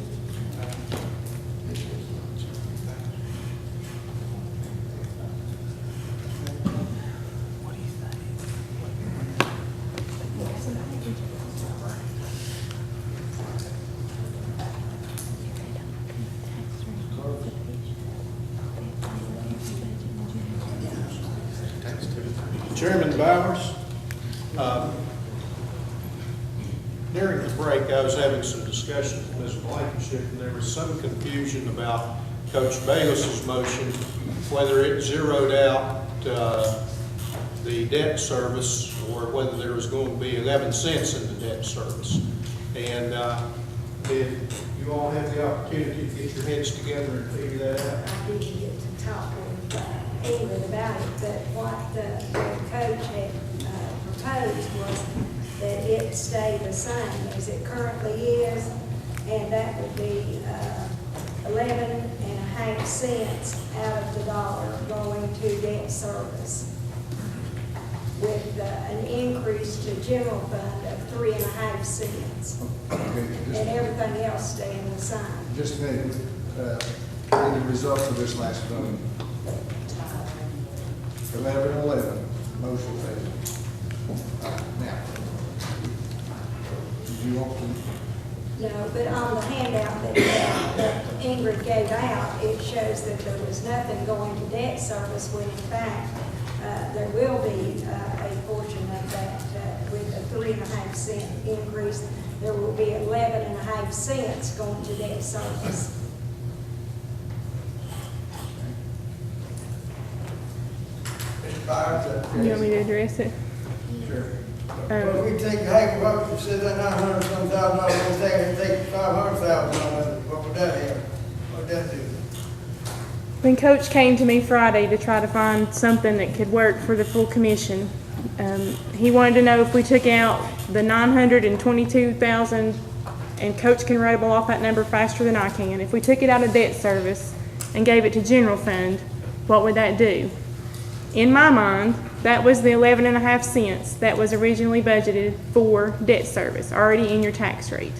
Chairman Bowers, during the break, I was having some discussion with Ms. Blankenship, and there was some confusion about Coach Bayless's motion, whether it zeroed out the debt service or whether there was going to be 11 cents in the debt service. And did you all have the opportunity to get your heads together and figure that out? I didn't get to talk with England about it, but what the coach had proposed was that it stay the same as it currently is, and that would be 11.5 cents out of the dollar going to debt service, with an increase to general fund of 3.5 cents, and everything else staying the same. Just a minute, read the results of this last vote. 11-11, motion fails. Now, do you want to? No, but on the handout that Ingrid gave out, it shows that there was nothing going to debt service, when in fact, there will be a portion of that with a 3.5 cent increase. There will be 11.5 cents going to debt service. Mr. Byers, You want me to address it? Sure. Well, we take half of what you said, that $900-some thousand, we take $500,000 on it, what would that have? What would that do? When Coach came to me Friday to try to find something that could work for the full commission, he wanted to know if we took out the $922,000, and Coach can rattle off that number faster than I can. If we took it out of debt service and gave it to general fund, what would that do? In my mind, that was the 11.5 cents that was originally budgeted for debt service, already in your tax rate.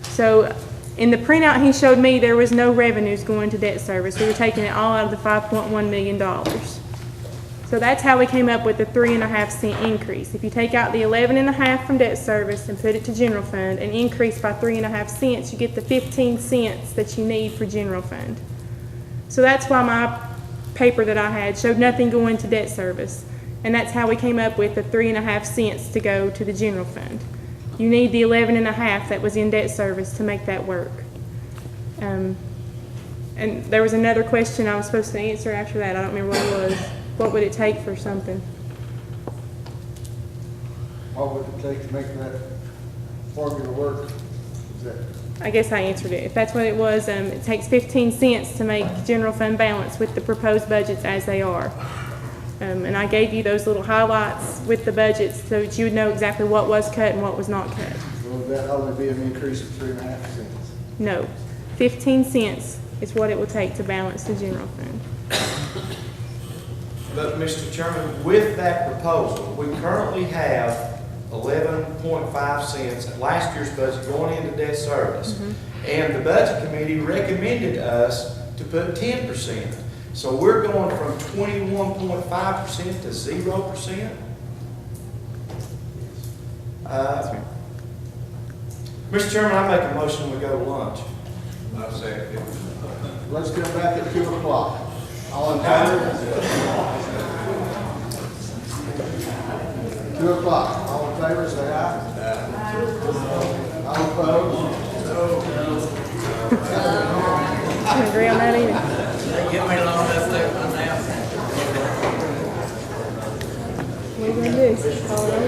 So in the printout he showed me, there was no revenues going to debt service. We were taking it all out of the $5.1 million. So that's how we came up with the 3.5 cent increase. If you take out the 11.5 from debt service and put it to general fund and increase by 3.5 cents, you get the 15 cents that you need for general fund. So that's why my paper that I had showed nothing going to debt service. And that's how we came up with the 3.5 cents to go to the general fund. You need the 11.5 that was in debt service to make that work. And there was another question I was supposed to answer after that. I don't remember what it was. What would it take for something? What would it take to make that formula work? Is that? I guess I answered it. If that's what it was, it takes 15 cents to make general fund balance with the proposed budgets as they are. And I gave you those little highlights with the budgets so that you would know exactly what was cut and what was not cut. Will that only be an increase of 3.5 cents? No, 15 cents is what it will take to balance the general fund. But, Mr. Chairman, with that proposal, we currently have 11.5 cents at last year's budget going into debt service. And the budget committee recommended us to put 10%. So we're going from 21.5% to 0%. Mr. Chairman, I make a motion we go to lunch. I say, Let's come back at 2 o'clock. All in favor? 2 o'clock. All in favor, say aye. All opposed? I agree on that either. Get me along up there now. What are you going to do? Call it over?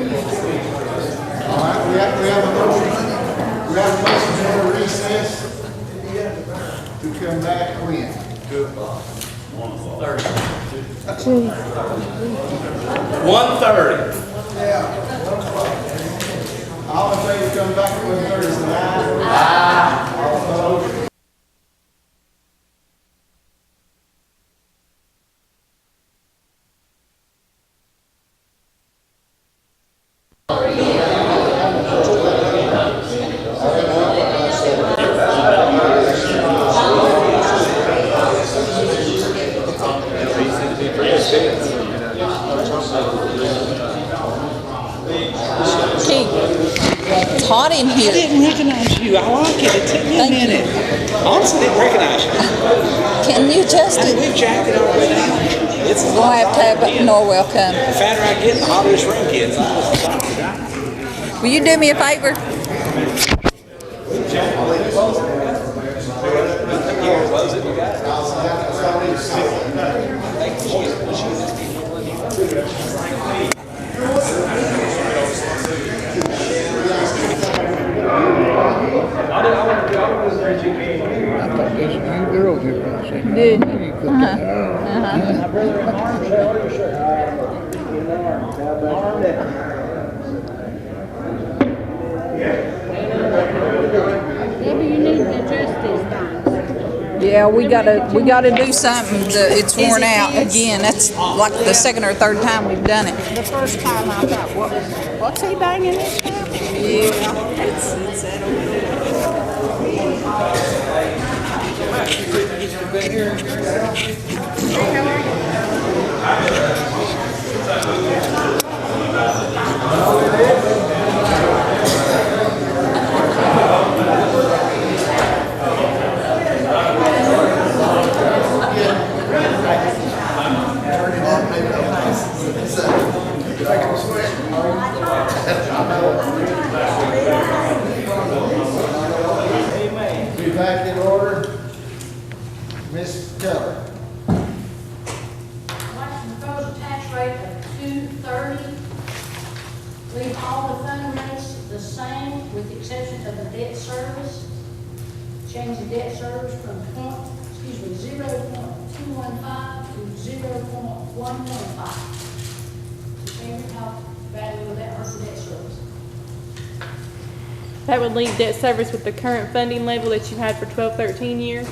All right, we have a motion. We have a motion for recess to come back when? 2 o'clock. 1:30. Yeah. All in favor, come back at 1:30, say aye. All opposed? It's hot in here. I didn't recognize you. I like it. It took me a minute. Honestly, didn't recognize you. Can you adjust it? We've jacked it all the way down. It's We'll have to have Norwell come. the fatter I get, the hotter this room gets. Will you do me a favor? Did you? My brother in arms, what are you sure? Debbie Yeah, we gotta do something. It's worn out again. That's like the second or third time we've done it. The first time I thought, what's he banging this time? Yeah, it's that over Be back in order. Ms. Keller. I'd like to propose a tax rate of $2.30. Leave all the fund rates the same with the exception of the debt service. Change the debt service from 0.215 to 0.115. Favorite top value of that versus debt service. That would leave debt service with the current funding level that you had for 12-13 year.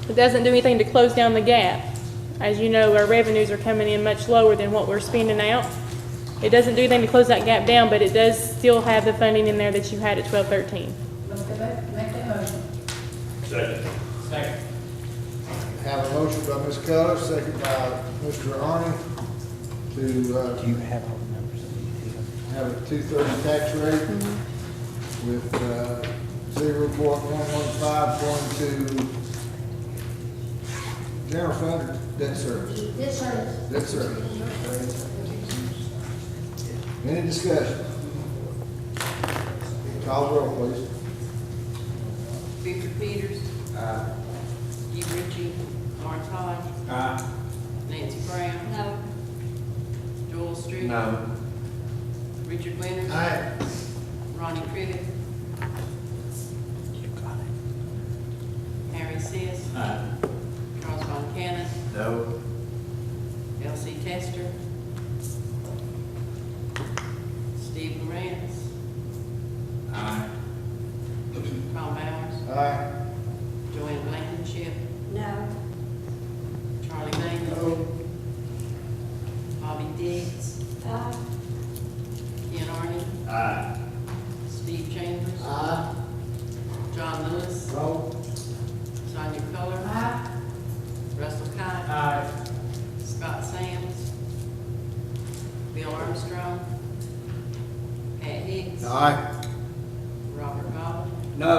It doesn't do anything to close down the gap. As you know, our revenues are coming in much lower than what we're spending out. It doesn't do anything to close that gap down, but it does still have the funding in there that you had at 12-13. Make that motion. Second. Have a motion by Ms. Keller, second by Mr. Arnie to, Do you have all the numbers? have a 230 tax rate with, 0.115 going to general fund or debt service? Debt service. Debt service. Any discussion? Call the roll, please. Victor Peters. Steve Ritchie. Lawrence Hodge. Nancy Brown. No. Joel Street. No. Richard Winters. Aye. Ronnie Crivitt. Harry Seas. Charles Von Cannon. No. Elsie Tester. Steve Morantz. Carl Bowers. Aye. Joanne Blankenship. No. Charlie Mangel. Bobby Diggs. Aye. Ken Arden. Steve Chambers. John Lewis. Sonia Coler. Russell Cott. Scott Sands. Bill Armstrong. Pat Hicks. Aye. Robert Goff. No.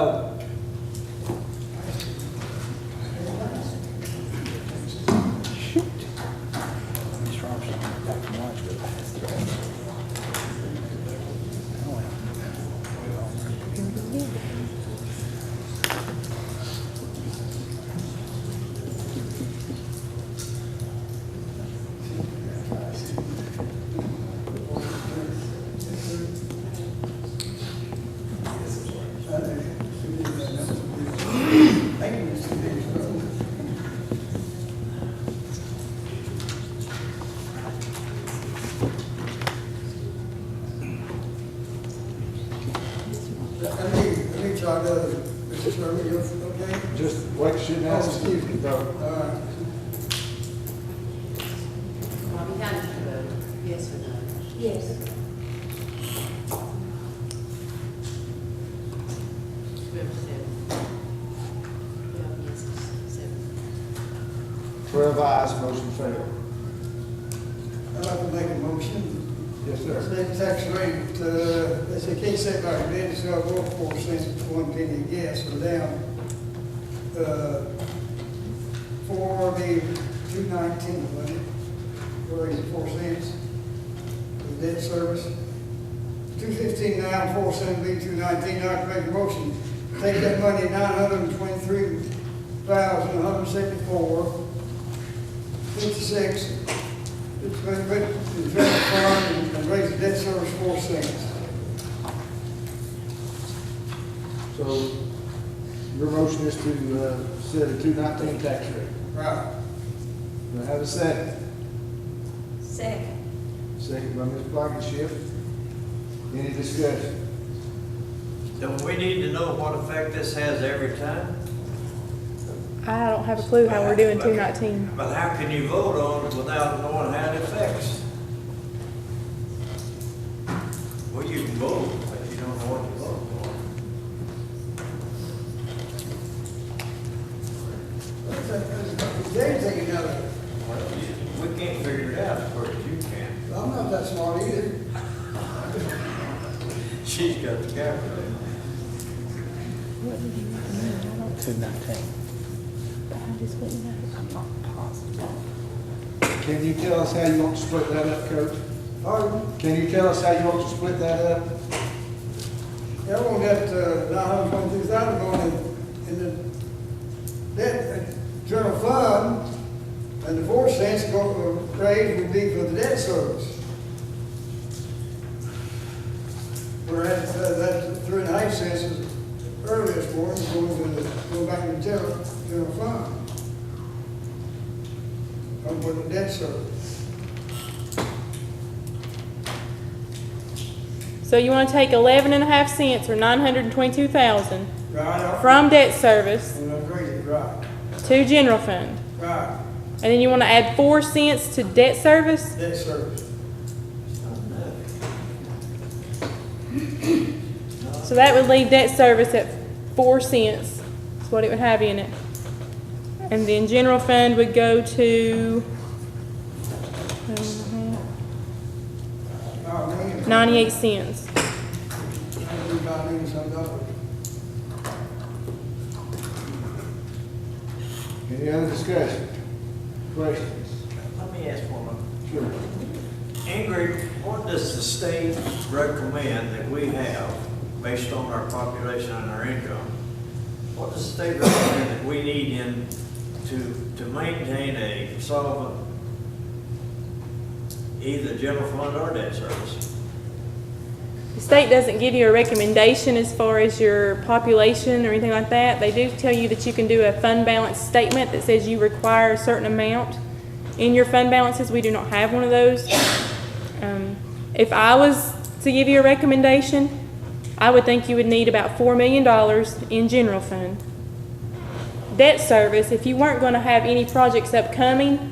Let me try to, Mr. Sherman, you okay? Just wait, shouldn't ask, excuse me, though. Bobby, how did you vote? Yes or no? Yes. 12 yeses, 7. 12 ayes, motion failed. I'd like to make a motion. Yes, sir. State tax rate, they can't say back in it's got to go 4 cents for 1 penny of gas, so down, for the 219, wasn't it? Raise it 4 cents. The debt service. 215 now, 4 cents, be 219, now I can make a motion. Take that money, 923,174, 56. It's going to put in the general fund and raise the debt service 4 cents. So your motion is to set a 219 tax rate. Right. Do I have a second? Second. Second by Ms. Blankenship. Any discussion? Don't we need to know what effect this has every time? I don't have a clue how we're doing 219. But how can you vote on it without knowing how it affects? Well, you can vote, but you don't know what you vote for. James, they can know that. We can't figure it out as far as you can. I'm not that smart either. She's got the calculator. 219. I'm not positive. Can you tell us how you want to split that up, Coach? Pardon? Can you tell us how you want to split that up? Yeah, I want that, 922,000 going in the debt, general fund, and the 4 cents raised would be for the debt service. Whereas that 3.5 cents is earliest for it, go back to the general fund. For the debt service. So you want to take 11.5 cents or 922,000 Right. from debt service Right. to general fund. Right. And then you want to add 4 cents to debt service? Debt service. So that would leave debt service at 4 cents. That's what it would have in it. And then general fund would go to 98 cents. Any other discussion? Questions? Let me ask one more. Sure. Ingrid, what does the state recommend that we have based on our population and our income? What does the state recommend that we need to maintain a solvent, either general fund or debt service? The state doesn't give you a recommendation as far as your population or anything like that. They do tell you that you can do a fund balance statement that says you require a certain amount in your fund balances. We do not have one of those. If I was to give you a recommendation, I would think you would need about $4 million in general fund. Debt service, if you weren't going to have any projects upcoming,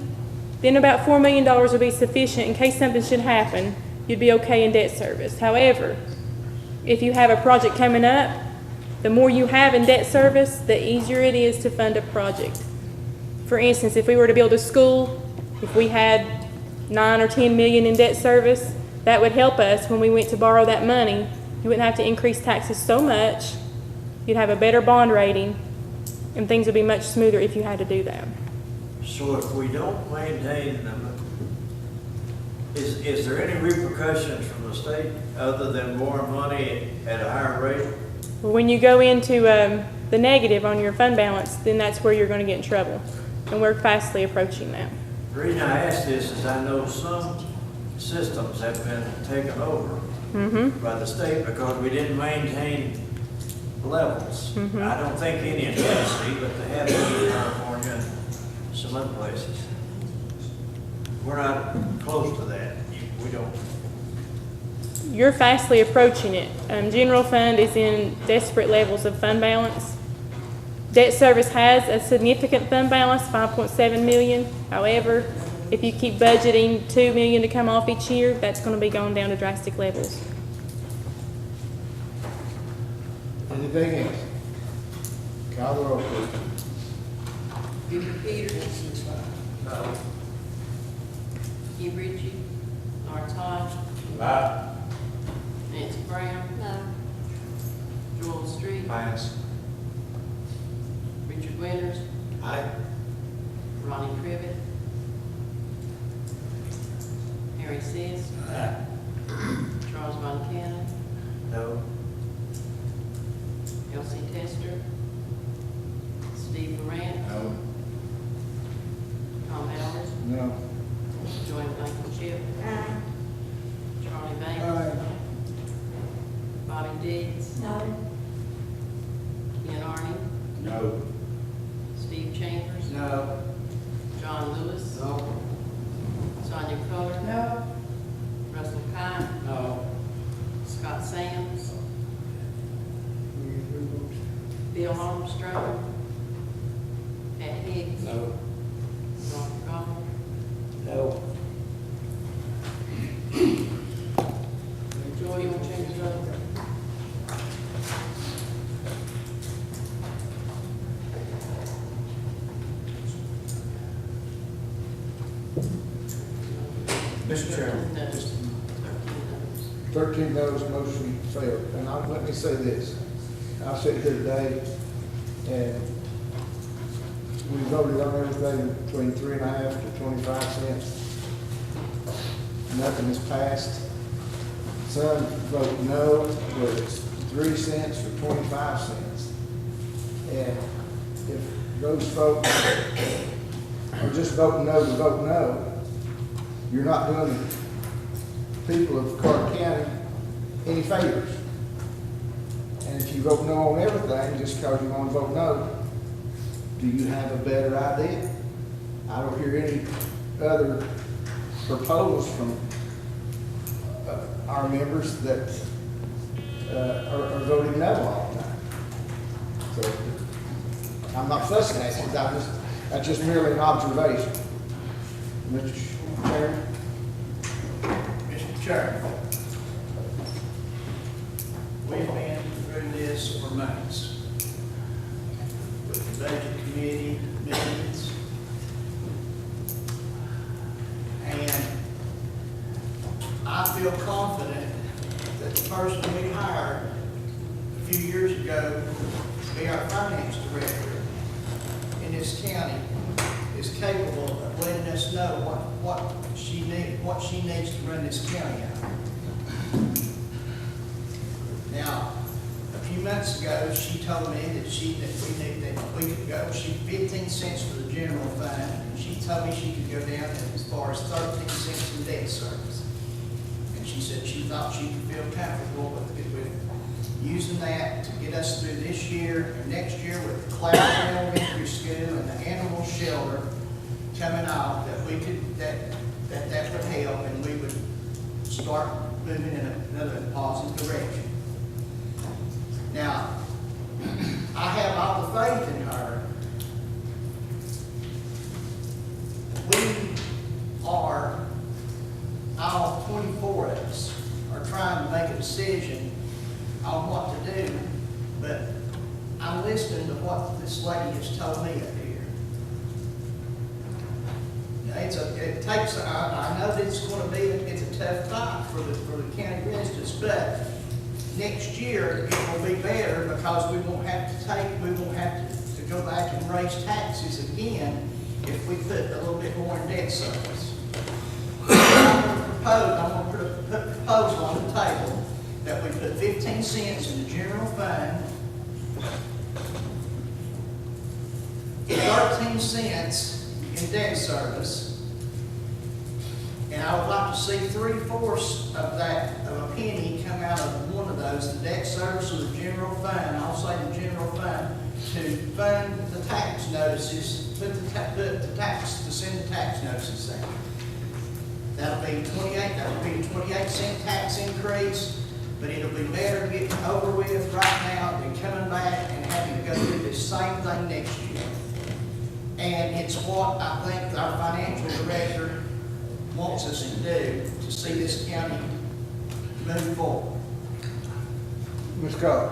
then about $4 million would be sufficient in case something should happen. You'd be okay in debt service. However, if you have a project coming up, the more you have in debt service, the easier it is to fund a project. For instance, if we were to build a school, if we had 9 or 10 million in debt service, that would help us when we went to borrow that money. You wouldn't have to increase taxes so much. You'd have a better bond rating, and things would be much smoother if you had to do that. So if we don't maintain them, is there any repercussions from the state other than more money at a higher rate? Well, when you go into the negative on your fund balance, then that's where you're going to get in trouble. And we're fastly approaching that. The reason I ask this is I know some systems have been taken over by the state because we didn't maintain levels. I don't think any in Tennessee, but they have in California and some other places. We're not close to that. We don't. You're fastly approaching it. General fund is in desperate levels of fund balance. Debt service has a significant fund balance, 5.7 million. However, if you keep budgeting $2 million to come off each year, that's going to be going down to drastic levels. Anything else? Call the roll, please. Peter Peters. No. Hugh Ritchie. Lawrence Hodge. Aye. Nancy Brown. No. Joel Street. Pass. Richard Winters. Aye. Ronnie Crivitt. Harry Seas. Charles Von Cannon. No. Elsie Tester. Steve Durant. No. Tom Howard. No. Joanne Blankenship. Charlie Banks. Bobby Diggs. No. Ken Arden. No. Steve Chambers. No. John Lewis. No. Sonia Coler. No. Russell Cott. No. Scott Sands. Bill Armstrong. Pat Hicks. No. Ron Goff. No. Joy, you want to change your vote? Mr. Chairman. No. 13 no's, motion failed. And let me say this, I sit here today, and we voted on everything between 3.5 to 25 cents. Nothing has passed. Some vote no, whether it's 3 cents or 25 cents. And if those folks are just voting no to vote no, you're not doing the people of Carter County any favors. And if you vote no on everything, just because you want to vote no, do you have a better idea? I don't hear any other proposals from our members that are voting no all the time. So I'm not fussing at it, that's just merely an observation. Mr. Chairman? Mr. Chairman, we've been through this for months with the budget committee meetings. And I feel confident that the person we hired a few years ago to be our finance director in this county is capable of letting us know what she needs to run this county out. Now, a few months ago, she told me that we could go, 15 cents for the general fund, and she told me she could go down as far as 13 cents in debt service. And she said she thought she could feel comfortable with using that to get us through this year and next year with the Cloud Elementary School and the animal shelter coming off, that we could, that would help, and we would start moving in another positive direction. Now, I have all the faith in her. We are, all 24 of us, are trying to make a decision on what to do, but I'm listening to what this lady has told me up here. I know that it's going to be, it's a tough fight for the county residents, but next year it will be better because we won't have to go back and raise taxes again if we put a little bit more in debt service. I'm going to put a proposal on the table that we put 15 cents in the general fund, 13 cents in debt service, and I would like to see 3/4 of that, of a penny, come out of one of those, the debt service or the general fund. I'll say the general fund, to fund the tax notices, to send the tax notices out. That'll be 28-cent tax increase, but it'll be better getting over with right now than coming back and having to go through the same thing next year. And it's what I think our financial director wants us to do to see this county move forward. Ms. Carter?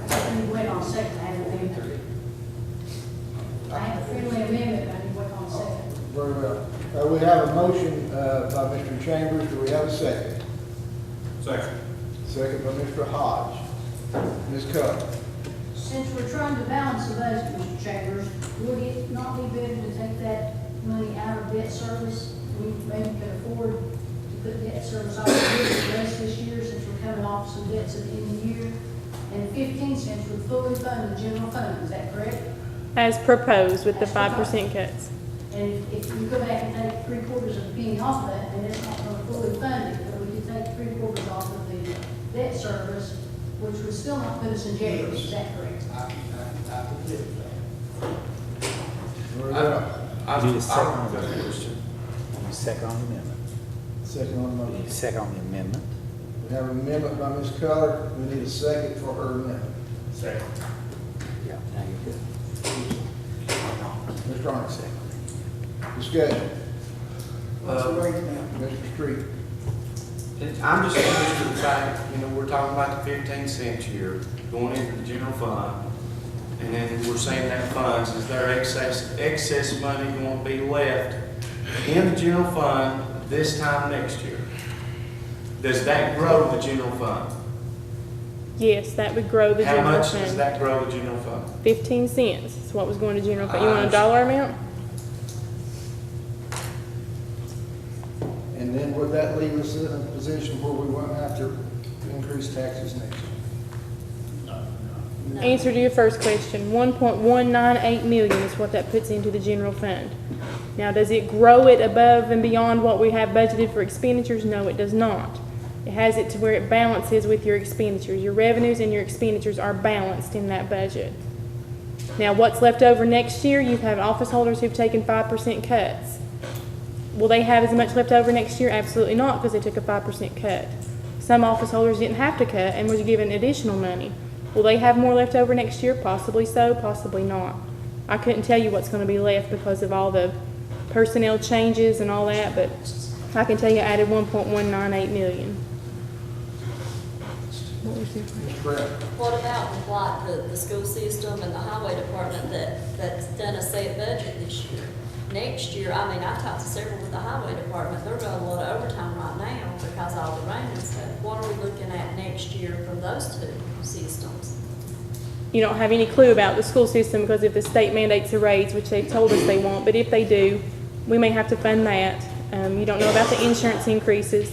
I need to wait on a second, I haven't been through it. I have a friendly amendment, but I need to wait on a second. Very well. We have a motion by Mr. Chambers. Do we have a second? Second. Second by Mr. Hodge. Ms. Carter? Since we're trying to balance the budget, Mr. Chambers, would it not be better to take that money out of debt service? We maybe could afford to put debt service off the rest of this year, since we're coming off some debts at the end of the year. And 15 cents would fully fund the general fund, is that correct? As proposed with the 5% cuts. And if you go back and take 3/4 of a penny off of that, then it's not going to fully fund it, but we could take 3/4 off of the debt service, which would still not put us in jeopardy, is that correct? I could live with that. Very well. You need a second on the question. Second on the amendment. Second on the You need a motion. second on the amendment. We have an amendment by Ms. Carter. We need a second for her amendment. Second. Yeah. Mr. Arnold. Discussion. Mr. Street. I'm just interested in the fact, we're talking about the 15 cents here going into the general fund. And then we're saying that funds, is there excess money going to be left in the general fund this time next year? Does that grow the general fund? Yes, that would grow the How general much fund. does that grow the general fund? 15 cents is what was going to general fund. You want a dollar amount? And then would that leave us in a position where we won't have to increase taxes next year? Answer to your first question, 1.198 million is what that puts into the general fund. Now, does it grow it above and beyond what we have budgeted for expenditures? No, it does not. It has it to where it balances with your expenditures. Your revenues and your expenditures are balanced in that budget. Now, what's left over next year, you have office holders who've taken 5% cuts. Will they have as much left over next year? Absolutely not, because they took a 5% cut. Some office holders didn't have to cut and was given additional money. Will they have more left over next year? Possibly so, possibly not. I couldn't tell you what's going to be left because of all the personnel changes and all that, but I can tell you I added 1.198 million. What was your question? What about like the school system and the highway department that's done a set budget this year? Next year, I mean, I've talked to several with the highway department, they're running a lot of overtime right now because of all the rain and stuff. What are we looking at next year from those two systems? You don't have any clue about the school system because if the state mandates a raise, which they've told us they won't, but if they do, we may have to fund that. You don't know about the insurance increases.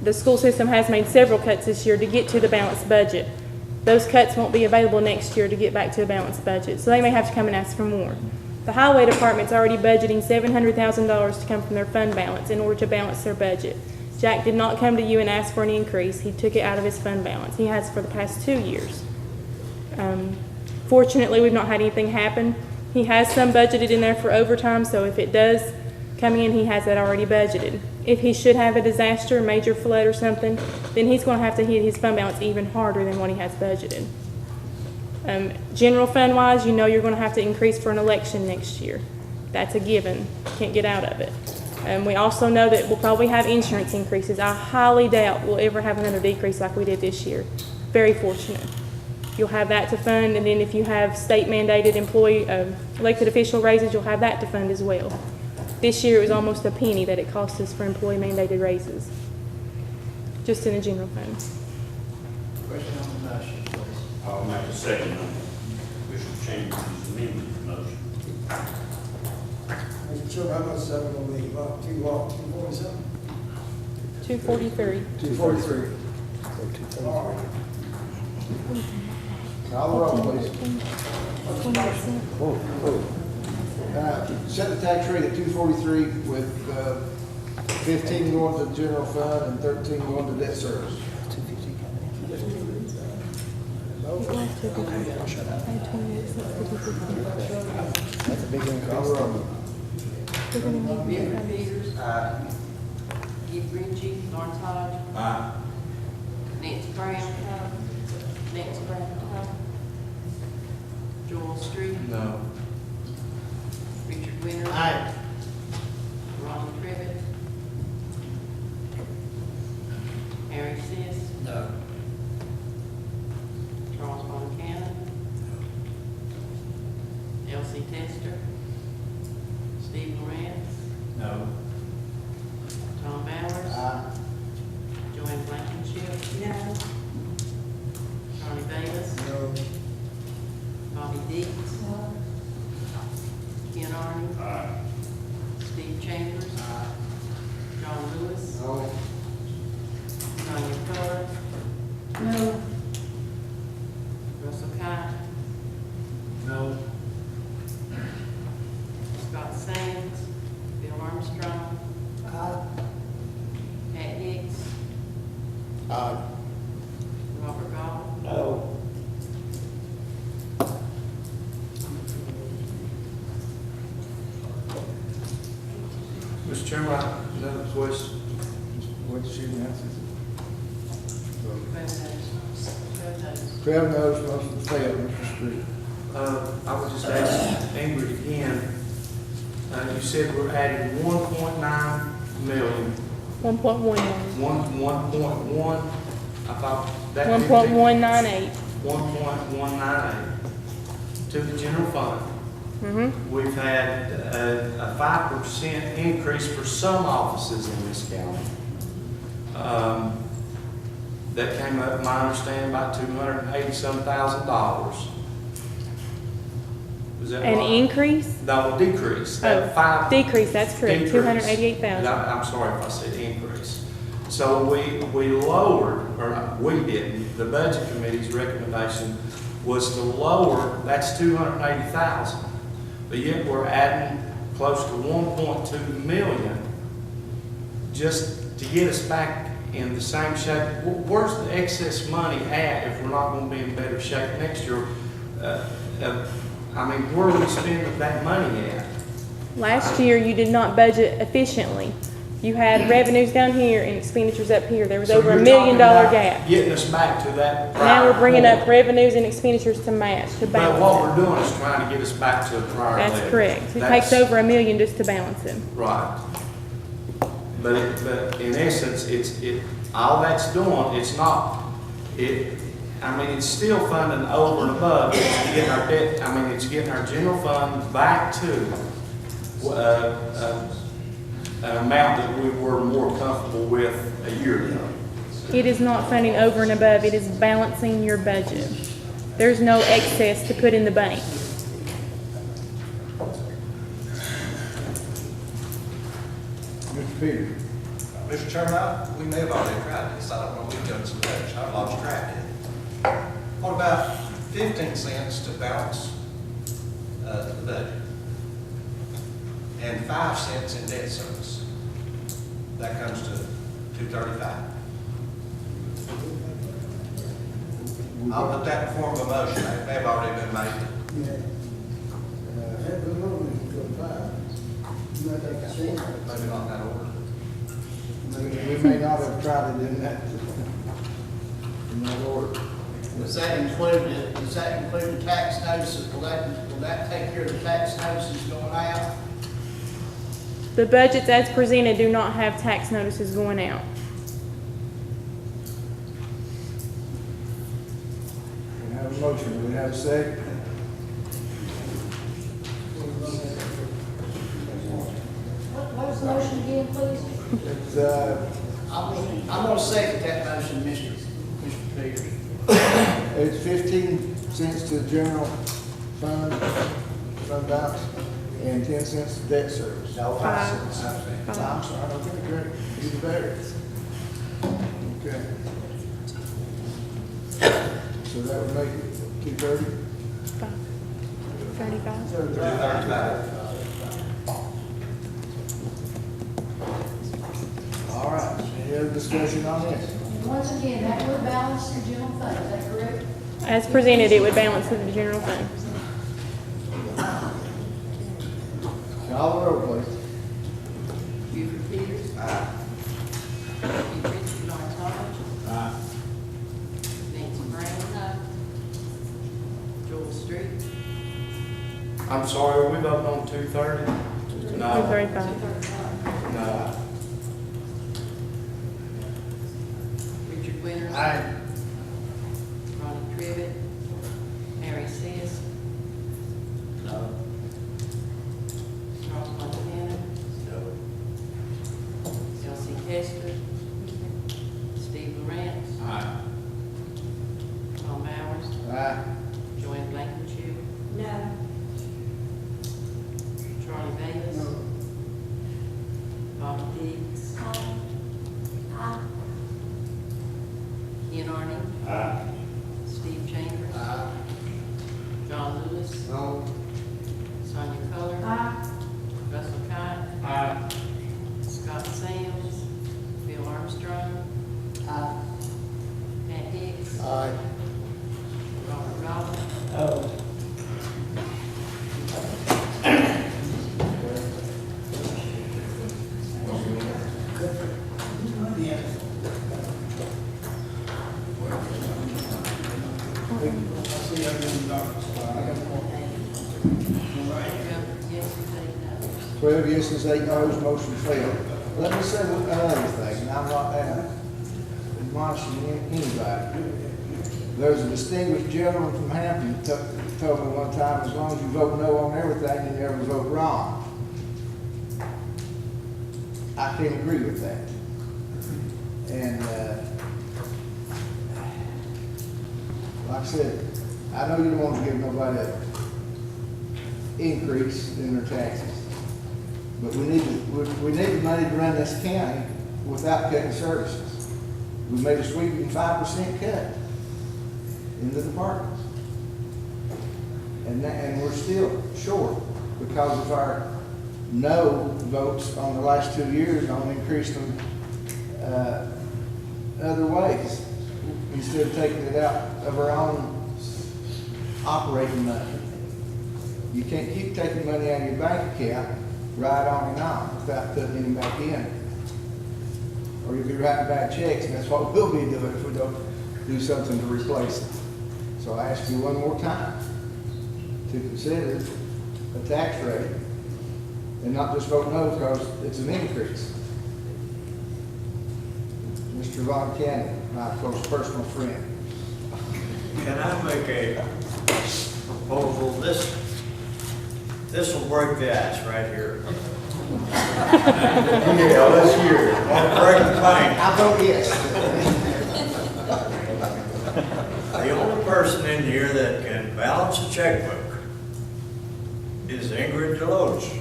The school system has made several cuts this year to get to the balanced budget. Those cuts won't be available next year to get back to a balanced budget, so they may have to come and ask for more. The highway department's already budgeting $700,000 to come from their fund balance in order to balance their budget. Jack did not come to you and ask for an increase. He took it out of his fund balance. He has for the past 2 years. Fortunately, we've not had anything happen. He has some budgeted in there for overtime, so if it does come in, he has that already budgeted. If he should have a disaster, a major flood or something, then he's going to have to hit his fund balance even harder than what he has budgeted. General fund wise, you know you're going to have to increase for an election next year. That's a given. Can't get out of it. We also know that we'll probably have insurance increases. I highly doubt we'll ever have another decrease like we did this year. Very fortunate. You'll have that to fund, and then if you have state mandated employee, elected official raises, you'll have that to fund as well. This year it was almost a penny that it cost us for employee mandated raises, just in the general fund. Question on the motion, please. I'll make a second on Commissioner Chambers' amendment motion. Mr. Chairman, how much is that going to be? About 247? 243. 243. Call the roll, please. Set the tax rate at 243 with 15 going to the general fund and 13 going to debt service. That's a big increase. Call the roll. Bill Peters. Keith Ritchie. Lawrence Hodge. Nancy Brown. Nancy Brown. Joel Street. No. Richard Winter. Aye. Ronnie Crivitt. Harry Seas. No. Charles Von Cannon. Elsie Tester. Steve Morantz. No. Tom Bowers. Joanne Blankenship. No. Charlie Bayless. No. Bobby Dees. No. Ken Arden. Steve Chambers. John Lewis. No. Sonia Coler. No. Russell Cott. No. Scott Sands. Bill Armstrong. Pat Hicks. Robert Goff. No. Mr. Chairman, another question. What's your answer? 12 noes. 12 noes. 12 noes, motion failed, Mr. Street. I would just ask Ingrid again, you said we're adding 1.9 million. 1.11. 1.1, I thought that. 1.198. 1.198 to the general fund. Mm-hmm. We've had a 5% increase for some offices in this county. That came up, my understanding, about $280,000. Was that An right? increase? No, decrease. Oh, decrease, that's correct, Decrease. 288,000. I'm sorry if I said increase. So we lowered, or we didn't, the budget committee's recommendation was to lower, that's 280,000. But yet we're adding close to 1.2 million just to get us back in the same shape. Where's the excess money at if we're not going to be in better shape next year? I mean, where are we spending that money at? Last year, you did not budget efficiently. You had revenues down here and expenditures up here. There was So over you're $1 million talking about gap. getting us back to that. Now we're bringing prior up revenues and expenditures to match, to But what balance we're doing is trying to get us back to a prior it. level. That's correct. It That's- takes over $1 million just to balance it. Right. But in essence, all that's doing, it's not, I mean, it's still funding over and above. It's getting our debt, it's getting our general fund back to, an amount that we were more comfortable with a year ago. It is not funding over and above. It is balancing your budget. There's no excess to put in the bank. Mr. Peters. Mr. Chairman, we may have already tried this, I don't know, we've done some much, I've lost track of it. What about 15 cents to balance the budget? And 5 cents in debt service? That comes to $235. I'll put that in form of a motion, it may have already been made. Yeah. That goes on, it's good five. You might take a cent. Maybe not in that order. We may not have tried it in that order. Does that include the tax notices? Will that take care of the tax notices going out? The budgets as presented do not have tax notices going out. We have a motion, we have a second. What was the motion again, please? It's, I'm gonna second that motion, Mr. Peters. it's 15 cents to the general fund balance, and 10 cents to debt service. No, 5 cents. I'm sorry, okay, great, even better. Okay. So that would make it 230? 35. 235. All right, any other discussion on this? And once again, that would balance the general fund, is that correct? As presented, it would balance with the general fund. Call the roll, please. Buford Peters. Aye. Keith Richards, Lawrence Hodge. Aye. Nancy Brown. Joel Street. I'm sorry, are we voting on 230? No. 235. No. Richard Winters. Aye. Ronnie Tribbett. Mary Sis. No. Charles Montana. No. Elsie Kester. Steve Lawrence. Aye. Tom Bowers. Aye. Joanne Blankenship. No. Charlie Bailey. No. Bobby Diggs. Ian Arning. Aye. Steve Chambers. Aye. John Lewis. No. Sonia Coler. Russell Cott. Aye. Scott Sands. Bill Armstrong. Matt Hicks. Aye. Robert Goff. Oh. Yeah. I see everything, Dr. Yes, they know. 12 yeses, 8 noes, motion failed. Let me say another thing, and I'm not admonishing anybody. There's a distinguished gentleman from Hampton who told me one time, as long as you vote no on everything, you never vote wrong. I can't agree with that. And, like I said, I know you don't want to give nobody an increase in their taxes. But we need the money to run this county without cutting services. We made a sweeping 5% cut in the departments. And we're still short because of our no votes on the last 2 years on increasing them other ways, instead of taking it out of our own operating money. You can't keep taking money out of your bank account right on and on without putting any back in. Or you'll be writing bad checks, and that's what we'll be doing if we don't do something to replace it. So I ask you one more time to consider a tax rate and not just vote no because it's an increase. Mr. Von Cannon, my close personal friend. Can I make a proposal? This will break the ice right here. Yeah, let's hear it. Won't break the bank. I vote yes. The only person in here that can balance a checkbook is Ingrid Deloach.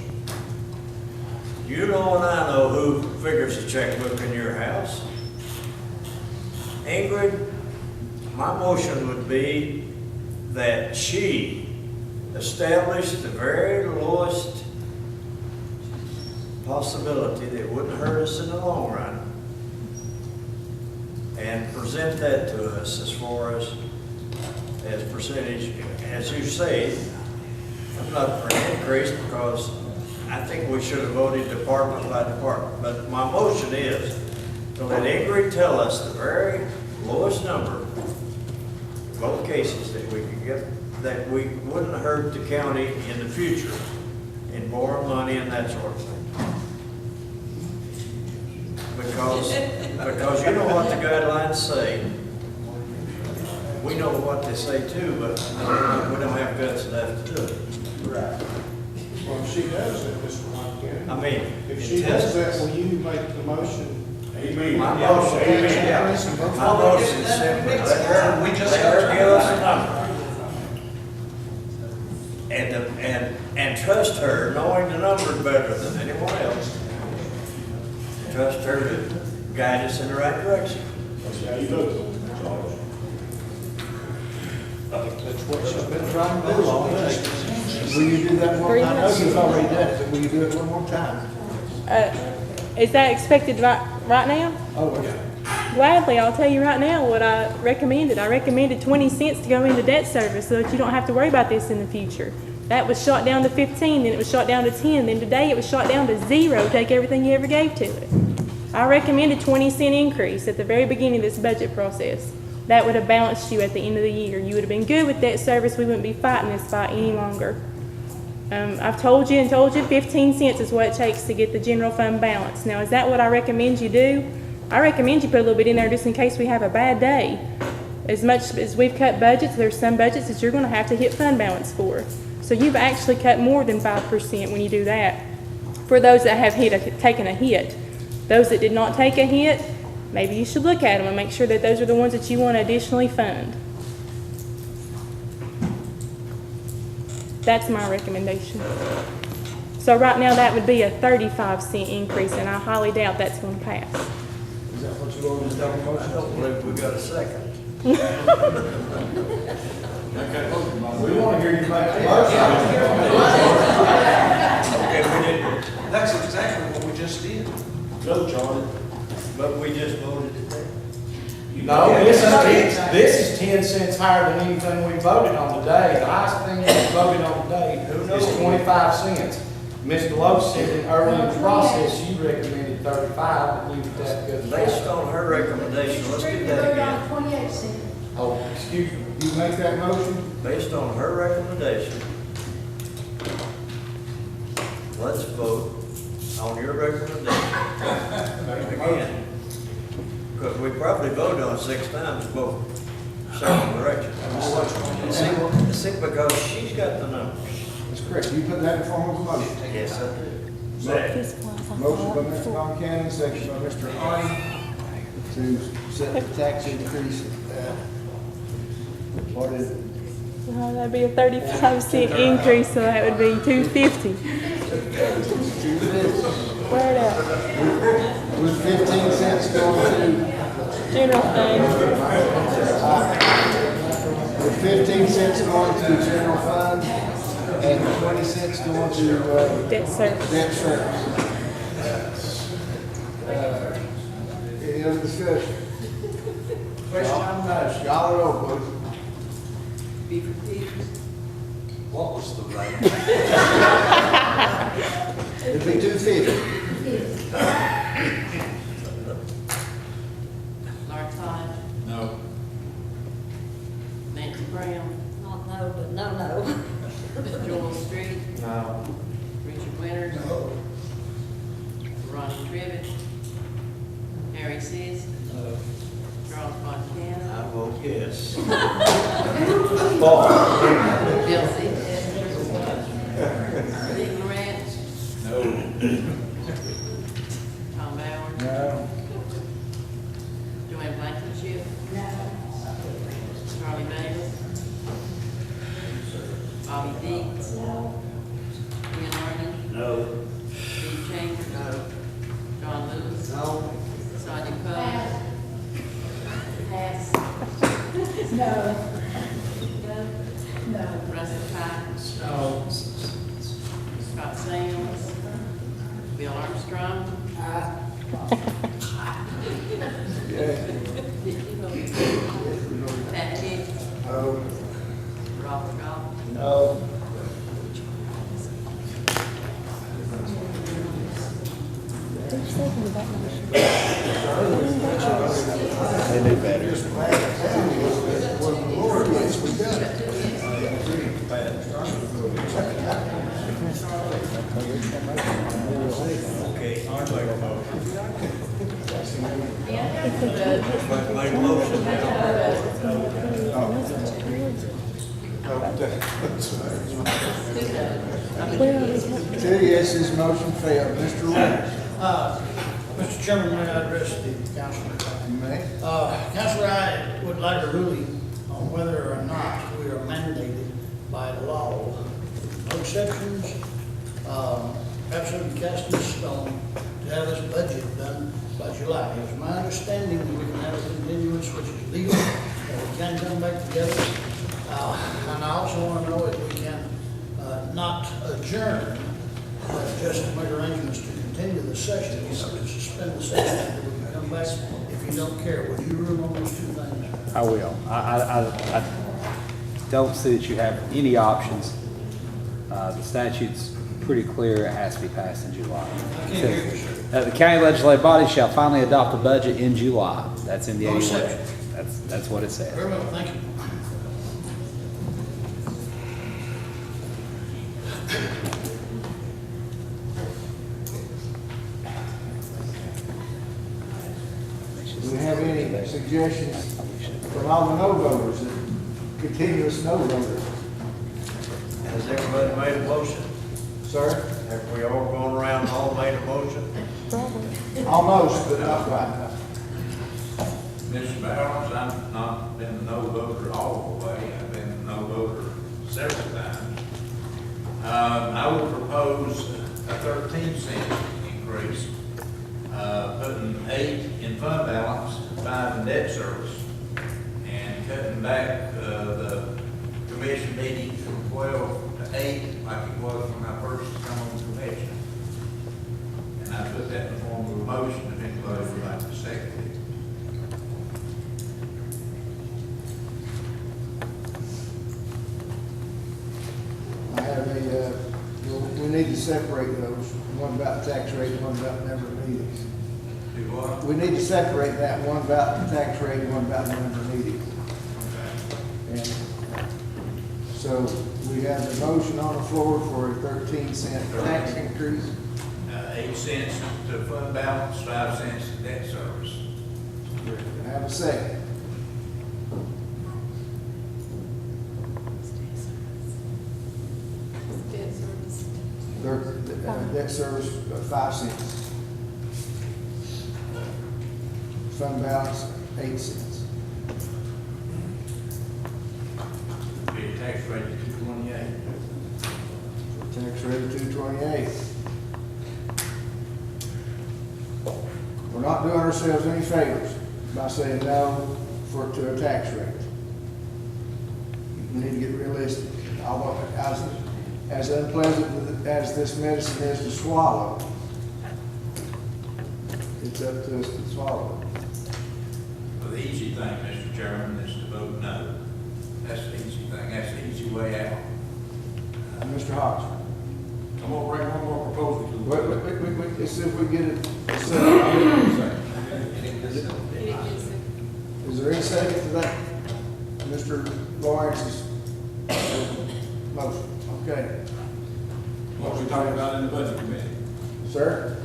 You know and I know who figures a checkbook in your house. Ingrid, my motion would be that she establish the very lowest possibility that wouldn't hurt us in the long run and present that to us as far as percentage. As you say, I'm not for an increase because I think we should have voted department by department. But my motion is to let Ingrid tell us the very lowest number, in both cases, that we could get, that we wouldn't hurt the county in the future in borrowing money and that sort of thing. Because you know what the guidelines say. We know what they say too, but we don't have guts enough to do it. Right. Well, if she does it, Mr. Montgomery. I mean, If she does that, will you make the motion? My motion is simply let her give us a number. And trust her, knowing the numbers better than anyone else. Trust her to guide us in the right direction. That's how you vote. That's what she's been trying to do all day. Will you do that one more time? I know you've already done it, but will you do it one more time? Is that expected right now? Oh, yeah. Gladly, I'll tell you right now what I recommended. I recommended 20 cents to go into debt service so that you don't have to worry about this in the future. That was shot down to 15, then it was shot down to 10, then today it was shot down to 0, take everything you ever gave to it. I recommended 20-cent increase at the very beginning of this budget process. That would have balanced you at the end of the year. You would have been good with debt service. We wouldn't be fighting this fight any longer. I've told you 15 cents is what it takes to get the general fund balanced. Now, is that what I recommend you do? I recommend you put a little bit in there just in case we have a bad day. As much as we've cut budgets, there's some budgets that you're going to have to hit fund balance for. So you've actually cut more than 5% when you do that. For those that have taken a hit. Those that did not take a hit, maybe you should look at them and make sure that those are the ones that you want to additionally fund. That's my recommendation. So right now, that would be a 35-cent increase, and I highly doubt that's going to pass. Is that what you want to tell me? I don't believe we got a second. We want to hear you make the Okay, we did. That's exactly what we just did. No, Charlie. But we just voted it there. No, this is 10 cents higher than anything we voted on today. The highest thing we voted on today is 25 cents. Ms. Deloach said that early in the process, you recommended 35, but leave it that good. Based on her recommendation, let's do that again. 28 cents. Oh, excuse me, you make that motion? Based on her recommendation, let's vote on your recommendation. Again, because we probably voted on it 6 times, both several directions. See, because she's got the numbers. That's correct. You put that in form of a motion? Yes, I do. Motion by Mr. Von Cannon, second by Mr. Arden, to set the tax increase at, what is it? Well, that'd be a 35-cent increase, so that would be $2.50. Where it at? With 15 cents going to, General fund. with 15 cents going to the general fund and 20 cents going to, Debt service. debt service. Any other discussion? Question on the motion. Y'all roll, please. Be repeated. What was the rate? It'd be 250. Larry Todd, No. Nancy Brown, Not no, but no. Joel Street, No. Richard Winters. Ronnie Trivet, Harry Seas, Charles Von Cannon, I vote yes. Bill Sees, Lee Lawrence, No. Tom Bowers, No. Joanne Blankenship. Charlie Davis. Bobby Dees. Ian Arden. No. Steve Chambers. No. John Lewis. No. Sonia Coler. Pass. No. No. Russell Cott. No. Scott Sands. Bill Armstrong. Pat Hicks. No. Robert Goff. No. They knew better. Okay, I'll make a motion. Make a motion Two yeses, motion failed. Mr. Winters? Mr. Chairman, may I address the councilor? You may. Councilor, I would like a ruling on whether or not we are mandated by law, no exceptions, absolutely cast in stone, to have this budget done by July. It's my understanding that we can have a continuance, which is legal, and we can come back together. And I also want to know if we can not adjourn, just to make arrangements to continue the session, to suspend the session, and we can come back if you don't care. Would you rule on those two things? I will. I don't see that you have any options. The statute's pretty clear, it has to be passed in July. I can't hear you, sir. The county legislative body shall finally adopt the budget in July. That's in the No 81. exceptions. That's what it says. Very well, thank you. Do we have any suggestions from all the no voters, the continuous no voters? Has everybody made a motion? Sir? Have we all gone around and all made a motion? Almost, but not quite. Mr. Bowers, I've not been a no voter all the way. I've been a no voter several times. I would propose a 13-cent increase, putting 8 in fund balance, 5 in debt service, and cutting back the commission meetings from 12 to 8, like it was when I first come on the commission. And I put that in the form of a motion, if anybody would like to second it. I have we need to separate those, one about the tax rate, one about number of meetings. Do what? We need to separate that, one about the tax rate, one about the number of meetings. So we have a motion on the floor for a 13-cent tax increase. 8 cents to fund balance, 5 cents to debt service. Can I have a second? Debt service. Debt service, 5 cents. Fund balance, 8 cents. Be a tax rate of 228. Tax rate of 228. We're not doing ourselves any favors by saying no to a tax rate. We need to get realistic. Although, as unpleasant as this medicine is to swallow, it's up to us to swallow it. Well, the easy thing, Mr. Chairman, is to vote no. That's the easy thing, that's the easy way out. Mr. Hodge. I'm gonna bring one more proposal to the. Wait, let's see if we get it. Is there any second to that? Mr. Lawrence's motion, okay. What we talked about in the budget committee. Sir?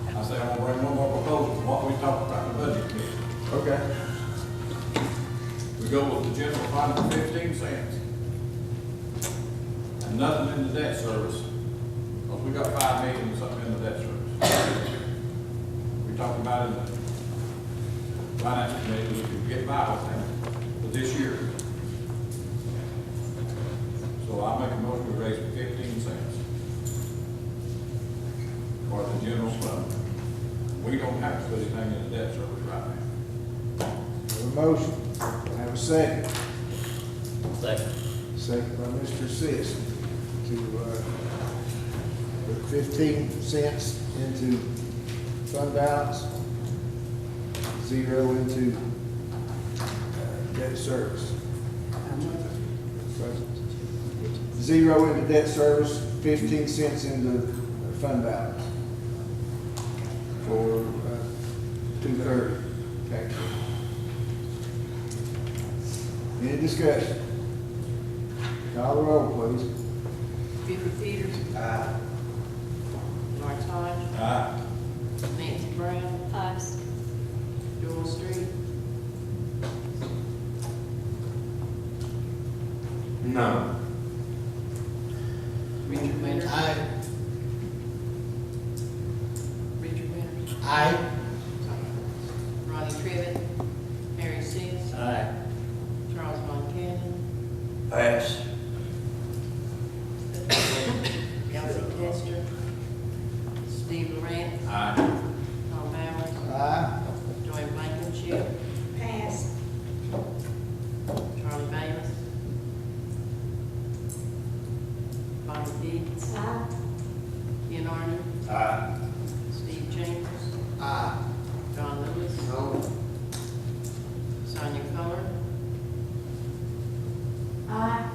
I say I'm gonna bring one more proposal from what we talked about in the budget committee. Okay. We go with the general fund for 15 cents. And nothing in the debt service, because we got 5 million or something in the debt service. We talked about in the finance committee, we could get by with that for this year. So I make a motion to raise 15 cents for the general fund. We don't have to put anything in the debt service right now. Have a motion, have a second. Second. Second by Mr. Sis to put 15 cents into fund balance, 0 into debt service. 0 into debt service, 15 cents into fund balance for 2/3 tax rate. Any discussion? Call the roll, please. Bill Peters. Aye. Lawrence Hodge. Aye. Nancy Brown. Aye. Joel Street. No. Richard Winters. Aye. Richard Winters. Aye. Ronnie Trivet. Harry Seas. Aye. Charles Von Cannon. Pass. Elsie Tester. Steve Laurent. Aye. Tom Bowers. Aye. Joanne Blankenship. Pass. Charlie Bailey. Bonnie Deeds. Aye. Ken Arden. Aye. Steve Chambers. Aye. John Lewis. No. Sonia Coler. Aye.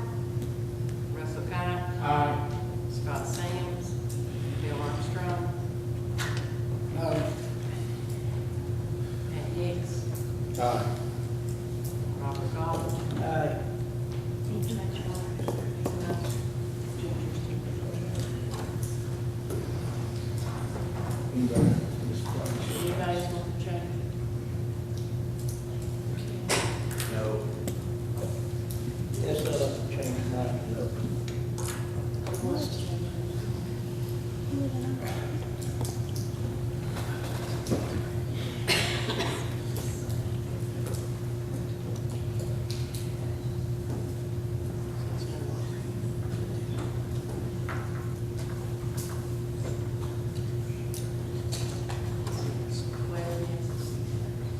Russell Cott. Aye. Scott Sands. Bill Armstrong. No. Pat Hicks. Aye. Robert Goff. Aye. Anybody? Anybody want to change? No. Yes, change mine. No. Who wants to change?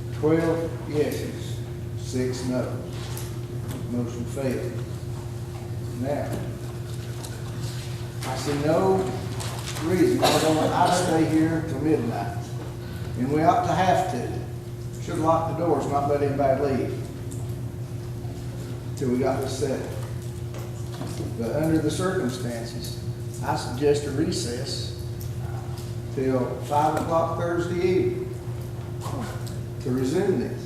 Well, yes. 12 yeses, 6 noes. Motion failed. Now, I see no reason why I stay here till midnight. And we ought to have to. Should lock the doors, not let anybody leave. Till we got this settled. But under the circumstances, I suggest a recess till 5 o'clock Thursday evening to resume this.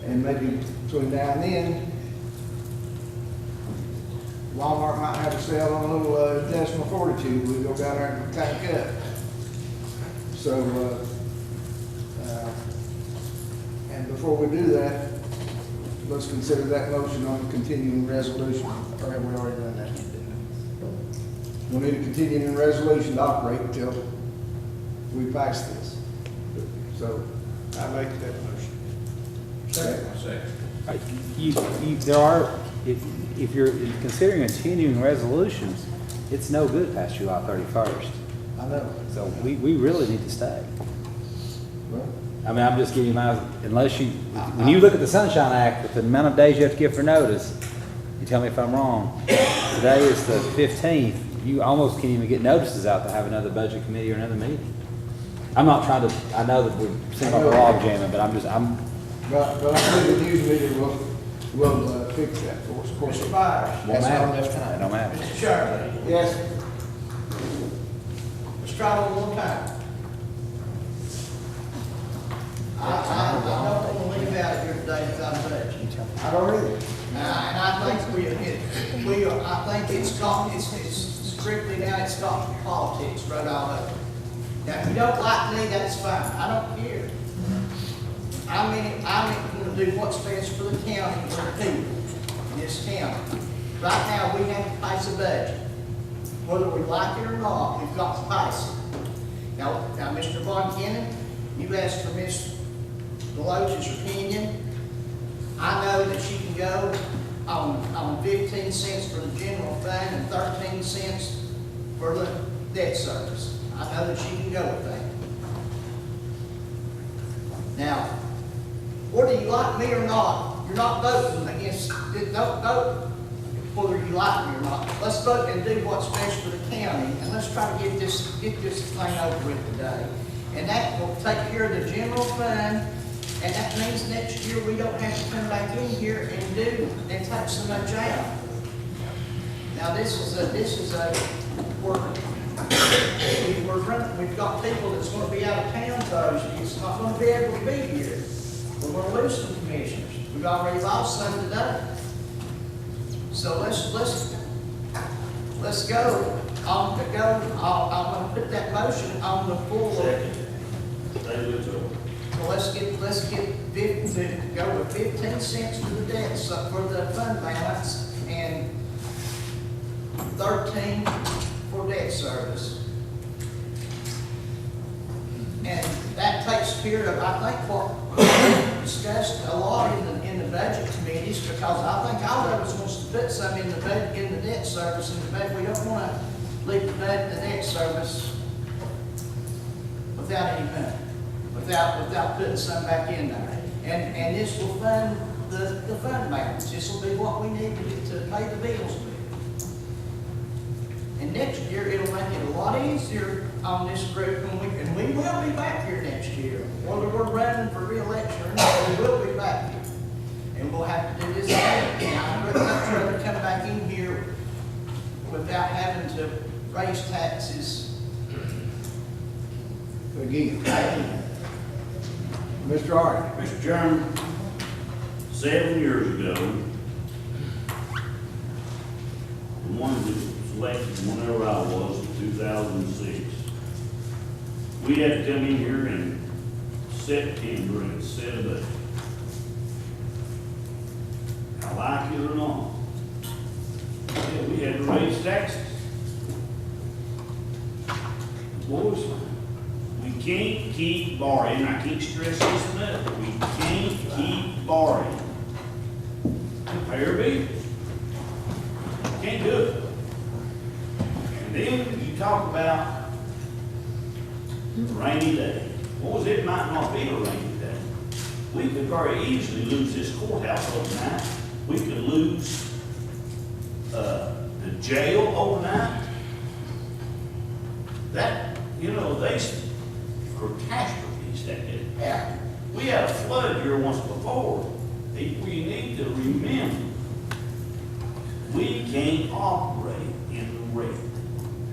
And maybe between now and then, Walmart might have a sale on a little decimal fortitude, we go down there and kind of cut. So, and before we do that, let's consider that motion on the continuing resolution, or have we already done that? We'll need a continuing resolution to operate until we pass this. So, I make that motion. Second. There are, if you're considering continuing resolutions, it's no good past July 31st. I know. So we really need to stay. Well, I mean, I'm just giving you my, unless you, when you look at the Sunshine Act, with the amount of days you have to give for notice, you tell me if I'm wrong. Today is the 15th, you almost can't even get notices out to have another budget committee or another meeting. I'm not trying to, I know that we're seem like we're log jamming, but But I think the news media will fix that for us. Of course, Mr. Byers. Won't that's matter. not enough It time. don't matter. Mr. Chairman, Yes, let's try it one more time. I don't want to leave out of here today without a budget. I don't either. And I think it's strictly now, it's got politics right all over. Now, if you don't like me, that's fine, I don't care. I'm going to do what's best for the county and for the people in this county. Right now, we have to pass a budget. Whether we like it or not, we've got to pass it. Now, Mr. Von Kennon, you asked for Ms. Deloach's opinion. I know that she can go on 15 cents for the general fund and 13 cents for the debt service. I know that she can go with that. Now, whether you like me or not, you're not voting against, don't vote whether you like me or not. Let's vote and do what's best for the county, and let's try to get this thing over with today. And that will take care of the general fund, and that means next year we don't have to come back in here and take so much out. Now, we've got people that's going to be out of town, so it's not going to be able to be here. We're going to lose some commissioners. We've already lost some today. So let's go. I'm going to put that motion on the floor. So let's go with 15 cents for the debt, for the fund balance, and 13 for debt service. And that takes care of, I think, what we discussed a lot in the budget committees, because I think all of us wants to put some in the debt service in the budget. We don't want to leave the debt service without any money, without putting some back in there. And this will fund the fund balance. This will be what we need to pay the bills with. And next year, it'll make it a lot easier on this group, and we will be back here next year. Whether we're running for re-election or not, we will be back here. And we'll have to do this again. I'd rather come back in here without having to raise taxes again. Mr. Arden. Mr. Chairman, 7 years ago, the one that was elected whenever I was, in 2006, we had to come in here in September and set a budget. I like it or not, yeah, we had to raise taxes. Boys, we can't keep borrowing. I can't stress this enough. We can't keep borrowing to pay our bills. Can't do it. And then you talk about a rainy day. Well, it might not be a rainy day. We could very easily lose this courthouse overnight. We could lose the jail overnight. That, they catastrophes that did happen. We had a flood here once before. We need to remember, we can't operate in the red.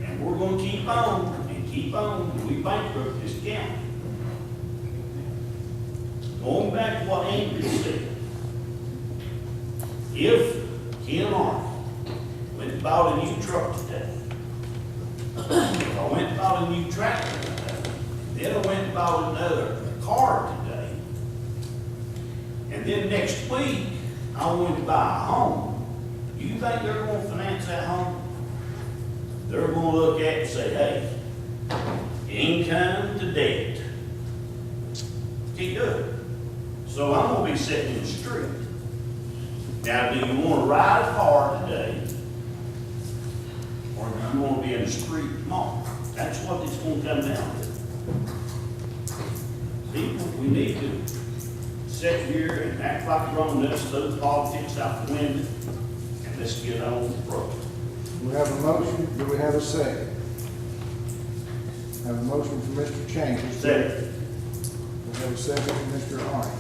And we're going to keep on and keep on until we bankrupt this county. Going back to what Andrew said, if Ken Arnold went and bought a new truck today, if I went and bought a new tractor today, then I went and bought another car today, and then next week, I went to buy a home, you think they're gonna finance that home? They're gonna look at it and say, hey, income to debt. Can't do it. So I'm gonna be sitting in the street. Now, do you wanna ride a car today? Or do you wanna be in the street tomorrow? That's what it's gonna come down to. People, we need to sit here and act like grown ups, throw the politics out the window, and let's get on with the program. We have a motion, do we have a second? Have a motion from Mr. Chambers. Second. We have a second from Mr. Arnott.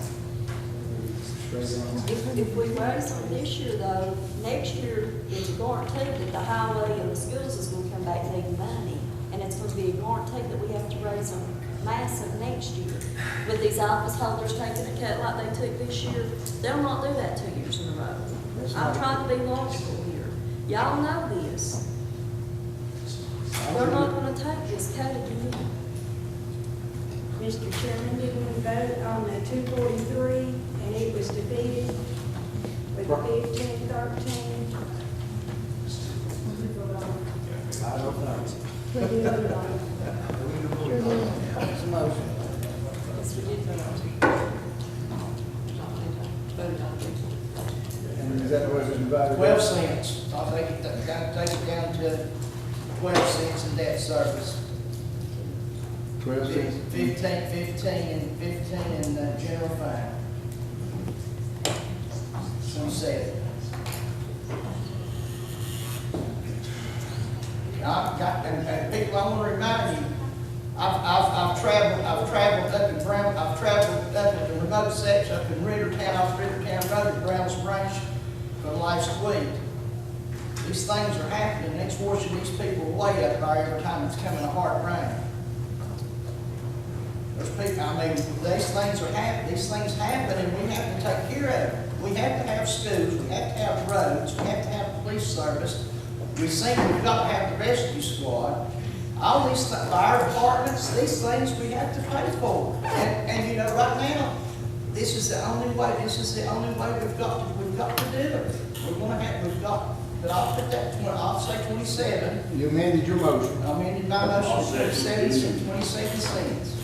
If we raise them this year though, next year, it's guaranteed that the highway and the schools is gonna come back needing money. And it's gonna be a guarantee that we have to raise them massive next year. With these office holders taking a cut like they took this year, they'll not do that 2 years in a row. I'm trying to be logical here. Y'all know this. They're not gonna take this cut again. Mr. Chairman, did we vote on the 243 and it was defeated with 15-13? I don't know. We did vote on it. Sure did. It's a motion. Yes, we did vote on it. Voted on it. And is that the way it's divided? 12 cents. I'll take it, take it down to 12 cents in debt service. 12 cents? 15 in general fund. So said. And people, I want to remind you, I've traveled up in the remote section, up in Rittertown, off Rittertown Road, at Brown's Branch, for Life's Week. These things are happening, and it's washing these people away up there every time it's coming a hard rain. Those people, I mean, these things are happening, these things happen, and we have to take care of it. We have to have schools, we have to have roads, we have to have police service. We've got to have the rescue squad. All these, fire departments, these things we have to pay for. And you know, right now, this is the only way we've got to do it. We've got, but I'll put that, I'll say 27. You amended your motion. I amended my motion to 27 cents, 27 cents.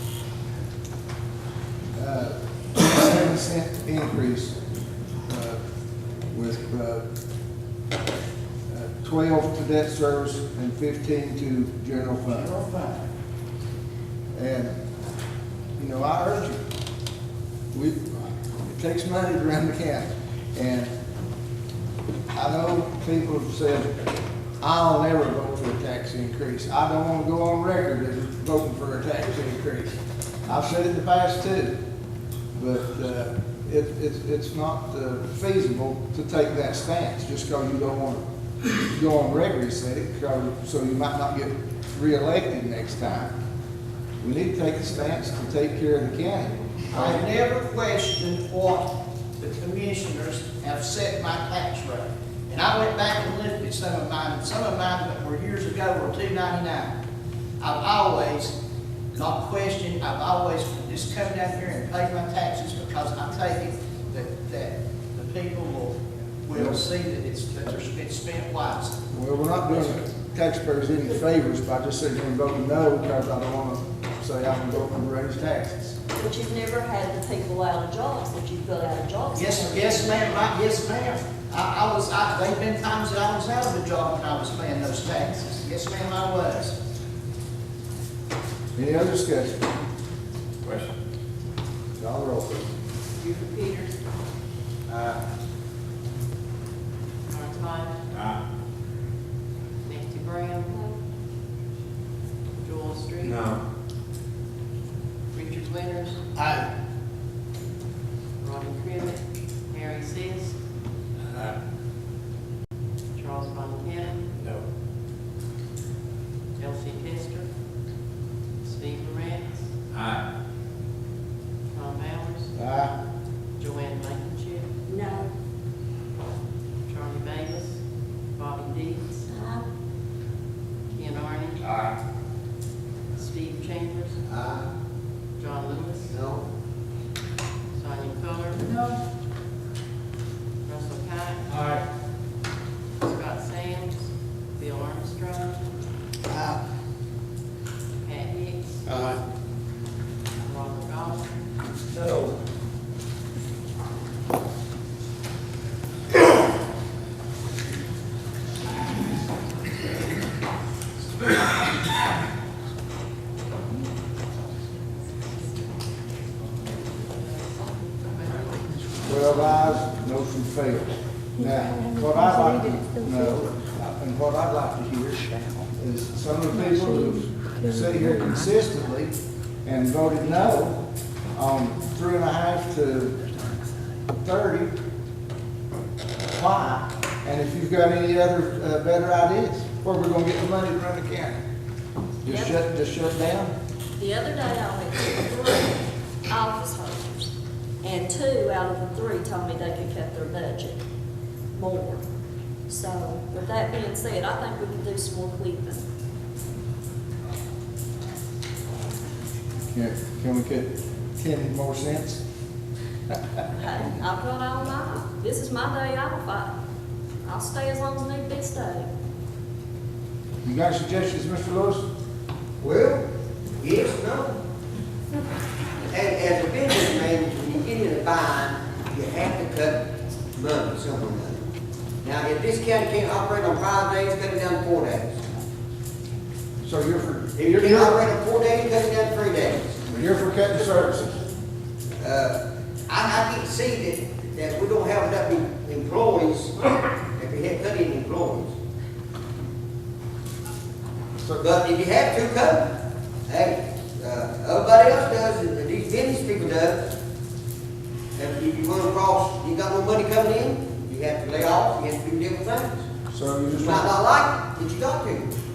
7-cent increase with 12 to debt service and 15 to general fund. General fund. And, you know, I urge you, it takes money to run the county. And I know people have said, I'll never vote for a tax increase. I don't want to go on record as voting for a tax increase. I've said it in the past too, but it's not feasible to take that stance just because you don't want to go on record and say it, so you might not get reelected next time. We need to take a stance to take care of the county. I never questioned what the commissioners have set my tax rate. And I went back and looked at some of mine that were years ago were $2.99. I've always not questioned, I've always just come down here and paid my taxes because I take it that the people will see that it's spent wisely. Well, we're not doing the taxpayers any favors by just saying we're voting no because I don't want to say I'm going to raise taxes. But you've never had the people out of jobs that you've put out of jobs. Yes, ma'am, yes, ma'am. There've been times that I was out of a job when I was paying those taxes. Yes, ma'am, I was. Any other discussion? Question? Call the roll, please. Buford Peters. Lawrence Todd. Aye. Nancy Brown. Joel Street. No. Richard Winters. Aye. Ronnie Crivitt. Harry Seas. Aye. Charles Von Cannon. No. Elsie Tester. Steve Morantz. Aye. Tom Bowers. Aye. Joanne Blankenship. No. failed. Now, what I'd like to know, and what I'd like to hear is some of the people who sit here consistently and voted no on 3.5 to 30, why? And if you've got any other better ideas, where we're gonna get the money to run the county? Just shut down? The other day, I went to 3 office holders, and 2 out of the 3 told me they could cut their budget more. So, with that being said, I think we can do some more cleaning. Can we cut 10 more cents? Hey, I've got all night. This is my day off. I'll stay as long as need be stayed. You got suggestions, Mr. Lewis? Well, yes, no. And as a businessman, when you get in a bind, you have to cut money somewhere or another. Now, if this county can't operate on 5 days, cut it down to 4 days. So you're for, If you can't operate on 4 days, cut it down to 3 days. you're for cutting services? I can't see that we don't have enough employees, if we had cut any employees. But if you have to cut them, hey, everybody else does, and these business people does. And if you run across, you got no money coming in, you have to lay off, you have to do different things. So you It's just not want, like it, but you got to.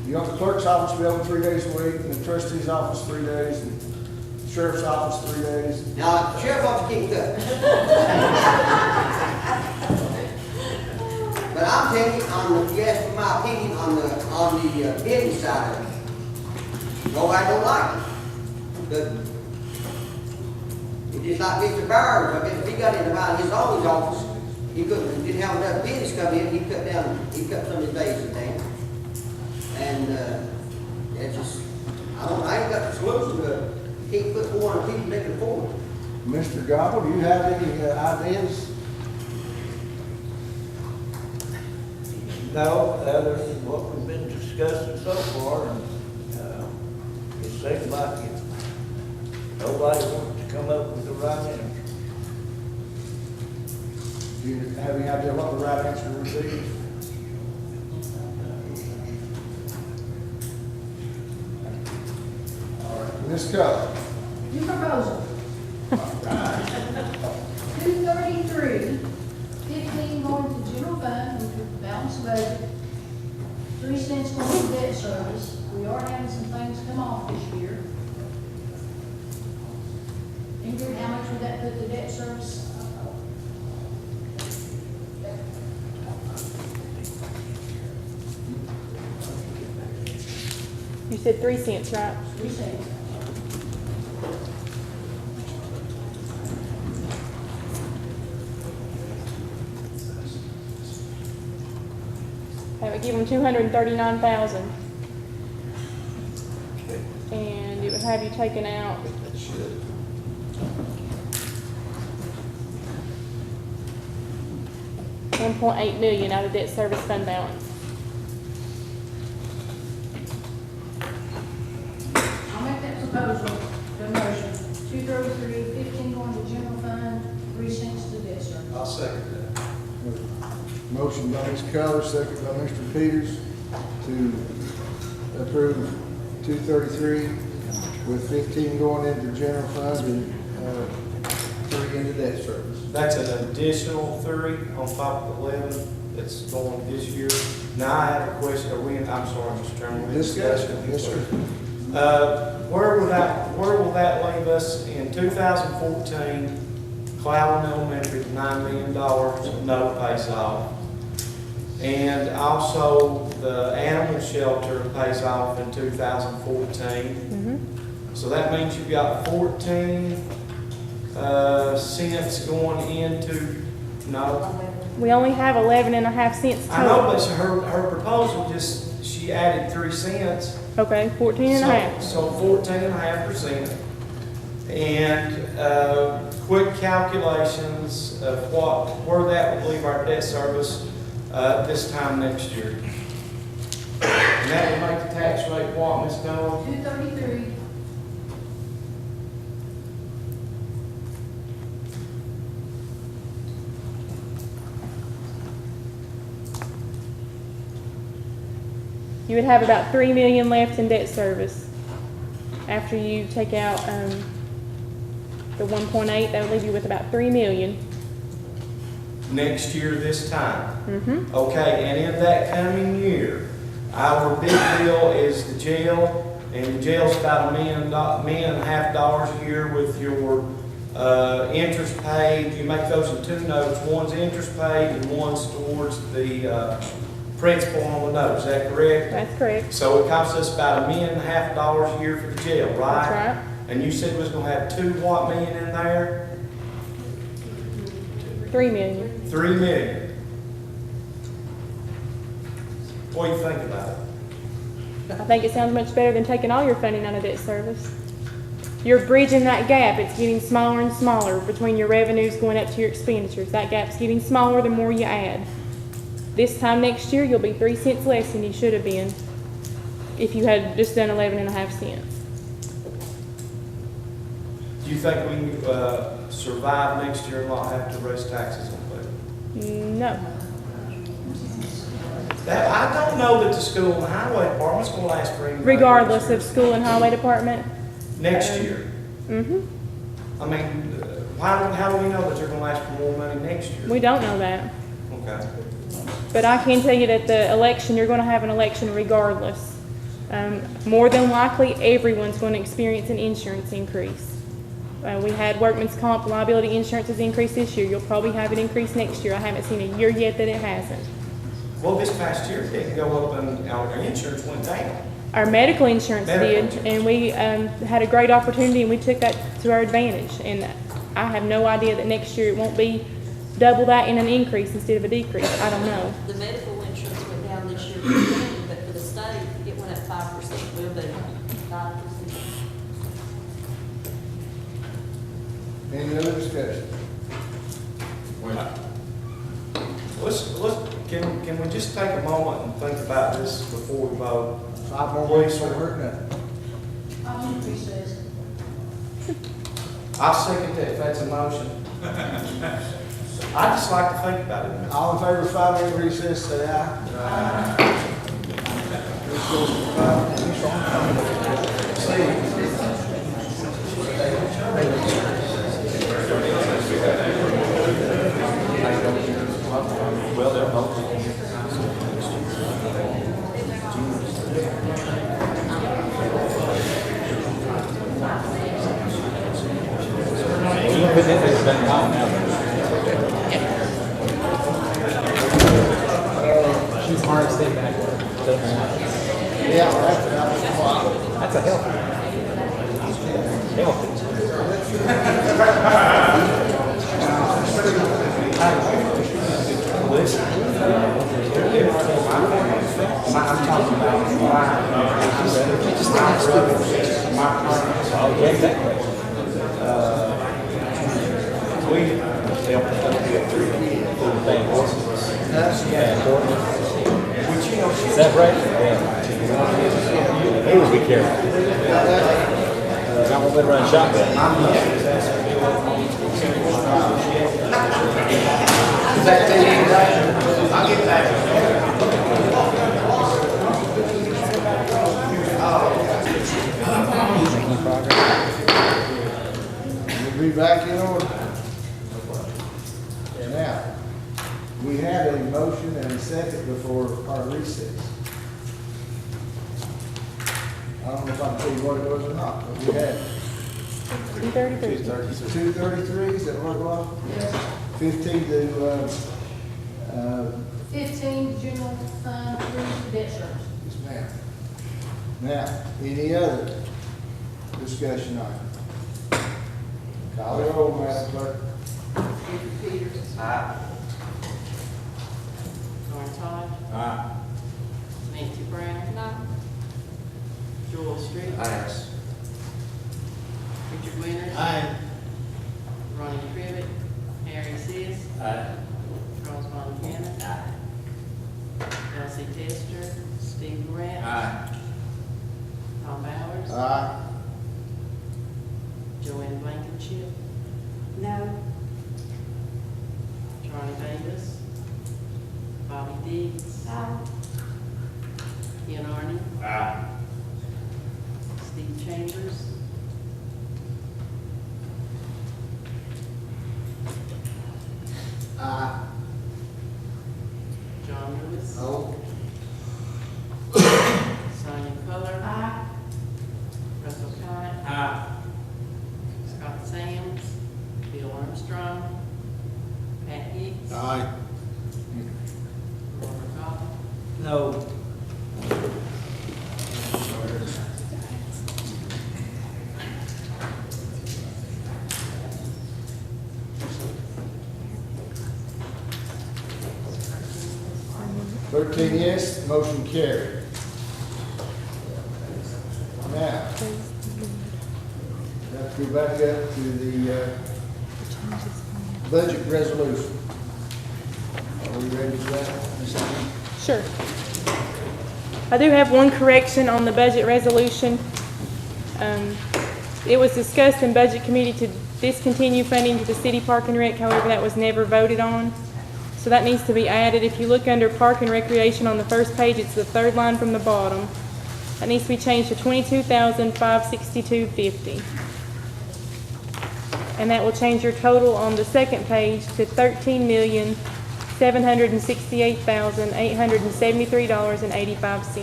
you want the clerk's office to be open 3 days a week, and the trustee's office 3 days, and the sheriff's office 3 days? Now, the sheriff's office can't cut. But I'm telling you, if you ask for my opinion on the business side of it, nobody don't like it. But it's just like Mr. Byers, I guess if he got into his own office, he didn't have enough business come in, he cut some of his days down. And, it's just, I ain't got the solution, but you can't put 400 people making it forward. Mr. Gobble, do you have any ideas? No, other than what we've been discussing so far, and, it seems like nobody wants to come up with the right answer. Do you have any idea what the right answer would be? All right, Ms. Keller. New proposal. 233, 15 going to general fund, which would balance the budget. 3 cents going to debt service. We are having some things come off this year. Ingrid, how much would that put the debt service? You said 3 cents, right? 3 cents. That would give them 239,000. And it would have you taken out. 1.8 million out of debt service fund balance. I'll make that proposal, the motion. 233, 15 going to general fund, 3 cents to debt service. I'll second that. Motion by Ms. Keller, second by Mr. Peters to approve 233 with 15 going into general fund and 3 into debt service. That's an additional 3 on top of 11 that's going this year. Now, I have a question, I'm sorry, Mr. Chairman. Discussion, yes, sir. Where will that leave us in 2014? Cloud Elementary, $9 million note pays off. And also the animal shelter pays off in 2014. So that means you've got 14 cents going into, no? We only have 11.5 cents total. I know, but her proposal just, she added 3 cents. Okay, 14.5. So 14.5%. And quick calculations of where that would leave our debt service this time next year. And that would make the tax rate what, Ms. Keller? 233. You would have about 3 million left in debt service. After you take out, the 1.8, that would leave you with about 3 million. Next year this time. Mm-hmm. Okay, and in that coming year, our big deal is the jail, and the jail's about $1.5 million a year with your interest paid. You make those in two notes. One's interest paid and one's towards the principal on the note. Is that correct? That's correct. So it costs us about $1.5 million a year for the jail, right? That's right. And you said we was gonna have $2 million in there? 3 million. 3 million. What do you think about it? I think it sounds much better than taking all your funding out of debt service. You're bridging that gap. It's getting smaller and smaller between your revenues going up to your expenditures. That gap's getting smaller the more you add. This time next year, you'll be 3 cents less than you should have been if you had just done 11.5 cents. Do you think we can survive next year and not have to raise taxes on that? No. I don't know that the school and highway department's gonna last for any. Regardless of school and highway department. Next year. Mm-hmm. I mean, how do we know that they're gonna ask for more money next year? We don't know that. Okay. But I can tell you that the election, you're going to have an election regardless. More than likely, everyone's going to experience an insurance increase. We had workman's comp liability insurances increase this year. You'll probably have an increase next year. I haven't seen a year yet that it hasn't. Well, this past year it didn't go up and our insurance went down. Our medical insurance Medical did, and we had a great opportunity, and we took that to our advantage. And I have no idea that next year it won't be double that in an increase instead of a decrease. I don't know. The medical insurance went down this year, but for the state, it went up 5%, will be 5%. Any other discussion? Can we just take a moment and think about this before we vote? 5 more weeks for work now. I'm in recess. I'll second that if that's a motion. I'd just like to think about it. All in favor of 5-minute recess, say aye. This goes to 5 minutes. Well, they're both. She's hard to stay back. Yeah, That's a healthy. Healthy. Listen, I'm talking about Is that right? Yeah. He would be careful. Not gonna run shotgun. Is that the end? I'll get back. We'll be back in order. Now, we had a motion and a second before our recess. I don't know if I can tell you what it was or not, but we had 233. 233, is that what it was? Yes. 15 to, 15 general fund, 3 debt service. yes, ma'am. Now, any other discussion on it? Call the roll, Madam Clerk. Richard Peters. Aye. Norm Todd. Aye. Nancy Brown. No. Joel Street. Aye. Richard Winters. Aye. Ronnie Crivitt. Harry Seas. Aye. Charles Montana. Elsie Tester. Steve Grant. Aye. Tom Bowers. Aye. Joanne Blankenship. No. Charlie Davis. Bobby Dees. Ken Arden, Aye. Steve Chambers, John Lewis. Oh. Sonia Coler. Russell Cott. Scott Sands. Bill Armstrong. Pat Hicks. Aye. Robert Goff. No. 13 yes, motion carried. Now, let's go back up to the budget resolution. Are we ready for that, Ms. Amy? Sure. I do have one correction on the budget resolution. It was discussed in Budget Committee to discontinue funding to the City Park and Rec, however, that was never voted on. So that needs to be added. If you look under Park and Recreation on the first page, it's the third line from the bottom. That needs to be changed to $22,562.50. And that will change your total on the second page to $13,768,873.85. Do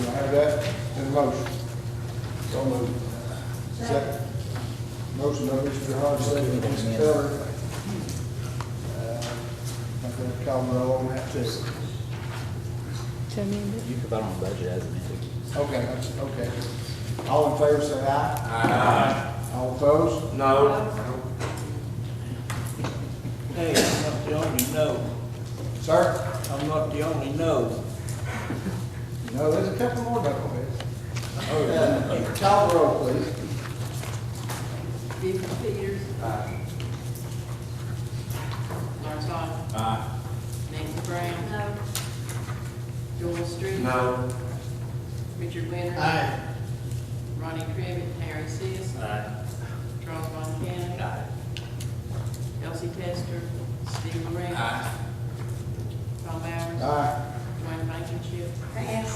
I have that in motion? So moved. Second. Motion by Mr. Hodge, second by Mr. Keller. I'm going to call the roll on that too. To amend it. You can vote on the budget as amended. Okay, okay. All in favor, say aye. Aye. All opposed? No. Hey, I'm not the only no. Sir? I'm not the only no. No, there's a couple more knuckleheads. Call the roll, please. Stephen Peters. Lawrence Todd. Nancy Brown. No. Joel Street. No. Richard Winters. Ronnie Crivitt, Harry Seas. Charles Von Cannon. Elsie Tester. Steve Ray. Tom Bowers. Aye. Dwayne Blankenship. Pass.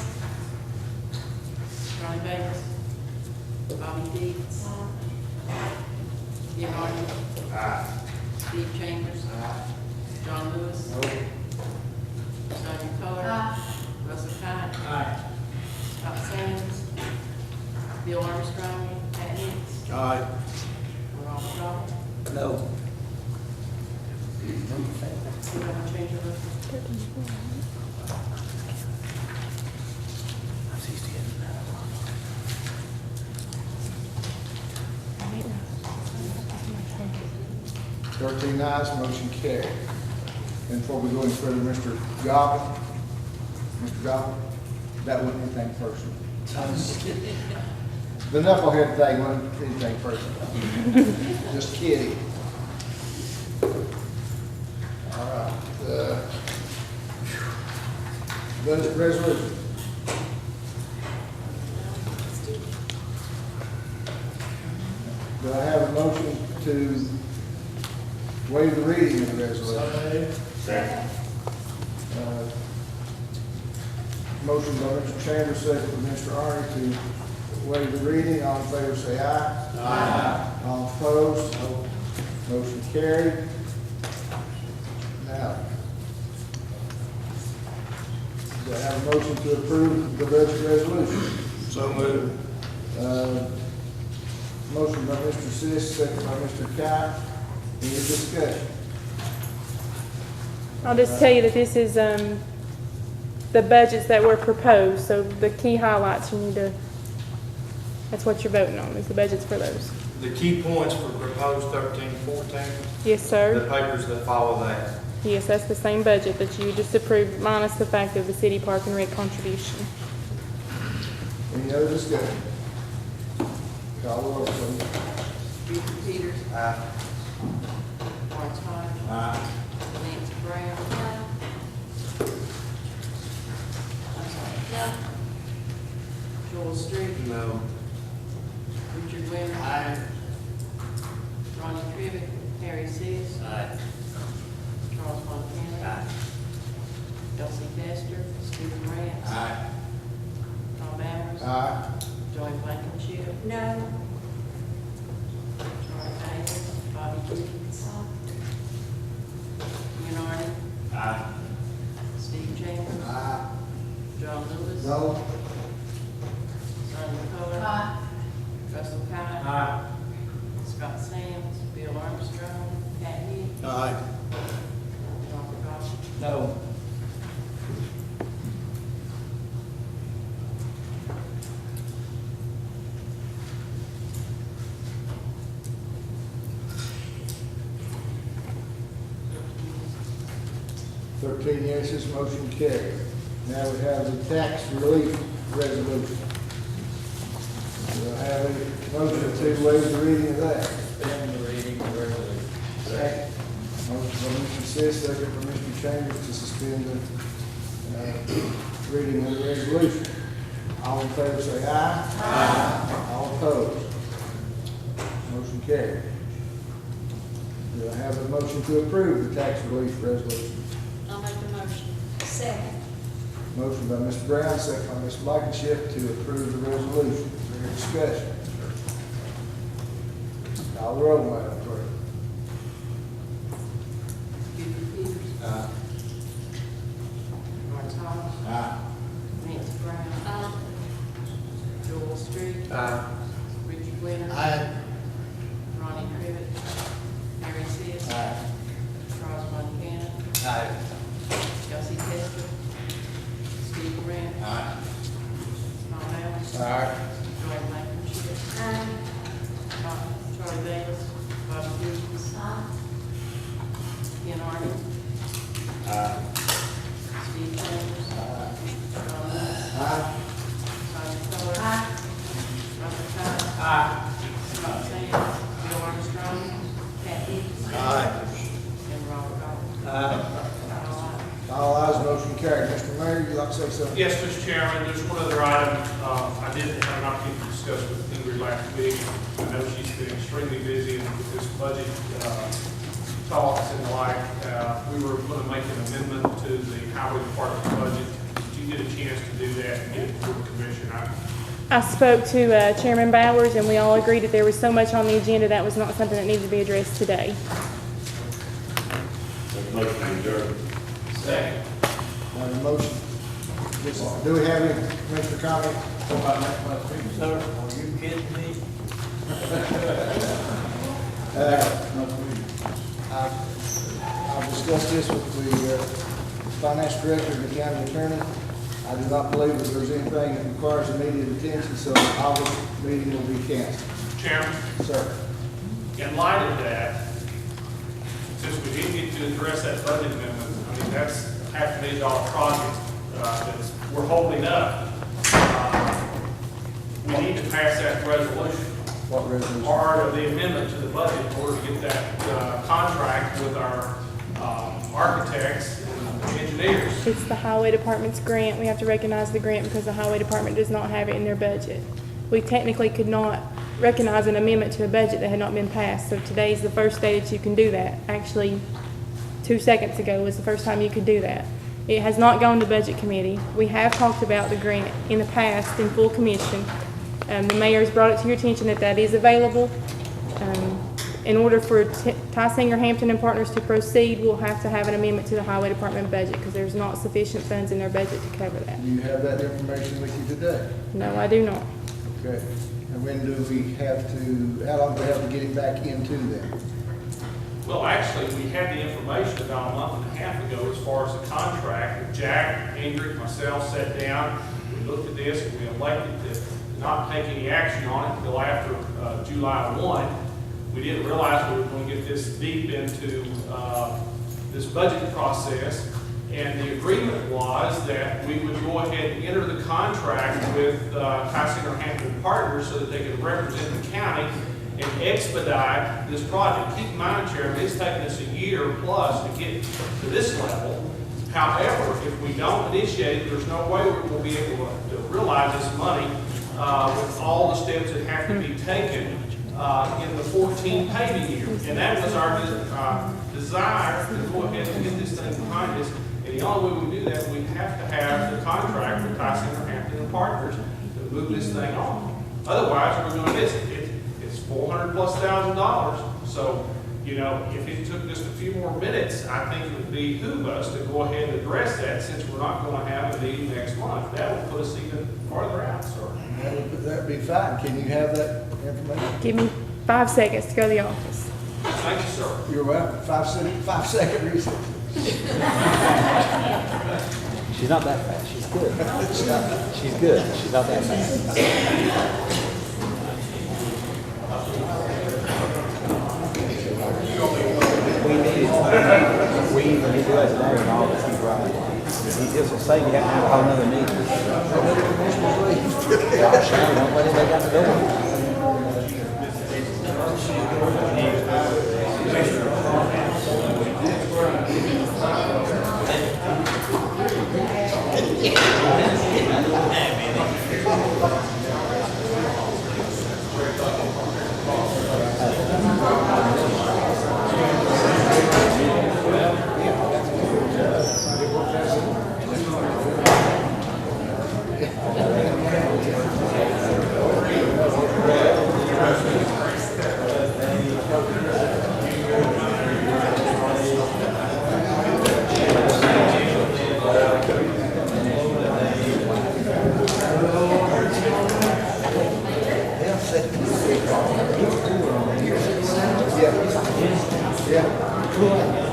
Ronnie Bates. Bobby Dees. Jim Martin. Steve Chambers. John Lewis. Sonia Coler. Russell Cott. Scott Sands. Bill Armstrong. Pat Hicks. Aye. Robert Goff. No. You want to change your vote? Thirteen ayes, motion carried. And before we go any further, Mr. Goblin, that wasn't anything personal. The knucklehead thing wasn't anything personal. Just kidding. All right, budget resolution. Do I have a motion to waive the reading of the resolution? Second. Motion by Mr. Chambers, second by Mr. Arney to waive the reading. All in favor say aye. Aye. All opposed? Motion carried. Now, do I have a motion to approve the budget resolution? So moved. Motion by Mr. Sis, second by Mr. Kite. Any discussion? I'll just tell you that this is, the budgets that were proposed, so the key highlights you need to, that's what you're voting on, is the budgets for those. The key points for proposed 13-14, Yes, sir. the papers that follow that. Yes, that's the same budget that you just approved, minus the fact of the City Park and Rec contribution. Any other discussion? Call the roll, please. Stephen Peters. Lawrence Todd. Nancy Brown. Joel Street. No. Richard Winters. Ronnie Crivitt. Harry Seas. Charles Von Cannon. Elsie Tester. Stephen Rance. Ron Bowers. Aye. Joey Blankenship. No. Troy Davis. Bobby Dees. Ian Arden. Aye. Steve Chambers. Aye. John Lewis. No. Sonia Coler. Aye. Russell Cott. Aye. Scott Sands. Bill Armstrong. Pat Hicks. Aye. Robert Goff. No. Thirteen yeses, motion carried. Now we have the tax relief resolution. Do I have a motion to waive the reading of that? Suspend the reading of the resolution. Second. Motion by Mr. Sis, second by Mr. Chambers to suspend the reading of the resolution. All in favor say aye. Aye. All opposed? Motion carried. Do I have a motion to approve the tax relief resolution? I'll make a motion. Second. Motion by Mr. Brown, second by Ms. Blankenship to approve the resolution. Is there any discussion? Call the roll, Madam Clerk. Buford Peters. Lawrence Todd. Aye. Nancy Brown. Joel Street. Richard Winters. Ronnie Crivitt. Harry Seas. Charles Montana. Elsie Testor. Steve Grant. Ron Allen. Joy Blankenship. Charlie Davis. Bobby Hughes. Ken Arden. Steve Chambers. John Lewis. Sonia Coler. Russell Cott. Scott Sands. Bill Armstrong. Pat Hicks. And Robert Goff. All ayes, motion carried. Mr. Mayor, you'd like to say something? Yes, Mr. Chairman, there's one other item, I did have an opportunity to discuss with Ingrid last week. I know she's been extremely busy with this budget, talks and the like. We were going to make an amendment to the highway department budget. Did you get a chance to do that and get it to the commission? I spoke to Chairman Bowers, and we all agreed that there was so much on the agenda that was not something that needed to be addressed today. Motion adjourned. Second. Have a motion. Do we have any commissioner comment? Sir, are you kidding me? I've discussed this with the finance director and the county attorney. I do not believe that there's anything that requires immediate attention, so the August meeting will be canceled. Chairman, Sir. in light of that, since we didn't get to address that budget amendment, I mean, that's $500,000 project that we're holding up. We need to pass that resolution. What resolution? Part of the amendment to the budget in order to get that contract with our architects and engineers. It's the highway department's grant. We have to recognize the grant because the highway department does not have it in their budget. We technically could not recognize an amendment to a budget that had not been passed, so today's the first day that you can do that. Actually, 2 seconds ago was the first time you could do that. It has not gone to budget committee. We have talked about the grant in the past in full commission. The mayor's brought it to your attention that that is available. In order for Tysinger, Hampton and Partners to proceed, we'll have to have an amendment to the highway department budget because there's not sufficient funds in their budget to cover that. Do you have that information with you today? No, I do not. Okay. And when do we have to, how long do we have to get it back into them? Well, actually, we had the information about a month and a half ago as far as the contract. Jack, Ingrid, myself sat down, we looked at this, and we elected to not take any action on it until after July 1. We didn't realize we were going to get this deep into this budget process. And the agreement was that we would go ahead and enter the contract with Tysinger Hampton Partners so that they could represent the county and expedite this project. Keep in mind, Chairman, it's taken us a year plus to get to this level. However, if we don't initiate it, there's no way we will be able to realize this money with all the steps that have to be taken in the 14 payment year. And that was our desire to go ahead and get this thing behind us. And the only way we do that, we have to have the contract with Tysinger Hampton and Partners Otherwise, we're gonna, it's $400,000+. So, you know, if it took just a few more minutes, I think it would behoove us to go ahead and address that since we're not gonna have a meeting next month. That will put us even farther out, sir. That'd be fine. Can you have that information? Give me 5 seconds to go to the office. Thank you, sir. You're welcome. 5-second recess. She's not that fast, she's good. She's good, she's not that fast. We even need to do as an hour and all this, he's right. He just will say you have to have a whole nother meeting. Gosh, don't let him take out the door.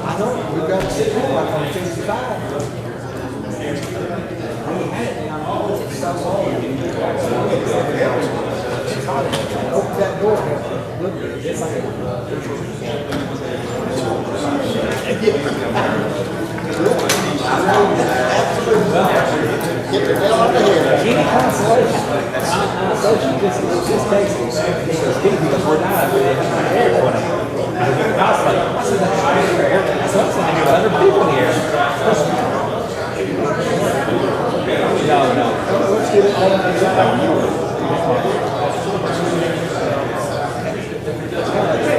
I know, we've got to sit down like on 55. Open that door. Look, it's get the hell out of here. Any consolation. Consolation, just takes it. Because we're not, other people in here. No. Let's get it.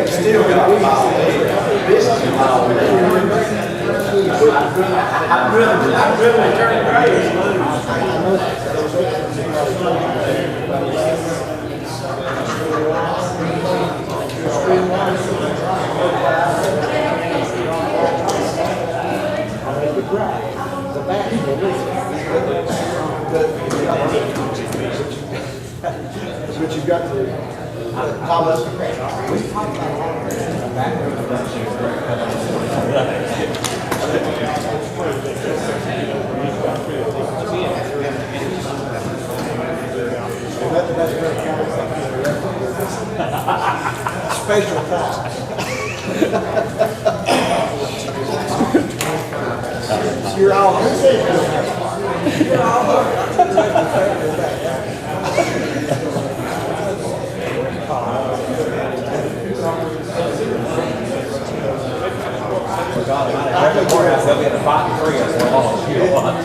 Still got I'm really turning crazy. But you've got to polish. We talked about special thoughts. You're all you're all Every courthouse, they'll be at the 5 and 3 or so long. You know what?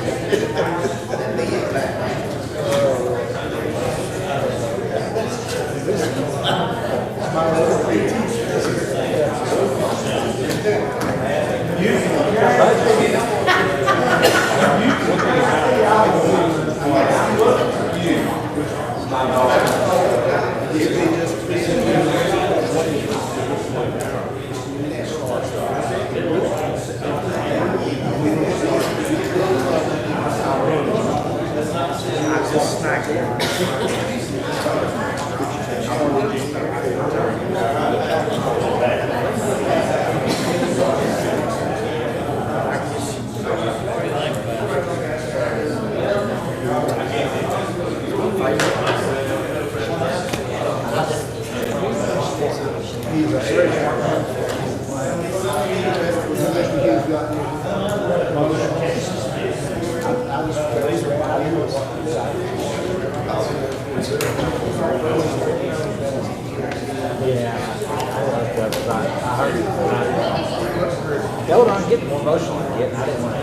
Hold on, getting more emotional than getting. I didn't want to.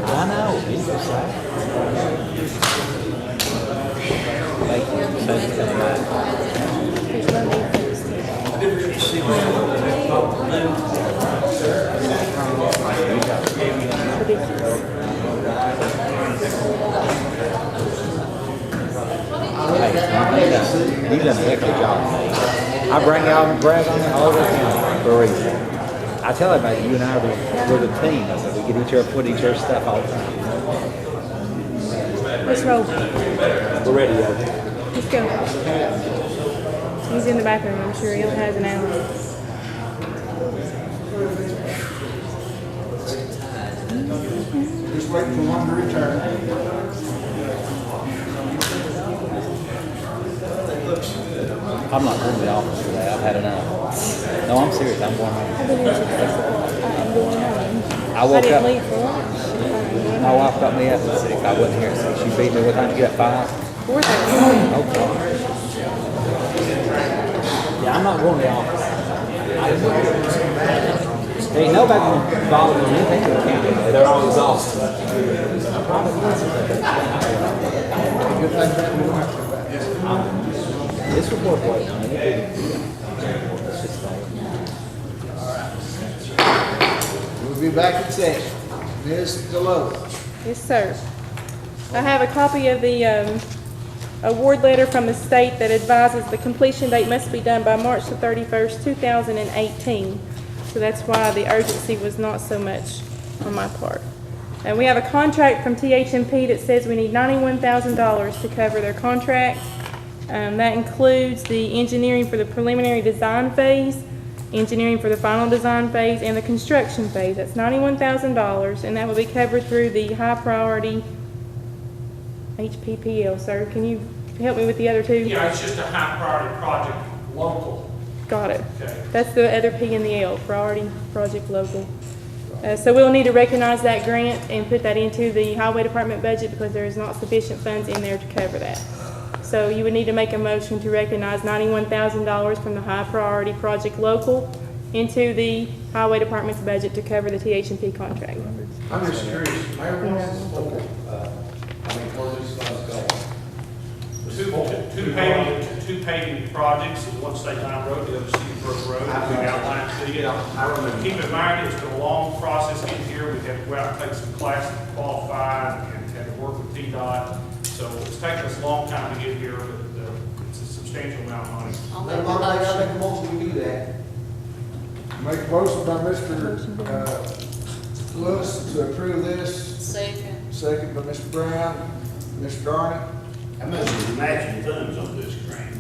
I know. He's just like. Thank you. Thank you very much. You've done a heck of a job. I bring y'all and brag on it all over the county for a reason. I tell everybody, you and I we're the team. I said, we get each other, put each other's stuff all the time. Let's roll. We're ready, yo. Let's go. He's in the bathroom, I'm sure. He has an hour. Just waiting for one to return. I'm not going to the office today. I've had enough. No, I'm serious. I'm going home. I've been here since 6 o'clock. I'm going home. I woke I didn't up. leave for lunch. My wife got me up at 6. I wasn't here at 6. She beat me. What time did you get at 5? 4:30. Oh, God. Yeah, I'm not going to the office. There ain't nobody going to bother with anything in the county. They're all exhausted. Good thing that we don't have to go back. This report was, I mean, We'll be back in session. Ms. Deloach. Yes, sir. I have a copy of the award letter from the state that advises the completion date must be done by March the 31st, 2018. So that's why the urgency was not so much on my part. And we have a contract from THMP that says we need $91,000 to cover their contract. That includes the engineering for the preliminary design phase, engineering for the final design phase, and the construction phase. That's $91,000, and that will be covered through the high priority HPPL. Sir, can you help me with the other two? Yeah, it's just a high priority project, local. Got it. Okay. That's the other P and the L, priority project local. So we'll need to recognize that grant and put that into the highway department budget because there is not sufficient funds in there to cover that. So you would need to make a motion to recognize $91,000 from the high priority project local into the highway department's budget to cover the THMP contract. I'm just curious, Mayor, what's this for? Where these funds go? Two paving projects, one State Line Road, the other Cedar Brook Road, we've outlined to you. I remember. Keep in mind, it's been a long process getting here, we had to go out and take some classes to qualify, and had to work with TDOT, so it's taken us a long time to get here, but it's a substantial amount of money. I'll make a motion. We do that. Make a motion by Mr. Lewis to approve this. Second. Second by Mr. Brown. Mr. Garnett. I must be matching funds on this grant.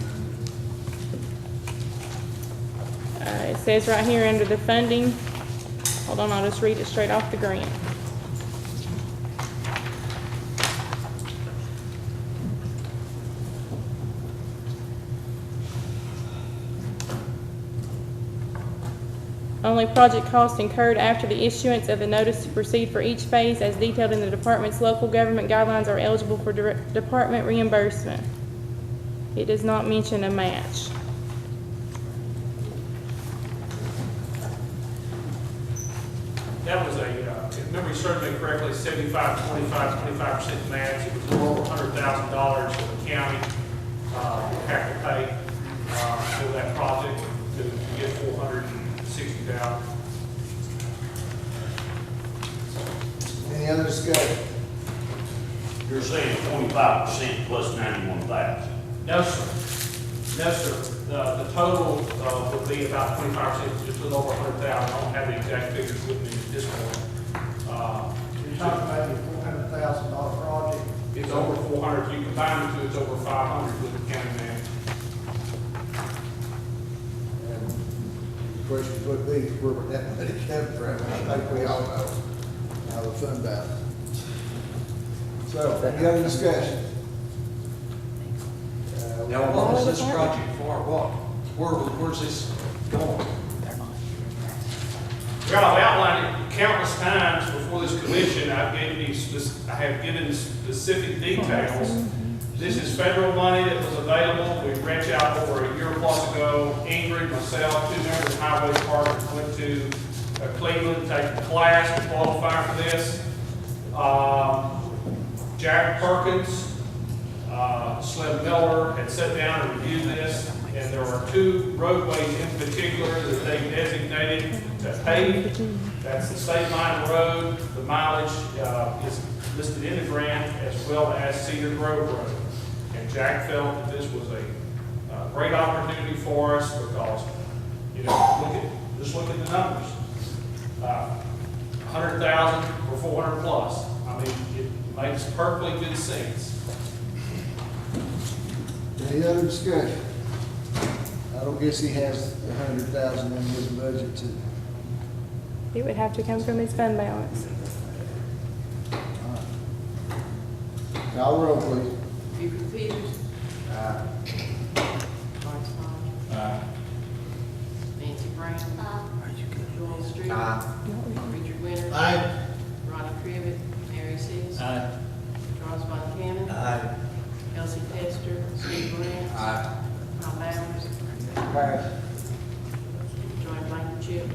It says right here under the funding, hold on, I'll just read it straight off the grant. Only project costs incurred after the issuance of the notice to proceed for each phase as detailed in the department's local government guidelines are eligible for department reimbursement. It does not mention a match. That was if memory serves me correctly, 75, 25% match. It was a little over $100,000 that the county would have to pay for that project to get $460,000. Any other discussion? You're saying 25% plus 91,000. No, sir. No, sir. The total would be about 25%, just a little over 100,000. I don't have the exact figures with me at this point. You're talking about a $400,000 project. It's over 400. If you combine the two, it's over 500 with the county man. And the question would be, where would that money come from? I think we all know how the fund balance. So, any other discussion? Now, what is this project for? Where's this going? Well, I've outlined it countless times before this commission. I have given specific details. This is federal money that was available. We reached out over a year plus ago. Ingrid, myself, 2 members of the highway department went to Cleveland to take a class to qualify for this. Jack Perkins, Slim Miller had sat down and reviewed this, and there are 2 roadways in particular that they designated to pave. That's the State Line Road. The mileage is listed in the grant, as well as Cedar Grove Road. And Jack felt that this was a great opportunity for us because, just look at the numbers. 100,000 for 400 plus. I mean, it makes perfectly good sense. Any other discussion? I don't guess he has 100,000 in his budget to. It would have to come from his fund balance. Call the roll, please. Buford Peters. Lawrence Todd. Nancy Brown. Joel Street. Richard Winters. Ronnie Crivitt. Mary Sis. Charles Von Cannon. Elsie Tester. Steve Grant. Tom Bowers. Joy Blankenship.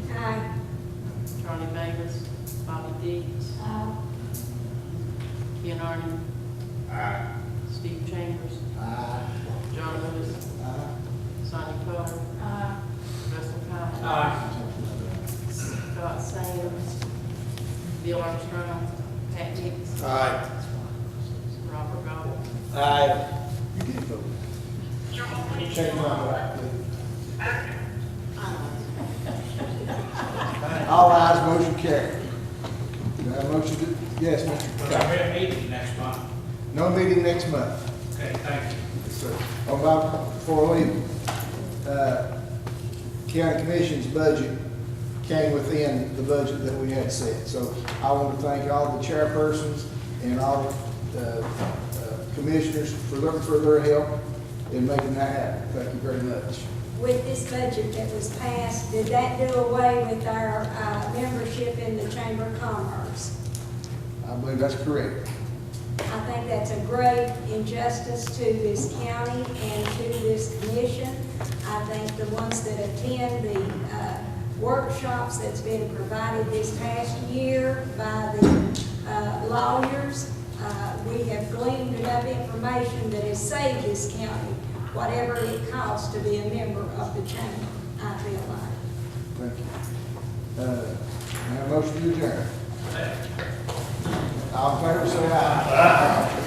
Charlie Davis. Bobby Dees. Ken Arden. Steve Chambers. John Lewis. Sonia Carter. Russell Cott. Scott Sands. Bill Armstrong. Pat Hicks. Robert Gold. You did vote. Check my right, please. All ayes, motion carried. Do I have a motion to, yes, Mr. We're having a meeting next month. No meeting next month. Okay, thank you. Yes, sir. Before we leave, county commission's budget came within the budget that we had set. So I want to thank all the chairpersons and all the commissioners for their help in making that happen. Thank you very much. With this budget that was passed, did that do away with our membership in the Chamber of Commerce? I believe that's correct. I think that's a great injustice to this county and to this commission. I think the ones that attend the workshops that's been provided this past year by the lawyers, we have gleaned enough information that has saved this county whatever it costs to be a member of the chamber, I feel like. Thank you. May I have a motion to adjourn? All in favor, say aye.